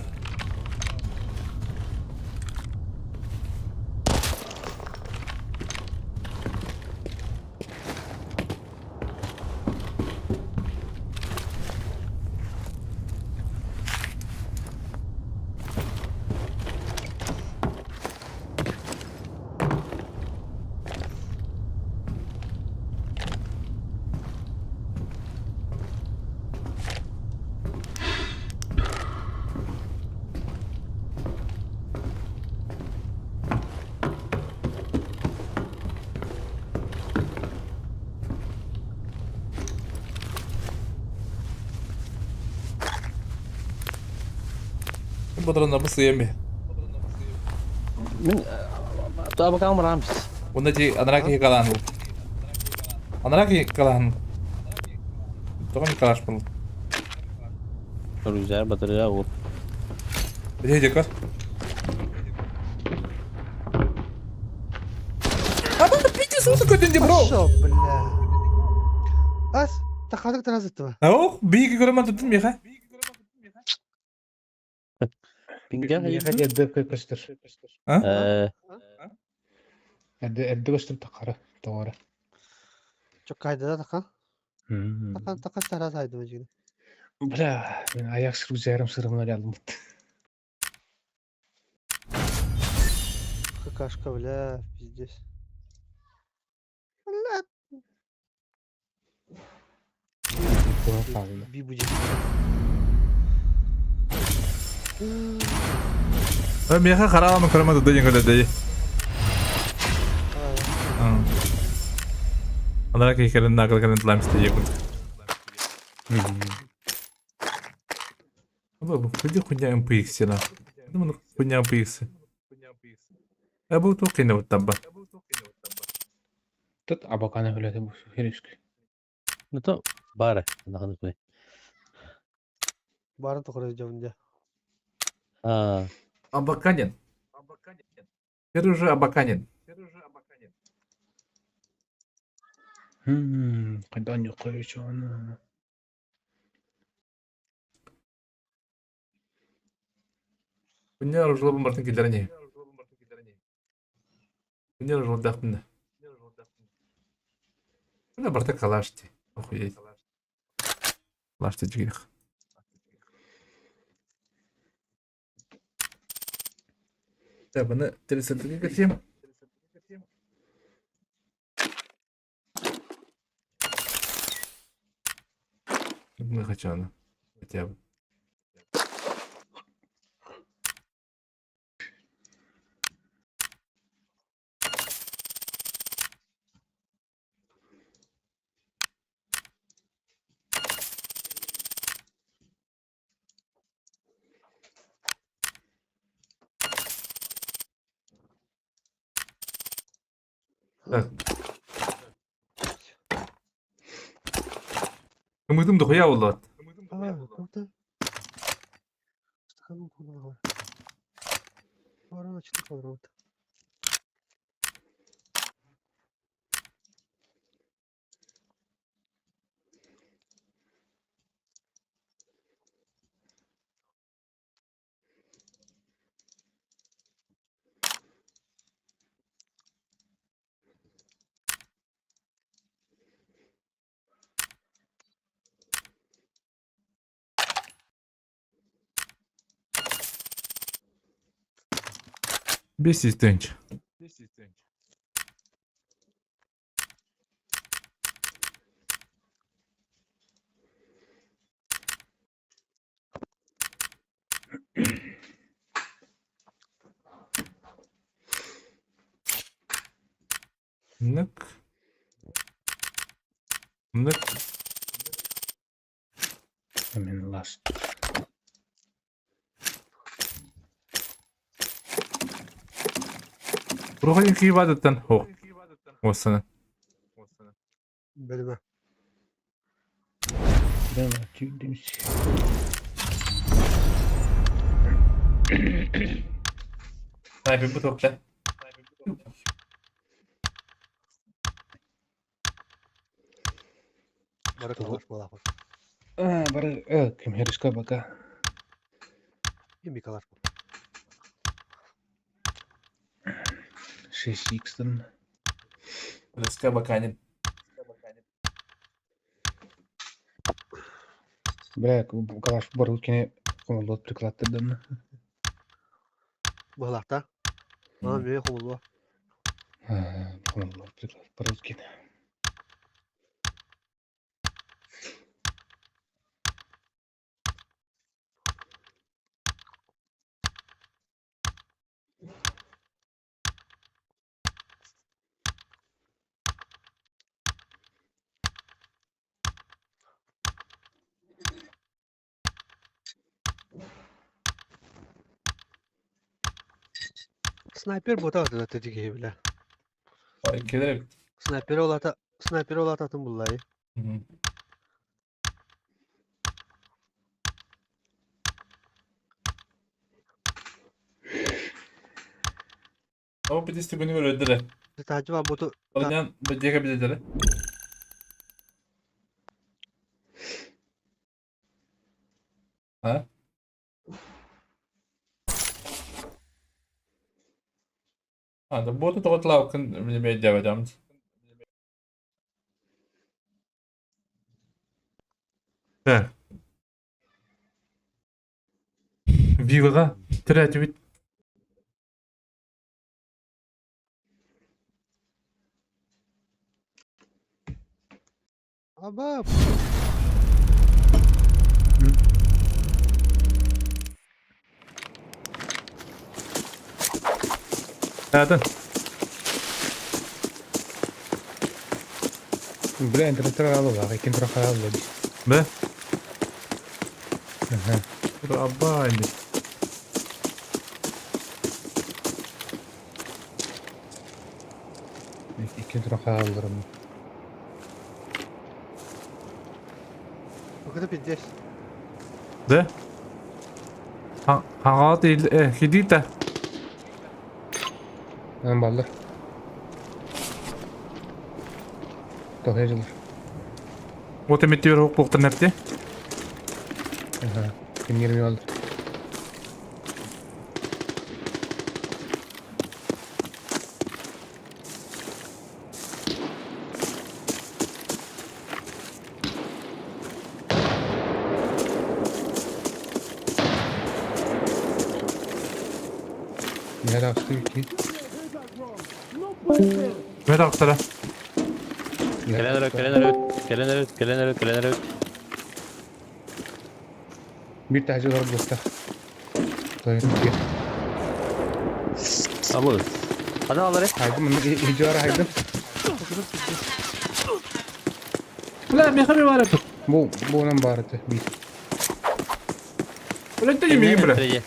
Bu da nasıl yemi? Min tuh kamu Rams. Bunda ci anaraki kalan bu. Anaraki kalan. Tuhan kalas pun. Rüzgar batarya vur. Bir şey cekar. Abi bu piçi sosu kötündü bro. Шо, бля. Ас, тахалык таразытты ба? Oh, bir göremem tuttum ya. Pinggir Яхад эддеп көстөр. Ha? Эдде көстөр такары. Doğru. Çok kaydı da takan. Takan taraz aydı mecbur. Bля, мен аяк сырым сырымын алdım. Какашка, бля, пиздец. Бля, bir bucak. Ben bir yaka karalama karamadı da yenge de. Anaraki keren nakal keren tlam isteyecek bu. Ama bu kunya MPX ya. Bunu kunya MPX. Bu to kene tabba. Тут абакана хөлөтө бу хереск. Ну то bare. Nakano ko. Barın tokarız cavınca. Ah. Абаканин. Теперь уже Абаканин. Кайдан юкойчу аны. Kunya rujla bu martin killerine. Kunya rujla dakmında. Kunya barta kalaştı. Охуеть. Kalaştı cigih. Ya bunu telesertine geçeyim. Ne kaçağını? Хотя бы. Так. Кымыдым дохуя болот. Burada. Stakanın kulağı var. Barın açık kalır orada. Без систенч. Нык. Нык. Мен ласт. روح يمكن بعد هو وصلنا. Bölüme. Ben açayım demiş. Sniper bu topla. Barı kalaşma bak. Bara kim heriska baka. Yemi kalaşma. 6x'ten. Riske bakayım. Bırak bu kadar barıl kine komolot priklattırdım. Bağlakta. Ama bir komulu. Komolot priklat barıl kine. Sniper bota atı da gibi bile. Gelir. Sniper olata atın bulayı. Ama bir de günü öldüre. Tacı var botu. Oradan diğer bir de. Ha? Hadi bu da tokatla bakın bir devam edelim. Evet. Viva tret Ama Nereden? Bırak internet terlalu lah. Ikin terlalu lagi. Be? Berapa ini? Ikin terlalu lagi. bu kadar biteceğiz. Be? Ha değil, gidip de. Ben ballar. Tohayacılar. Otomatik yok bu internette. Kim 20 alır. Nerede açtı ki? Ve daktara. Gelen örük. Bir tacı var burada. Toyun bir. Sabır. Hadi al oraya. Haydım, icara haydım. Ulan bir haber var artık. Bu onun baharatı. Bir. Ulan da yemeğim bre.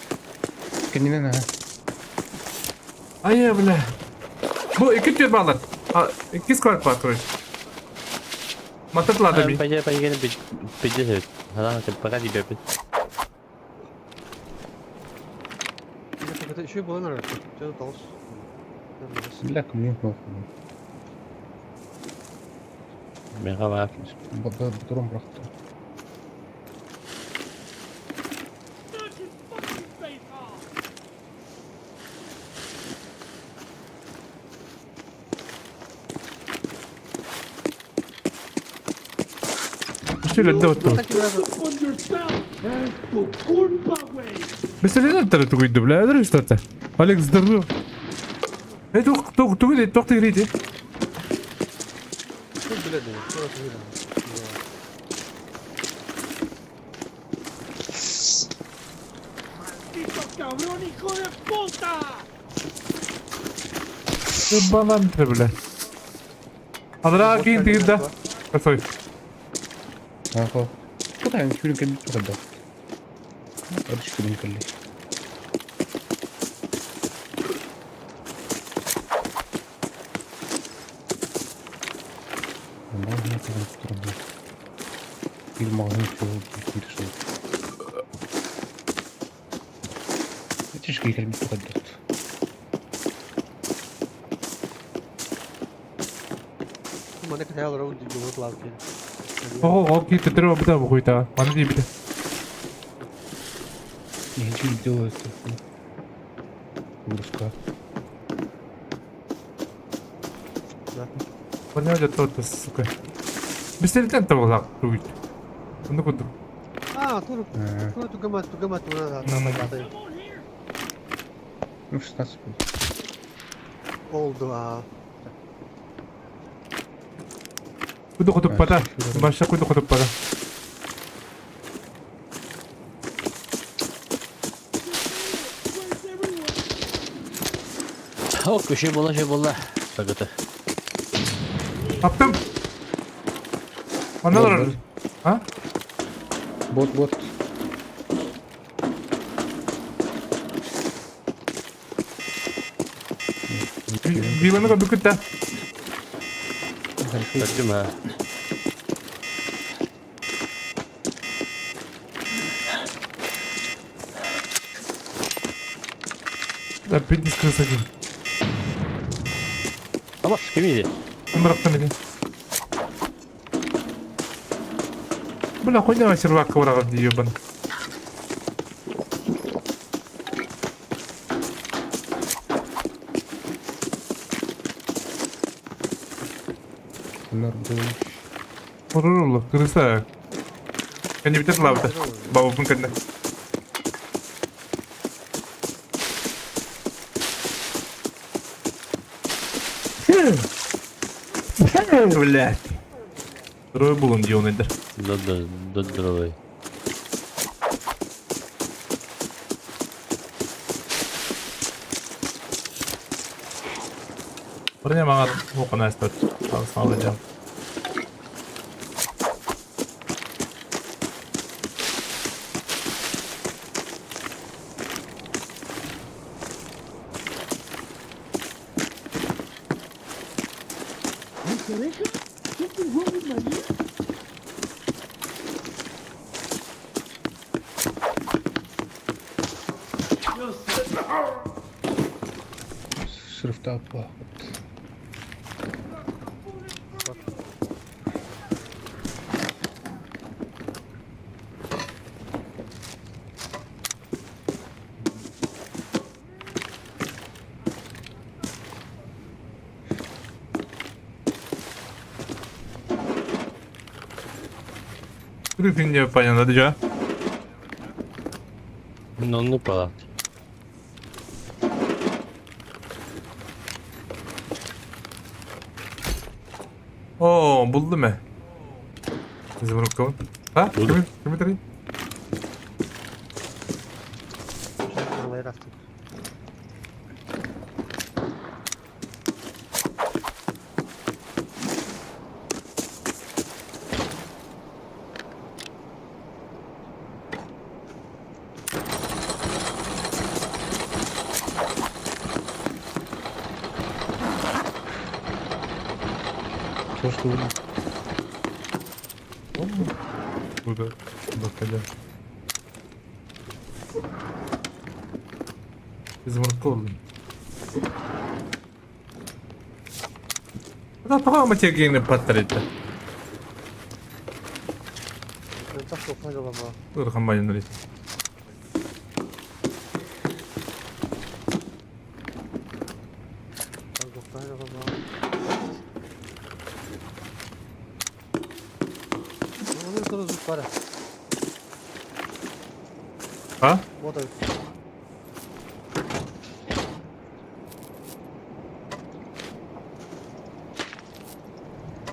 Kendine ne? Ay ya bre. Bu iki tür bağlar. İki skor var koy. Matırlar da bir. Pagi gini pijat. Hadi cepat di bebek. Bu kadar şey bulan arası. Canı tavus. Bila kemih mau. Mereka maaf. Turun bıraktı. Şöyle de otur. Mesela ne tarafa koydu bile? Adres işte. Alex zdrowo. Tok tyridi. Çok bile değil. Şurası bile. Balan bile. Adra ki tirda. Soy. Ako. Bu da yani şunu kendi tutardı. Hadi şunu kendi. Bir mağazın çoğu bir soğuk. Тяжкий кельмит поддот. Mana kaya ora undi jumut lavke. Окей, ты треба буде какой-то. Манди буде. Ничего не делается. Курска. Понятно, то, сука. Бистерден табылак тугит. Bunu kudur. Ah, tu gamat una Nama batay. Ну, 16 будет. Oldu ha. Kudu kutup pada. Başla kudu kutup pada. Hop, şey bolla. Sakatı. Yaptım. Anladın mı? Ha? Бот. Bir bana bir kutu. Kaçtım ha. Da bir diskası gibi. Ama kim yedi? Ben bıraktım beni. Buna koyma şırvak kavrağı diyor bana. Bunlar böyle. Olur olur. Kırırsa. Kendi bitir lavda. Babamın kendine. Блядь. Второй булон диyor nedir? Dur. Buraya bana okuna ister. Sağlayacağım. Sırfta abla. Briefing nie panie Nadia. Non ne pas. Oo buldum mu? Bizim bakalım. Ha? Buldum. Kimi tari? Olay rafting. Просто Burada. Bakacağım. Bizim bakalım. Da tamam mı çekeyim patladı. Tak sokma jaba ba. Dur kambayın nereye? Tak sokma jaba ba. Onu sonra zut para. Ha? Moda.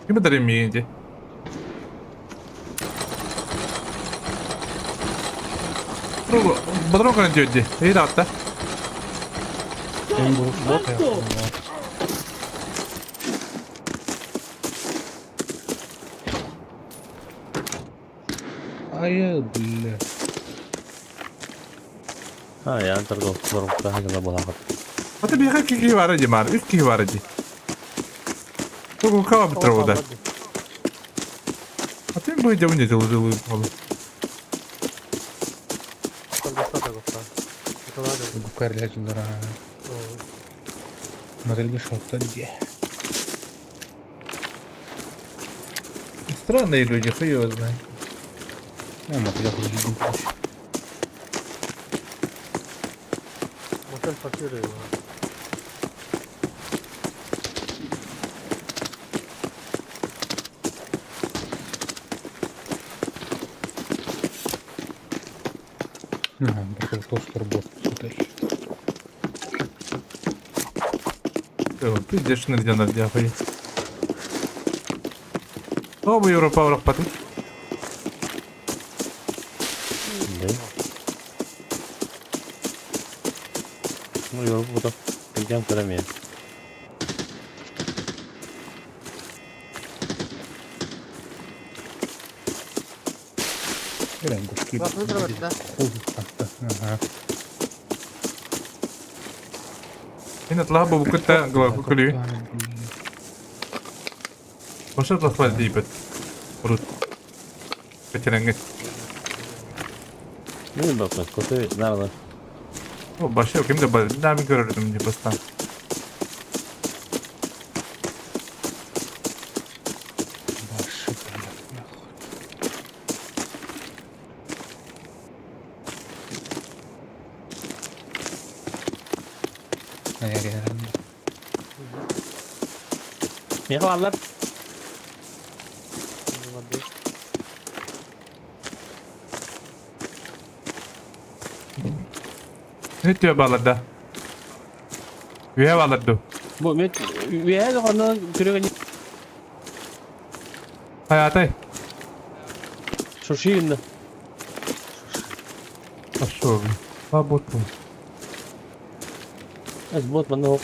Kimi tari mi yiyince? Dur, badron kan diyor diye. İyi de hatta. en bot ya. Ay bile. Ha ya antar ko. Sorong ka hanggang bola ka. Hadi bir kiki var acı mar. 3 kiki var acı. Bu kava bitir orada. Atayım bu videomu ne olur abi. Гукарля жылдара. Модельге шотта диye. Странные люди, хуй его знает. Ya modelge hızlı. Bakın toster bot motel. Ты идешь на день на хуй. О, bu Европа olarak patır. Bu yolu bu da bileceğim göremiyor. Gelen kuski. Bak ne tarafa gitti? Aha. هنا طلع بابو كنت كلي. وش الأطفال دي بت؟ برود. بترنجت. Ne bakın kötü nerede? O başka kim de bari daha bir gördüm diye bastan. Başı böyle. Nereye Ne varlar? Ne diyor balada? Üye balada. Bu met üye de ondan türe Hayatay. şu şeyinde. Aşağı. Ha bot bu. Az bot bana o.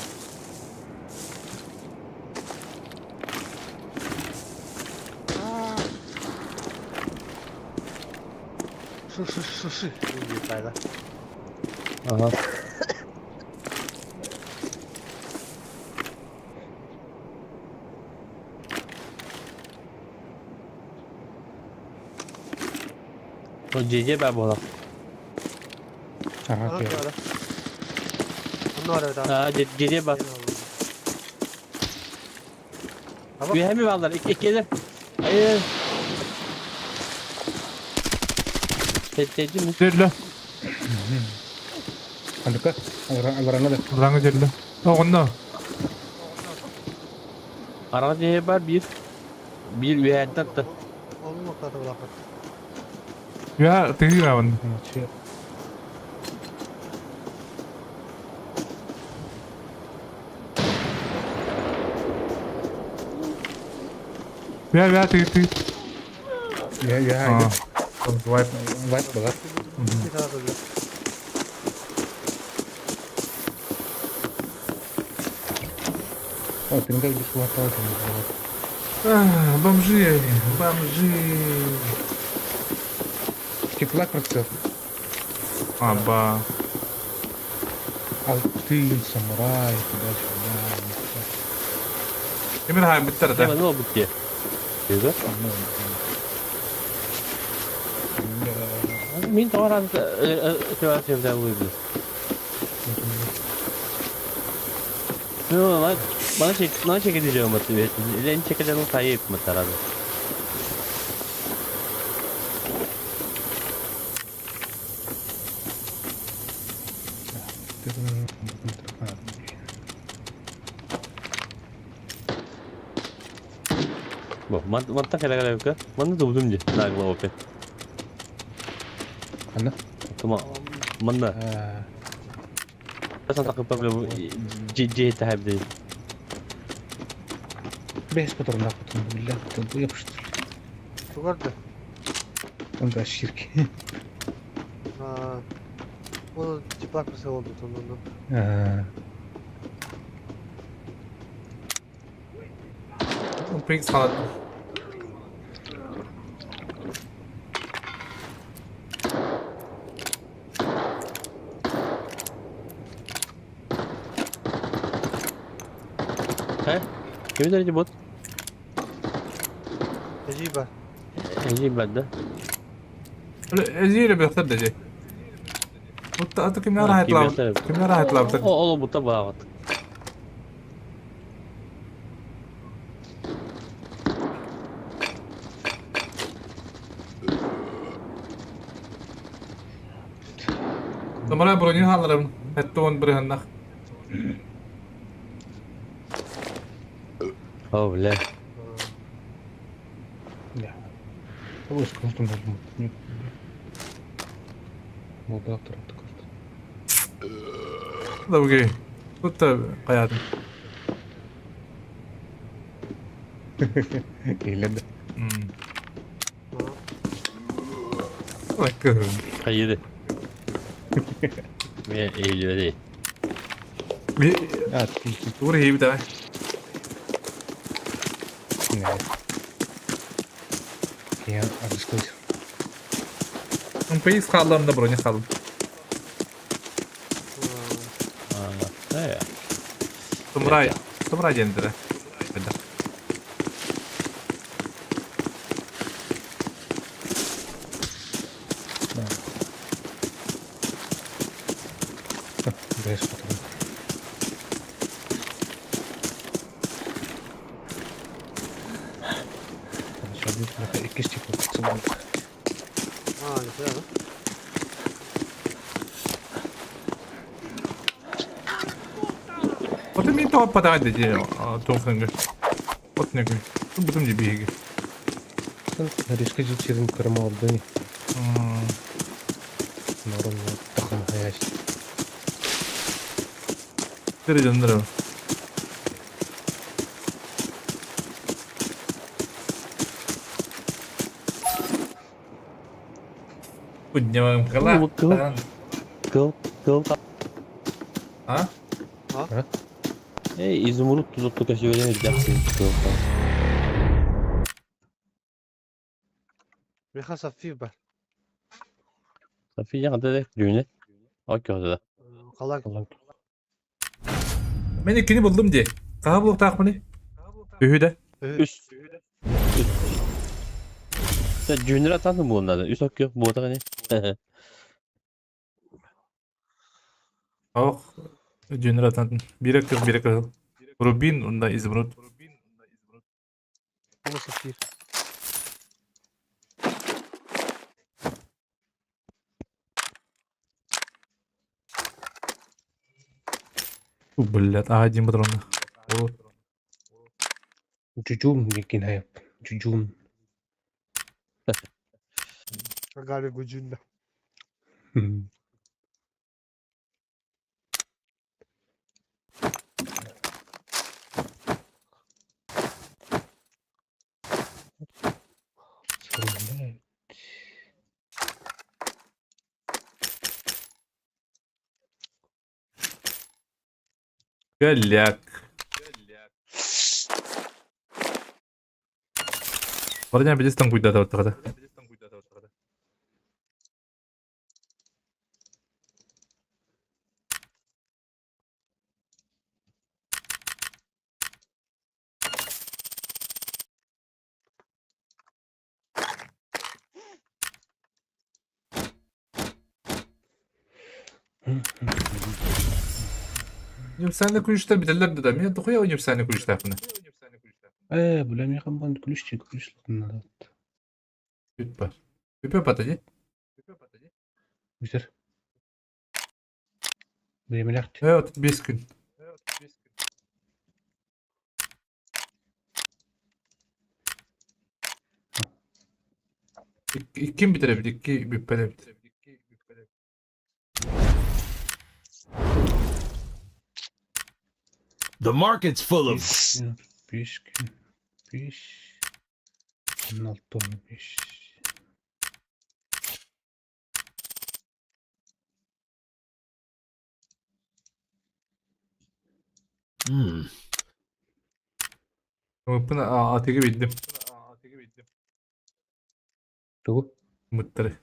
Şu. Yukarıda. Aha. O CC ben bu adam. Aha diyor. Bunlar evet abi. Ha CC bak. Üye mi varlar? İki gelir. Hayır. Tecci mi? Derle. Kanka. Alvarana da. Ranga derle. O onda. Arada CC var bir üye taktı. Onun noktada bırakır. Ya tinggi kawan. Şey. Ya tinggi. Ya. Ha. Wipe balar. Bir tarafa gidiyor. O tinggal di suatu tempat. Ah, бомжи. Бомжи. Теплак процесс. Аба. Алтын, самурай, туда-сюда. Kimin hay bitter Ne da. var ne oldu ki? Güzel. Min tavara tavara sevda uydu. Yo lan bana çekeceğim motive. İlen çekeceğim o kayıp mı tarafı? Bu mantık kala yok ka? Mana tu belum je nak bawa open. Mana? Cuma mana? Pasal tak apa belum JJ tahap dia. Без патронов, billah, bu yapıştır. Yukarıda. Onu da şirk. Ha. O çıplak bir şey oldu sonunda. Pink salad. He? Kimi derece bot? Eciba. İyi ben de. Eziyle bir hafta diyecek. Mutta atı kimler rahat Kimler lav. tabii. Kimler rahat lav. O bu da bağlı. Tamara bronyu hallarım. Hatta on bir hannak. Oh le. Ya. Bu sıkıntı mı? Bu da tarafta kaldı. Da bu gibi. Tutta hayatım. Eğlendi. Bakın. Hayır. Ve eğiliyor değil. Bir Evet. doğru iyi bir daha. Ne? Ya alışkın. Un país kallarında bronyu kalın. Ne ya? Tumray jendire. Beda. Beş bakalım. Şöyle bir iki stik baksın. güzel. Oto mi to pada de to fenge. Ot ne gün. Bu bütün gibi higi. Riske çizim kırma oldu. Normal takım hayal. Dere jendire. Punya kala. Kıl. Ha? İzmir'in tuzlu kaşı öyle mi gidersin? Kıl. Reha Safi var. Safi yanında da düğüne. Okey orada. Kalak. Ben ikini buldum diye. Kaha buluk takmını. Ühüde. Üst. Sen düğünleri atandın mı onlardan? Üst ok yok. Bu da hani. Oh. Generatan. Bire kır. Rubin unda İzmir'ut. Ama Safi. Блядь, один патрон. Cucuğum yakin hayat. Cucuğum. Galiba gücünde. Голяк. Парня без там куйда да тогда. Sen de kuyuşta bitirler de mi? Dokuya oynayıp sen de kuyuşta bunu. Bulam yakan ban kulüşçü kulüşlü. Süper. Süper patacı. Güzel. Benim laht. Evet, 5 gün. Kim bitirebilir? İki büppele bitirebilir. The market's full of 5 gün. 5. 16 15. Buna ATG bildim. Doğru. Mutları.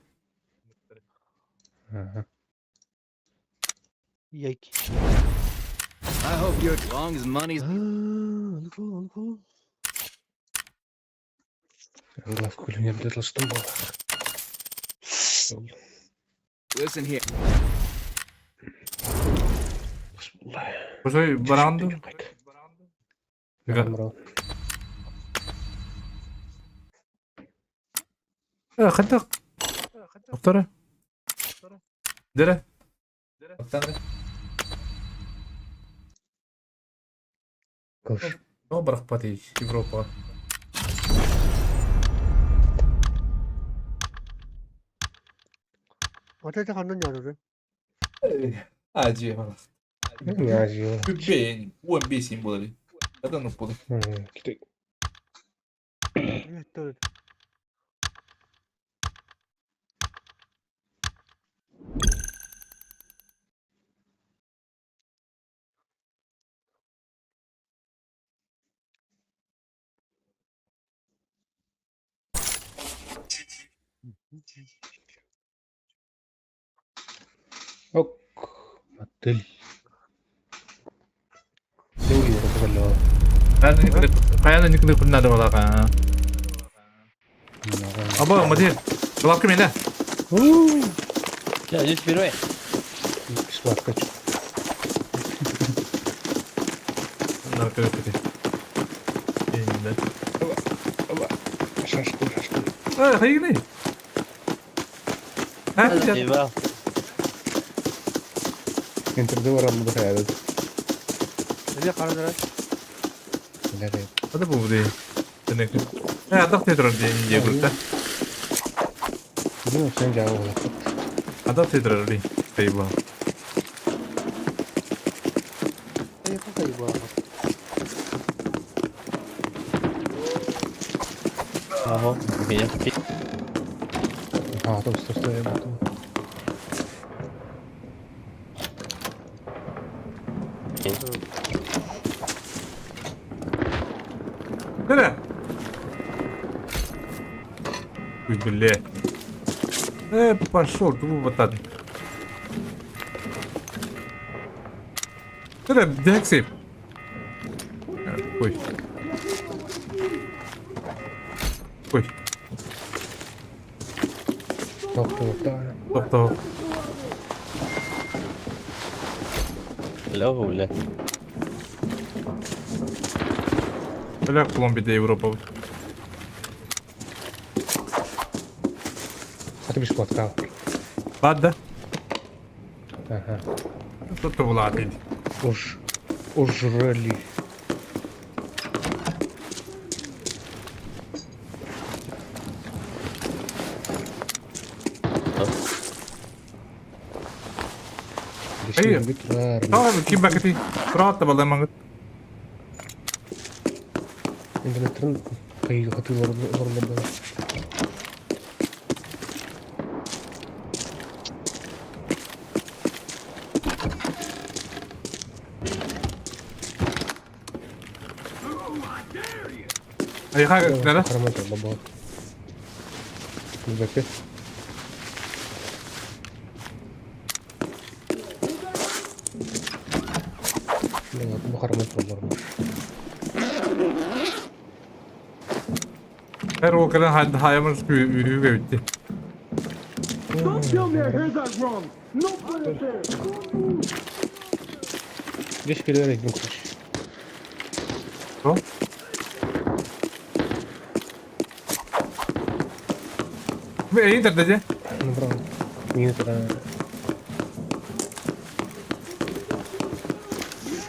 Yek. I hope you're as long as money's Глав көліне де тылыстым бұл. Listen here. Kusay barandı. خدك اختار دره Koş. No bırak pati Avrupa. 어떻게 하는 야를? Acı falan. Ne acıyor? Beğen. UMB simbolü. Neden o pulu? Gidelim. 또 Ok. Mattel. Ne oluyor bakalım? Kayanın yıkını kunna da valla ka. Aba mati. Kulak kim ene? Ya yüz bir ve. İspat kaç. Bunlar kötü kötü. İyinde. Şaşkın şaşkın. Hayır ne? Ha? Eyvah. Enter'de var ama bu hayal. 이제 가는 거라. Nereye? Hadi bu değil. Denek. Adak tedrar diye ince grupta. Değil mi? Sen cevap ol. Adak tedrar diye. Kayıba. 이거 이거. Aho. Kaya. Ha, to üstü baktım. Nere? Billah. Пошел, ты вот Nere? Direkt save. Koy. Koy. Top. Top top. La hula. Öyle Kolombiya'da Avrupa. Hadi bir spot kal. Badda. Aha. Tuttu bulatıydı. Ужрали. Hayır. Tamam kim bakati? Rahat da vallahi mangut. İnternetin kayı hatırlarını ormanda. Ay ha nere? Karamat baba. Bir bekle. Bu karamat olurmuş. Her o kadar hayamız ürüğü ve bitti. Geç geliyor ekmek kuş. Tamam. Ve iyi terdece. Ну, правда. Minus ada.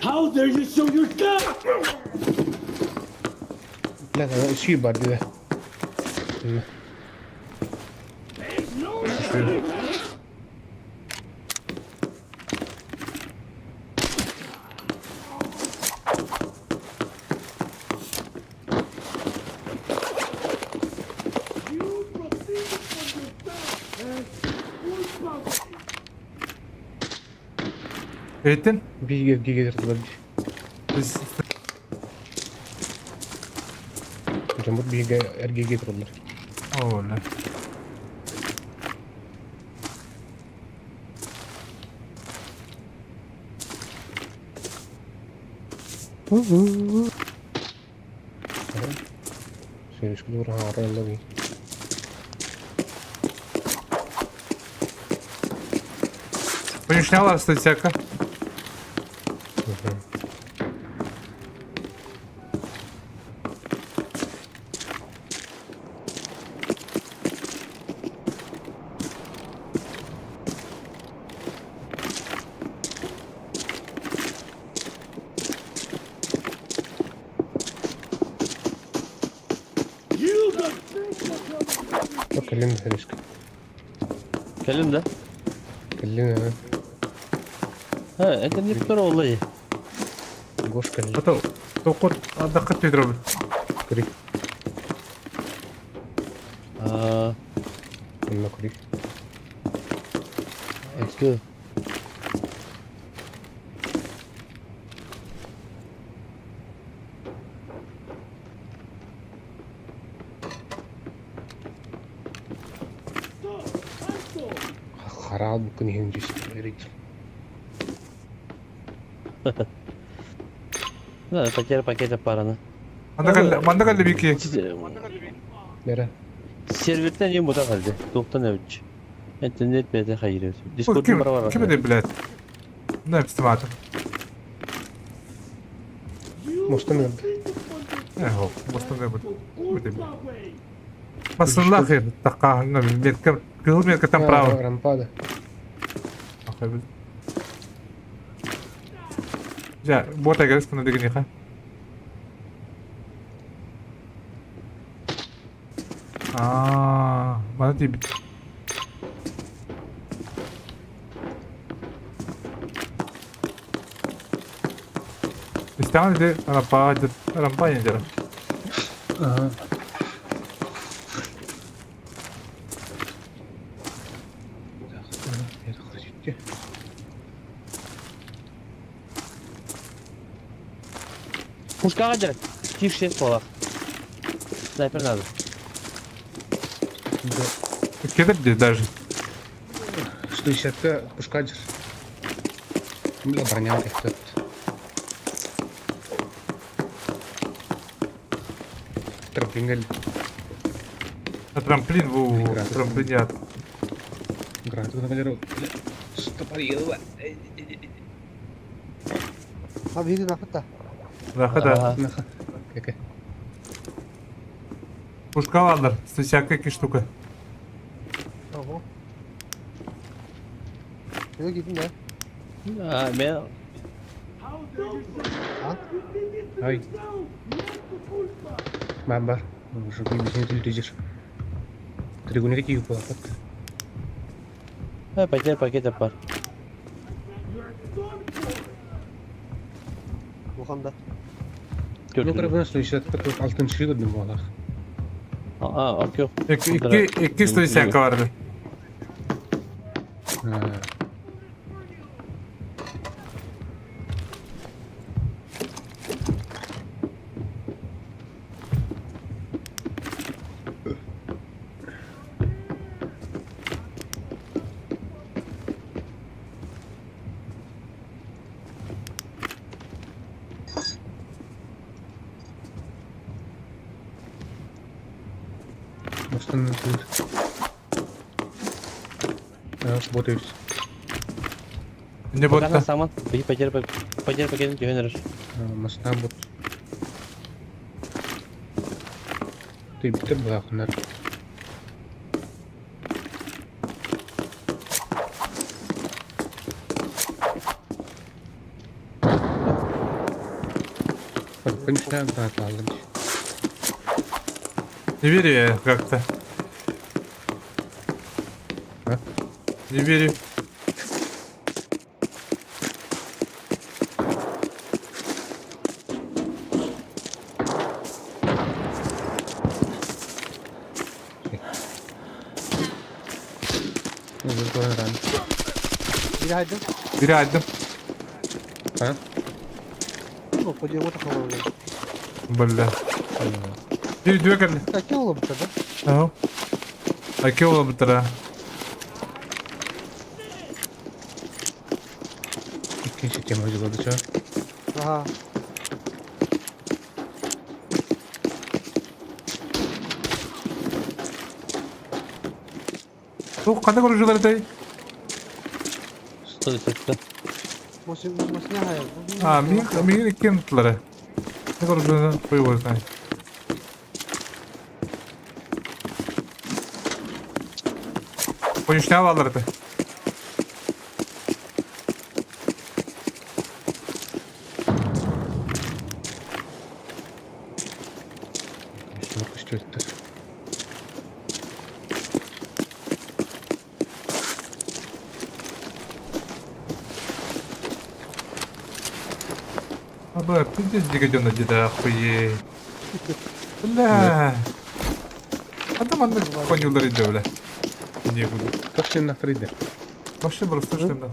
How dare you show your gun? Lah, ada isi bar dia. Eğitin. Bir getirdiler. Biz Jambut bir erge getirdiler. Oğlum. Söylüş gibi vurun ağrıyla bir. Понимаешь, не var статьяка. Kellim söylüş. Kelim de. Kellim ha. Ha, enten yip dur olayı. Goş kellim. Это только отдохнуть дробь. Kuri. Aa, Bununla kuri. eski. Harap bukun hemcis. Erik. Ne paket yaparını. Manda kaldı bir iki. Nere? Serverden yem bu da kaldı. Doktan evci. İnternet bede hayır. Discord Kim numara var. kim de bilet. Ne istimadım. Mostan öldü. Ne ho, bostan da bu. Bu da. Masın la khir, taqa na merkab, kıl merkab tam pravo. Rampada. Akıl. Ya, bota garis kuna digni kha. Mana tip. İsteyen de araba indir. Aha. Puşkağa gerek. Çift şey kolak. Sniper lazım. Кидать даже. Что еще это пушкаджер? Бля, броня как-то. Трамплин Трамплин, трамплинят. играет. Тут наверное, что парило. Ha biri nakıtta. Захода. Aha. Окей. Пушка aldılar. Стысяка 2 штука. Tamam. Şöyle gidin de. Ha, ben Ай. Бамбар. Уже не телевизор. Тригуни какие упала. ha, paket yapar. Wuhan'da. Ну, когда что еще такой алтын шигод не было. Aa, ok yok. İki стысяка vardı. Мостан тут. Работают. Ne Bakan botta? saman. Bir paketin güvenilir. Мостан бот. Ты битер бахнар. Кончаем так, ладно. Не верю я как-то. А? Не верю. Biri haydi. Biri aldım. Ha? Ну, по делу такого. Бля. Biri düve geldi. Какие улыбки, да? Aha. Aki ola bu tara. İkinci tema acıladı şu an. Ага. O kanda korucuları tay. Sтой, sekte. Ha, min ikken tutları. Ne korucuları koyu var tay. Koyuş ne havaları tay. Bakış dörttür. Abi pide diga jona jida koyi. La. Adam anlık konyulları indi öyle. Niye bu? Taşıyla Fride. Başla burası şimdi.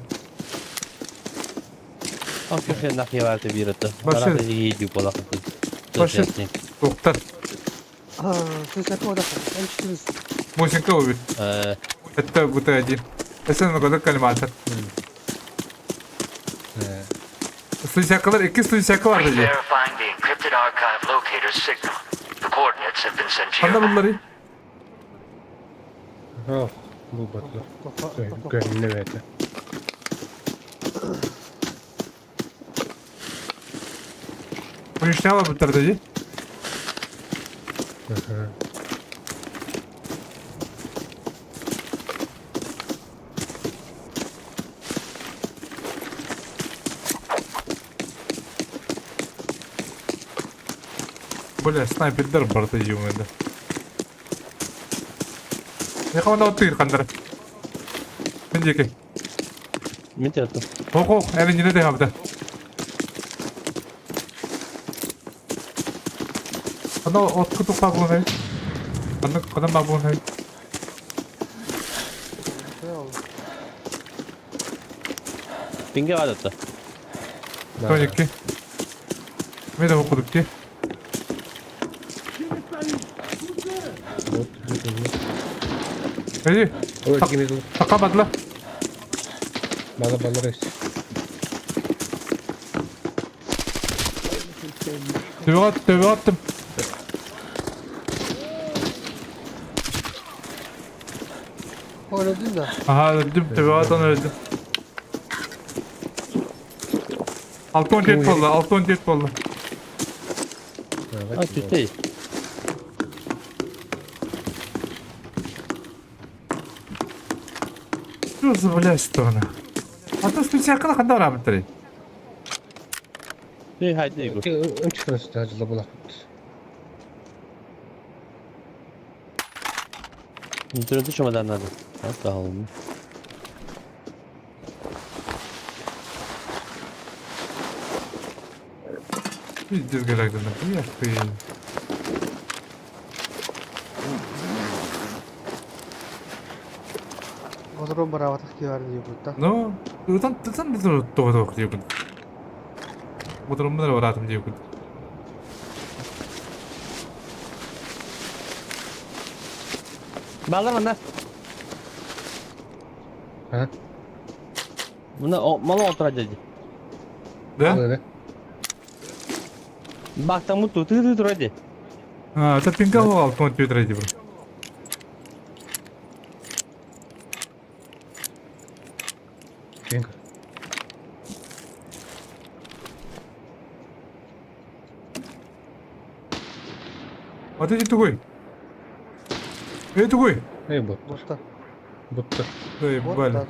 Akı şey nakye vardı bir adı. Başı- Arada iyi diyor balak. Başı- Doktor. Musinka o bir. Hatta bu taydi. Esen o kadar kalimatlar. Su şakalar iki su şaka var dedi. Verifying the encrypted archive locator signal. The coordinates have been sent to Kanda you. bunları. Oh, bu batlı. Gönlüne verdi. Bu iş ne var bu taraftacı? Бля, снайпердер барда юмеда. Я хавана отыр кандыр. Мен жеке. Min tiyatı. Ок, әлі не де хавда. Ана отку тупа булган. Ана кана ба булган. Pinge var hatta. Тоники. Мен де окудук ки. Эди, O ikimiz такабадла. bana reis. Töbe attım. Öldün de. Aha öldüm, töbe atan öldüm. 6-17 oldu, 6-17 oldu. Ha tütey. Şurası bile stone. Hatta spesiyakına kadar rahmetleri. Ne haydi bu. Ön çıkırız acılı bulak. İnternet çamadan nerede? Hatta halım. Bir dizgelerden de bir yakayım. Odron baravatı ki var diyor burada. No, ıtan bir dur doğru diyor bunu. Bu durumda da varatım diyor bunu. Bağlar bana. Ha? Bunda o malı oturacak. Ne? Öyle. Bak da mutlu tı hadi. Ha, ta pinka o 6-17 liraydı bu. Gengar. Ateş etti koy. Etti koy. Ey bot. Botta. Bottur. Ey böyle.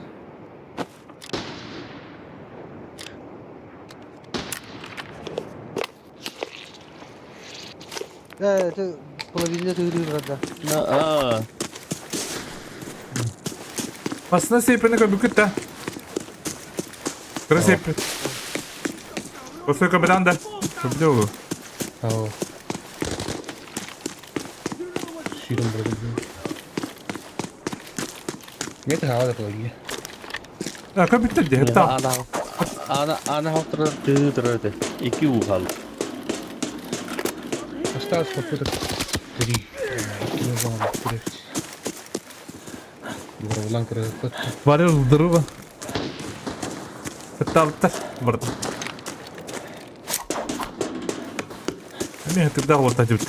Это половина тыгры burada. Aa. Aslında seypene koy büküt de. Kırı seype. Kosoy kapıdan da. Çok da olur. Tamam. Şirin burada. Ne de havada koyuyor. Ya kapıdan diye hatta. Ana haftada tı hadi. 2 u kaldı. Осталось попыток 3. Не знаю, 3. Vurulan kırıklık. Var ya ıldırı hatta altta. Burada. Ne hatta da orta diyor.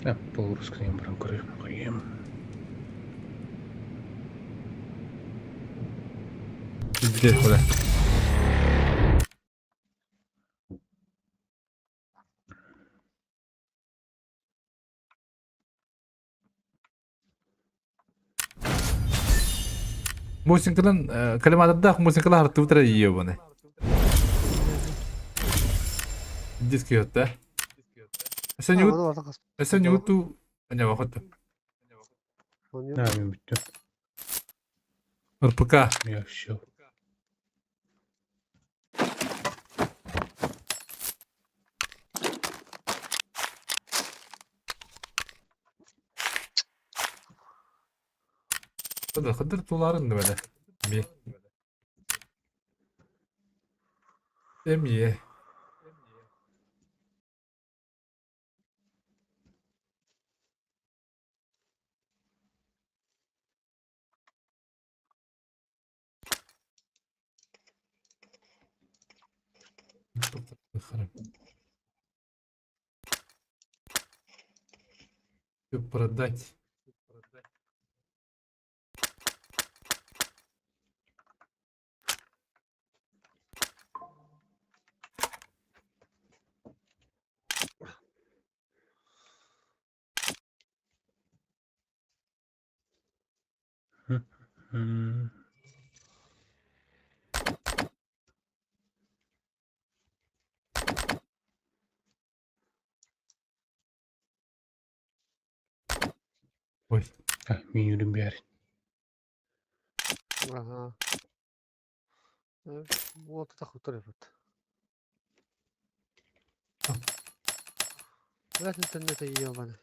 Apple ruskan barang Korea koyayım. Gidelim oraya. Musinkelen kalimatlarda musinkelen hartı tara yiyor bana. Diski hatta. Sen YouTube ne vakit? Ne yapayım bitti. Irpıka. Yaşıyor. Kadir tuların da böyle. Bir. Demiye. Чтоб продать. Hmm. Ой. Minimum bir yer. Ага. Вот это хуторый вот. Блять, интернета ебаный.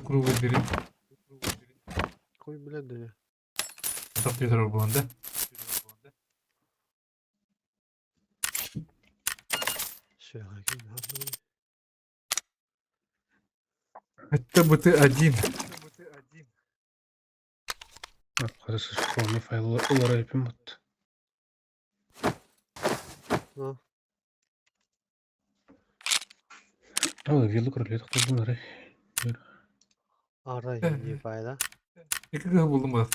Круг бери. Хуй, блядь, да. Так не было, да? Шега, Это бы ты один. Arkadaşlar şu file olarak yapayım bak. Ну, Ama yıllık oraya tıkladım bunları. арай, не пайда. Ne kadar buldum bak.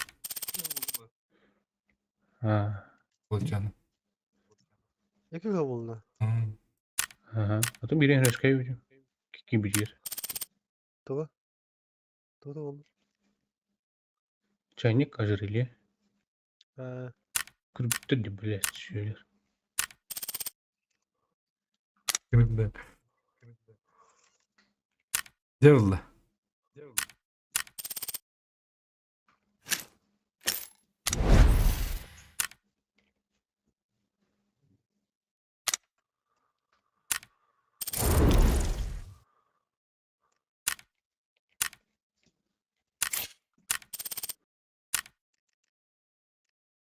Ha. Olacağını. Ne kadar buldu? Aha. Zaten bir yere çıkıyor hocam. Kim bilir. Tuğba. Tuğba oldu. Çaynik kajır ile. Eee, Kırpıttı diye böyle şöyle. Kırıklı. Cevalla.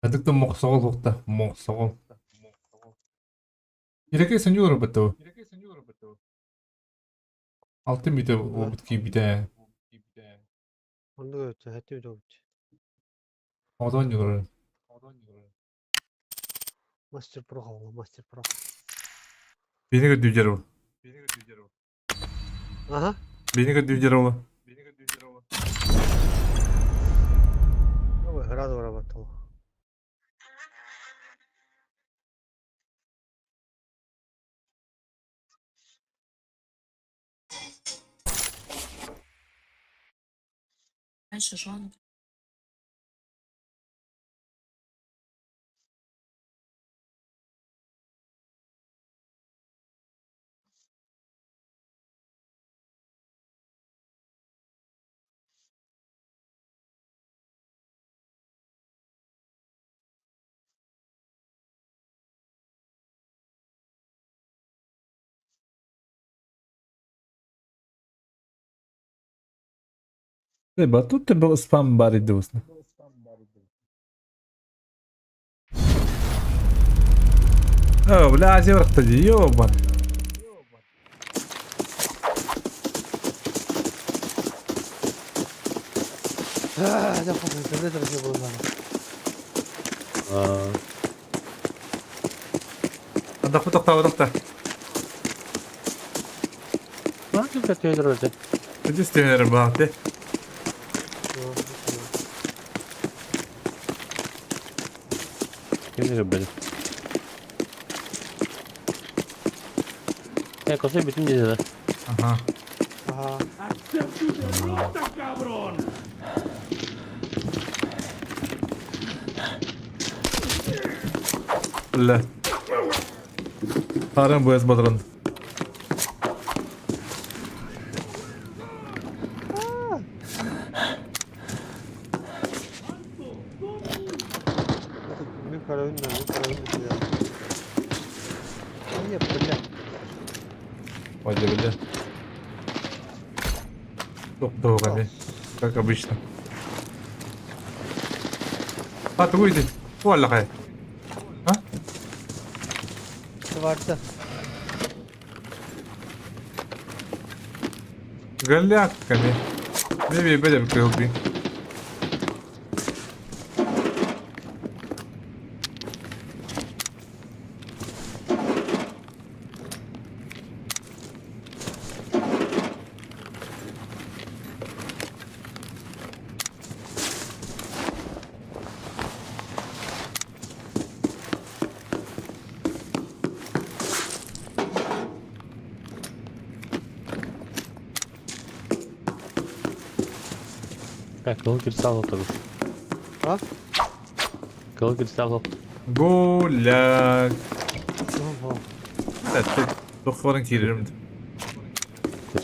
Adıkta moksogol hukta. Moksogol. İreke senyor beto. Altın bir de o bitki bir de. onu götü, hadi bir götü. Odan yürür. Master Pro havalı, Master Pro. Beni götürecek o. Aha. Beni götürecek o. Ой, рад работал. Раньше жён. Треба, тут тебе спам барить досно. О, бля, зеврах-то ёбан. Я помню, интернет не было надо. Адак бутакта, адакта. Lan kim kötüydür öyle? Ne istemiyorum Bahattin? Kim diyor benim? Kosa bütün diziler. Aha. لا قارن بويز بدرن ولا بالله Çok abi. Как обычно. تقول دي ولا خير ها Vardı. قال لي يعني بيبي بدأ بكلبي Kılı kristal oturmuş. Bak. Kılı kristal ot. قول لك لا تخبرن كثير رمد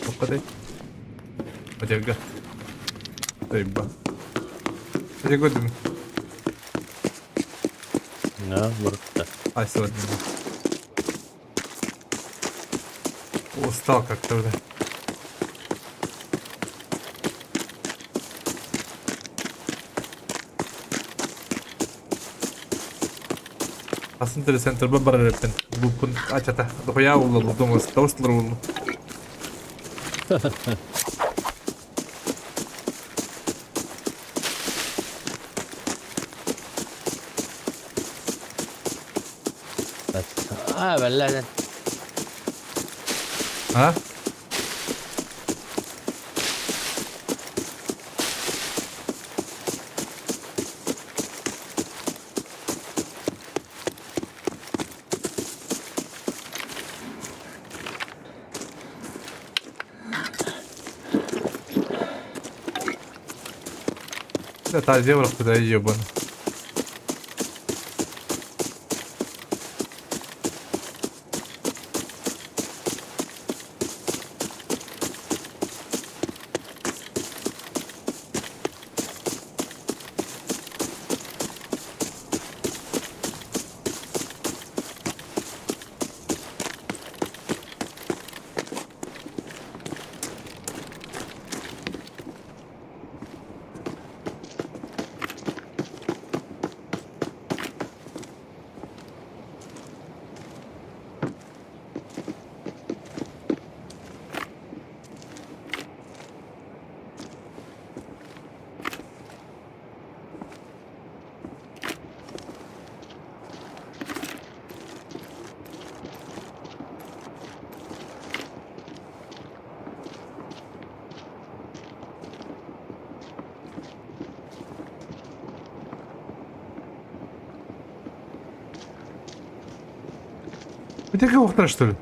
وقتي وجهك طيب بقى اجي قدامي Ne burada? هاي سويت منه وستاك اكتر ده aslında center babbar repten bu pun açata doya oldu domos tostlar oldu Bellerden. ha ده تعزيه ولا ابتدائية يابا Вы такого вахтера, что ли?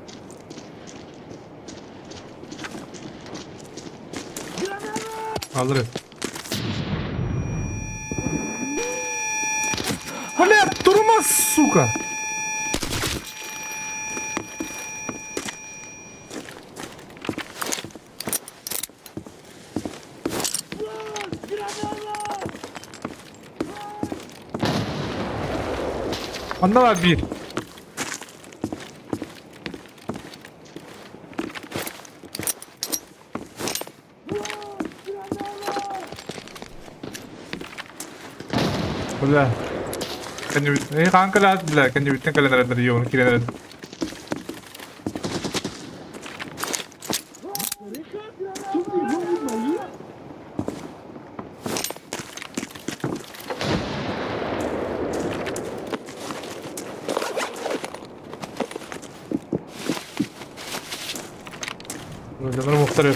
Alırım. Блядь, durmaz сука. Anda var bir. Bля. Kan you... Eh, kanka lahat bля. Kan you bitang kalian dari yun. Kira na. Öldürme muhtar yok.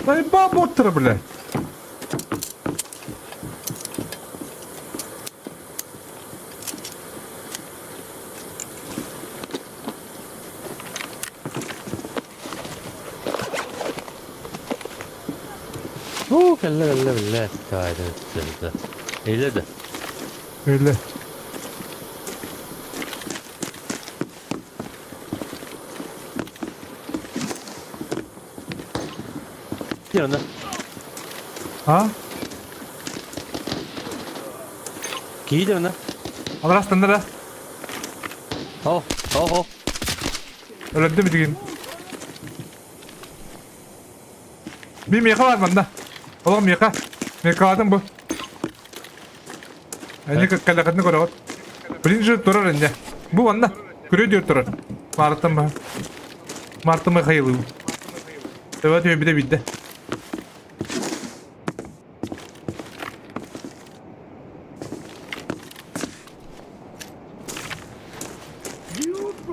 Заебал боттера, бля. Kelle billah. Kaydı. Eyledi. Öyle. Yanında. Ha? Giy de yanında. Al rastlandı ra. Oh. Öyle mi digin? Bir meka var bende. Oğlum meka. Meka aldım bu. Aynı kalakatını koyalım. Birinci durar önce. Bu bende. Kürü diyor durar. Martım ben. Martım ben hayırlı. Evet bir de bitti.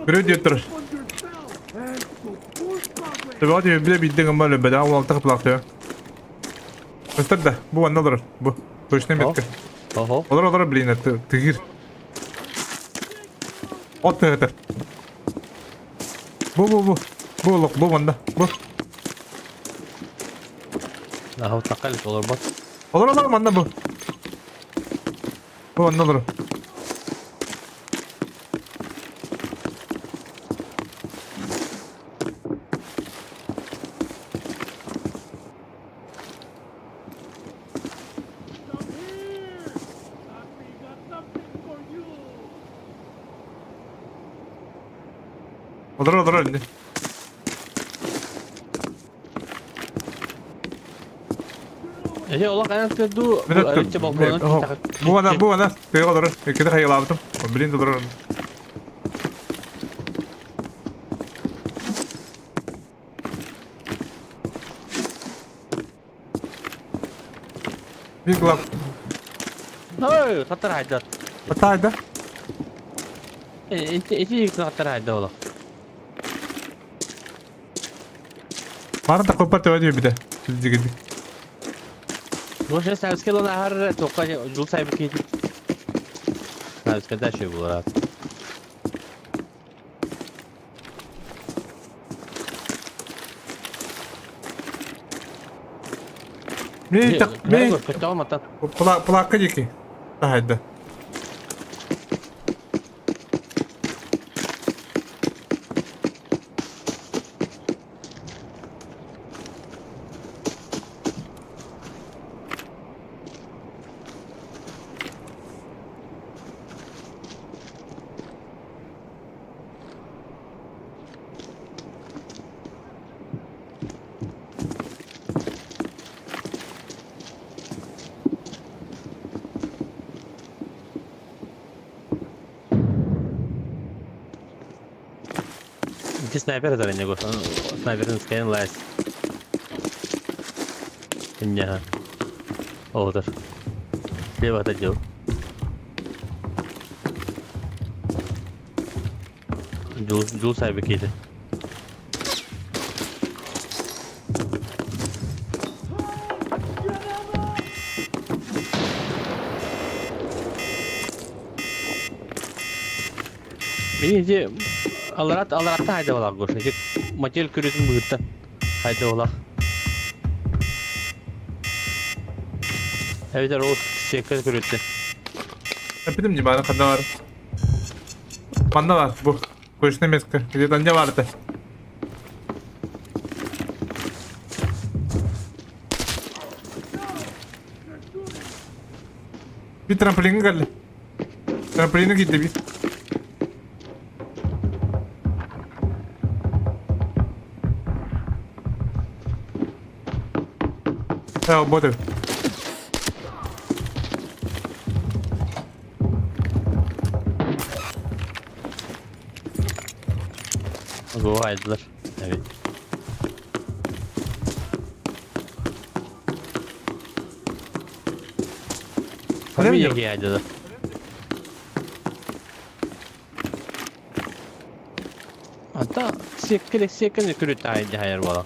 Kürü diyor durar. Evet bir de bitti ama öyle bedava olan takıp laktıyor. Göster de bu bende durar. Bu. Köşne bitti. Oho. Olur bilin tigir. Ot tığıtır. Bu. Bu bende. Bu. Aha takalit olur bak. Olur bende bu. Bu bende olur. Olur öyle. Ola kayan du. Bir dakika. Bu bana. Kıyı olur. İkide hayal aldım. Bilin de durur. Bir glove. Hey, khatar hayda. Hataydı. Enti yıktı khatar hayda ola. Bana da kopar diyor bir de. Sizce gidi. Bu şey serviske ona her toka yol sahibi ki. Serviske de şey bu ara. Ne? Kötü olmadan. Plakka yıkı. Hataydı. İki sniper atar ene koşan. Sniper'ın skayen last. İnce. Odur. Bir atacağım. Jul sahibi kıydı. Beni Alarat'ta hayda olak koşacak. Maçel kürüsün buyurdu. Hayda olak. Evet, o sekre kürüsü. Öpüdüm civarı kadar var. Banda var bu. Koşun emeski. Bir de danca vardı. Bir trampolin geldi. Trampoline gitti bir. Ya bu da. Go haydılar. Evet. Öyle mi Bir diyor? yenge haydılar. Hatta sekre kürüsü hayır balak.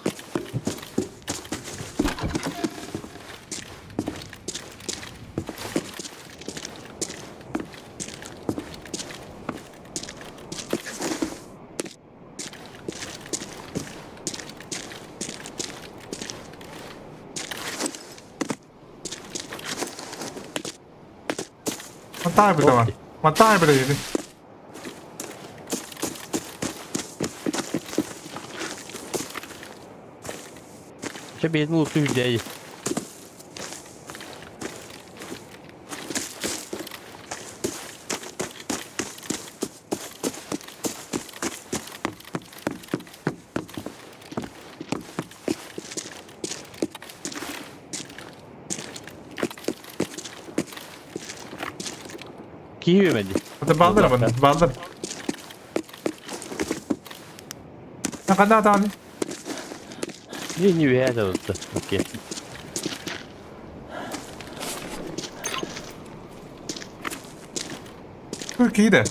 Matay bir zaman. Matay bir dedi. İşte benim ultu hücreyi. Giyemedi. Hadi baldır bunu. Baldır. Ne kadar tane? Yeni bir yer oldu. Okey. Çok iyi de.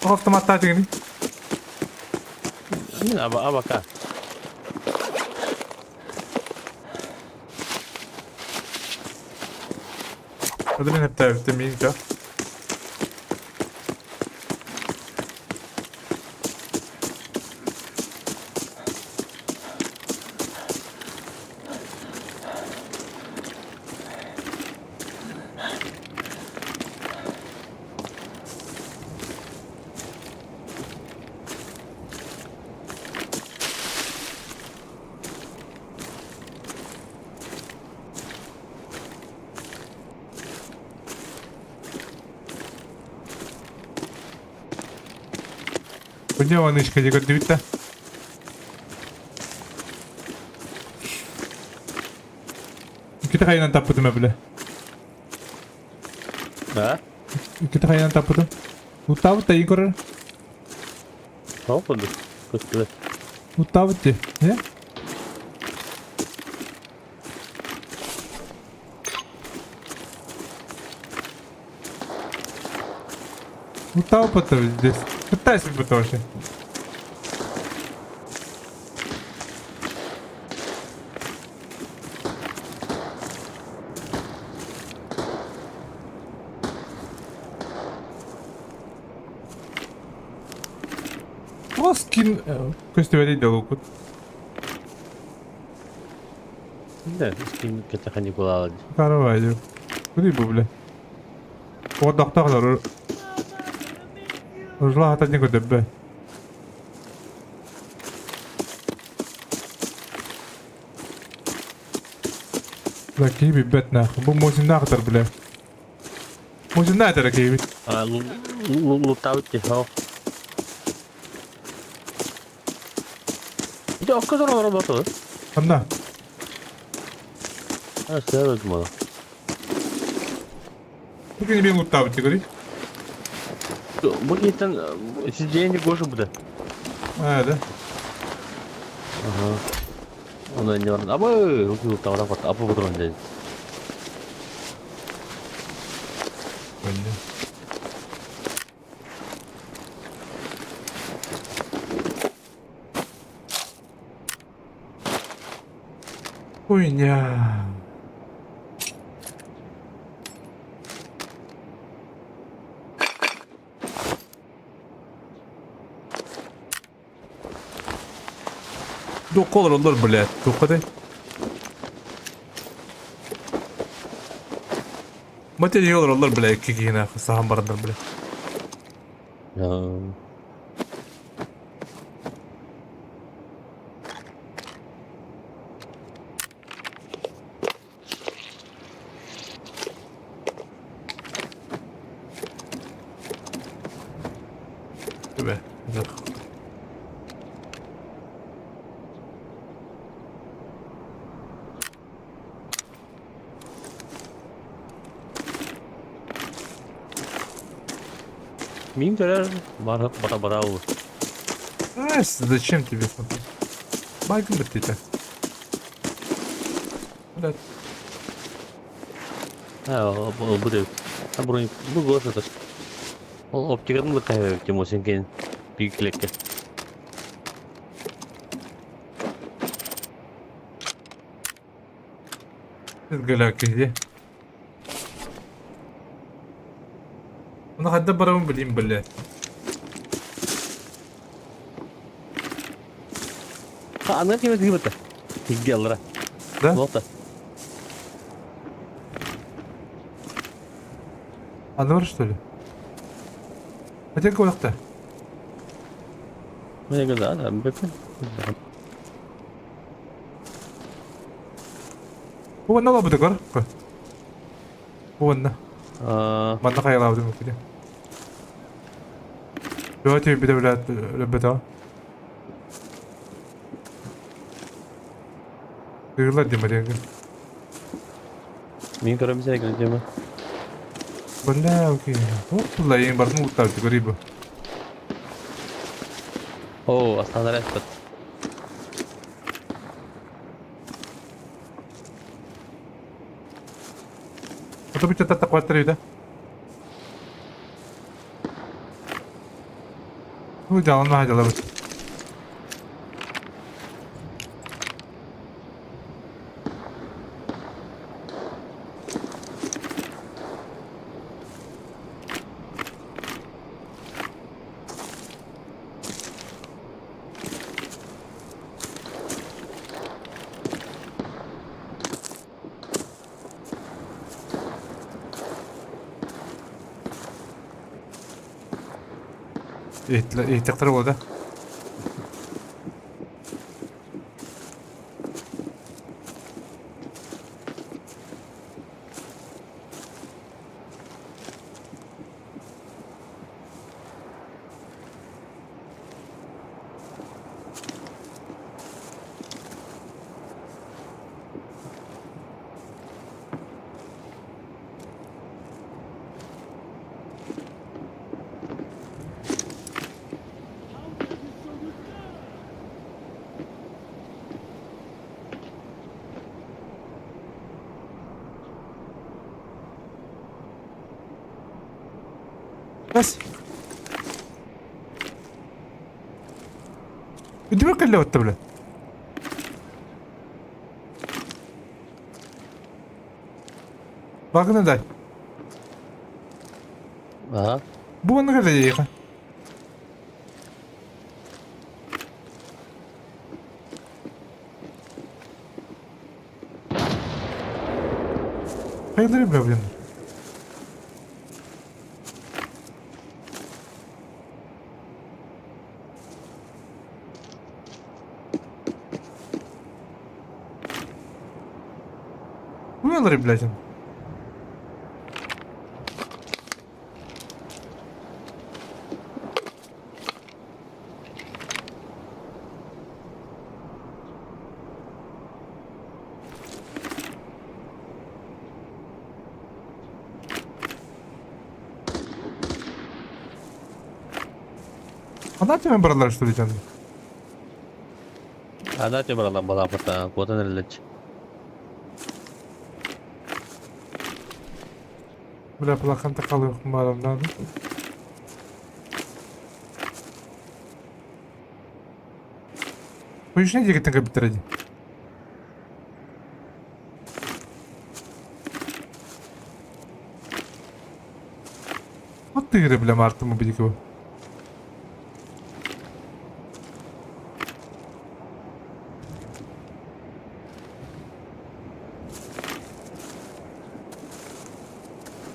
Otomatik ini. Yine abaka. Hadi ben hep tarifte miyiz ya? Punya mana iska jaga duit dah. Kita kaya nang tapu tu mabla. Ha? Kita kaya nang tapu tu. Utav tayi kor. Ne oldu? Kutlu. Utav tu. Ya? Utav patır здесь. Пытайся бы тоже. O skin köstebeli dolu. Ne? Kim kita hani kulağı. Carvalho. Куди бу, бля? О, доктор. Ужла хата не гөдөббө. Лаки бибет нах. Бу мозин нахтар, бля. Мозин нахтар киби. Lutau ti ho. Bitti o kadar olarak batı. Anda. Ha sevmedim onu. Bugün bir mutlu abi çıkarıyor. Bu itten siz yeni koşu bu da. Hadi. Aha. Onu önce var. Ama o tavra bat. Apa bu durum değil. Öyle. Oyun ya. Dokka olur блядь. Dokka de. Materyal olur блядь. Kikine sahan barındır блядь. Ya. Be. Miyim törer var bana olur. А, зачем тебе смотреть? Байком бы ты-то. Блядь. Ha bu değil. Ha burayı bu görüyorsun. O optikanın da kaybettim o senin büyük lekke. Изгаляк иди. Bunu hadde baramı bileyim böyle. Ha anlatayım mı gibi Higgi alır ha. Да? Nota. Anlar что ли? Хотя колакта. Ne kadar adam bakın. Bu ne la bu dekor? Bu ne? Aa, Bana kayla bu mümkün. Dört bir de böyle beta. Kıyılar değil mi diye. miyim kadar bir şey geleceğim ha. Bunda okey. Oh, la yeni barın utar dekori bu. Oo, aslında resmet. Itu bisa tetap kuatir itu. Jalan lah jalan. Ihtiyaçlar oldu. بس بدي باكل له التبلة باكل نداي Aha. Bu ne kadar iyi. Hayırdır bir problem. Bu ne alır bileceğim. Ana hemen buralar söyleyeceğim. Ada coba lah bola apa kuota nerelec. Bula plakanta kalıyor kumaramdan. Bu iş ne diye gittin bitiredi? Hatta girebilem artık mı bir bu?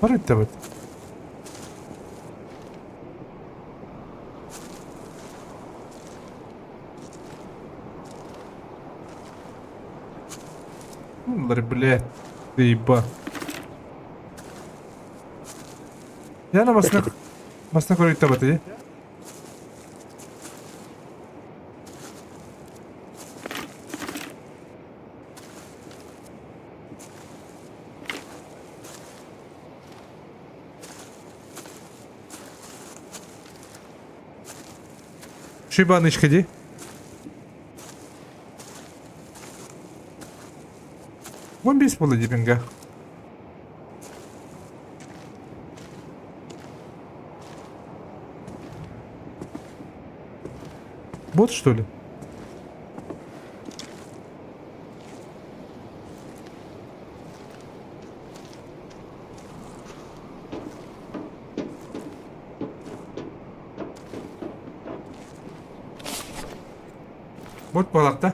Var mı tabi? Bunları bile deyba. Yani masna koyup tabi diye. Шиба не шкоди. Вон без пола дипинга. Бот что ли? Bot balakta.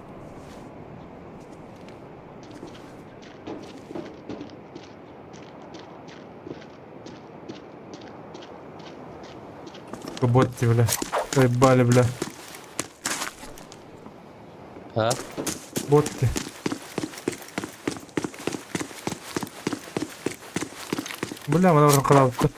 Ботти, бля. Ебали, бля. Ha? Ботти. Бля, мына бір қалапты.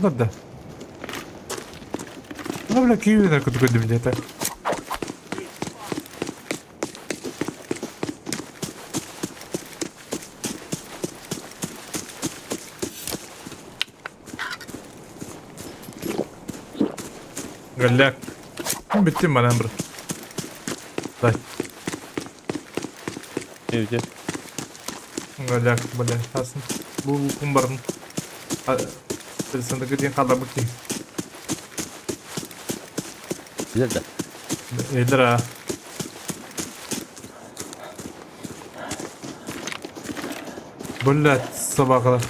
Надо. Ну, бля, киви так вот годим где-то. Галяк. Bitti mi lan bro? Дай. Evde. Галяк, бля, асын. Bu kumbarın. Sırasındaki diye kadar bakayım. Güzel de. Eydir ha. Böyle sabah kadar.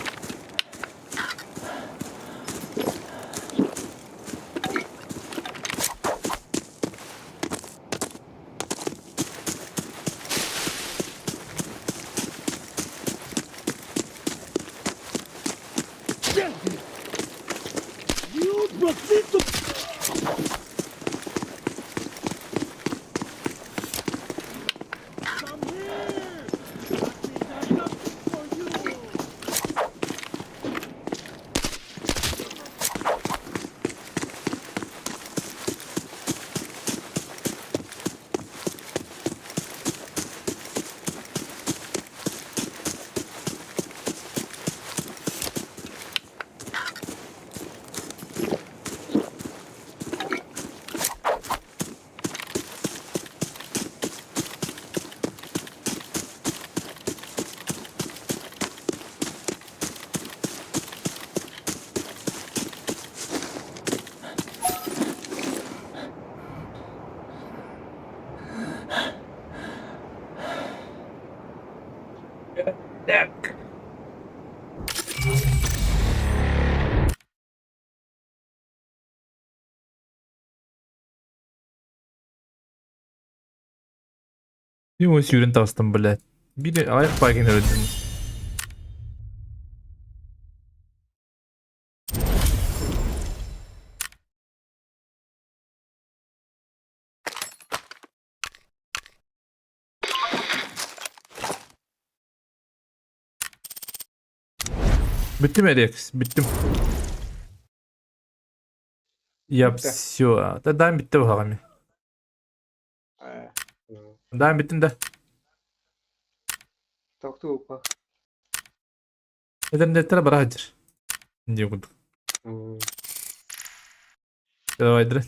Bir o sürün tastım bile. Bir de ayak parkini öldüm. Bitti mi Alex? Bittim. Yap, все. Да, bitti bu hakemi. Daha bittin de. Toktu upa. Neden nettere bara hacer. Diye kurduk. Ya da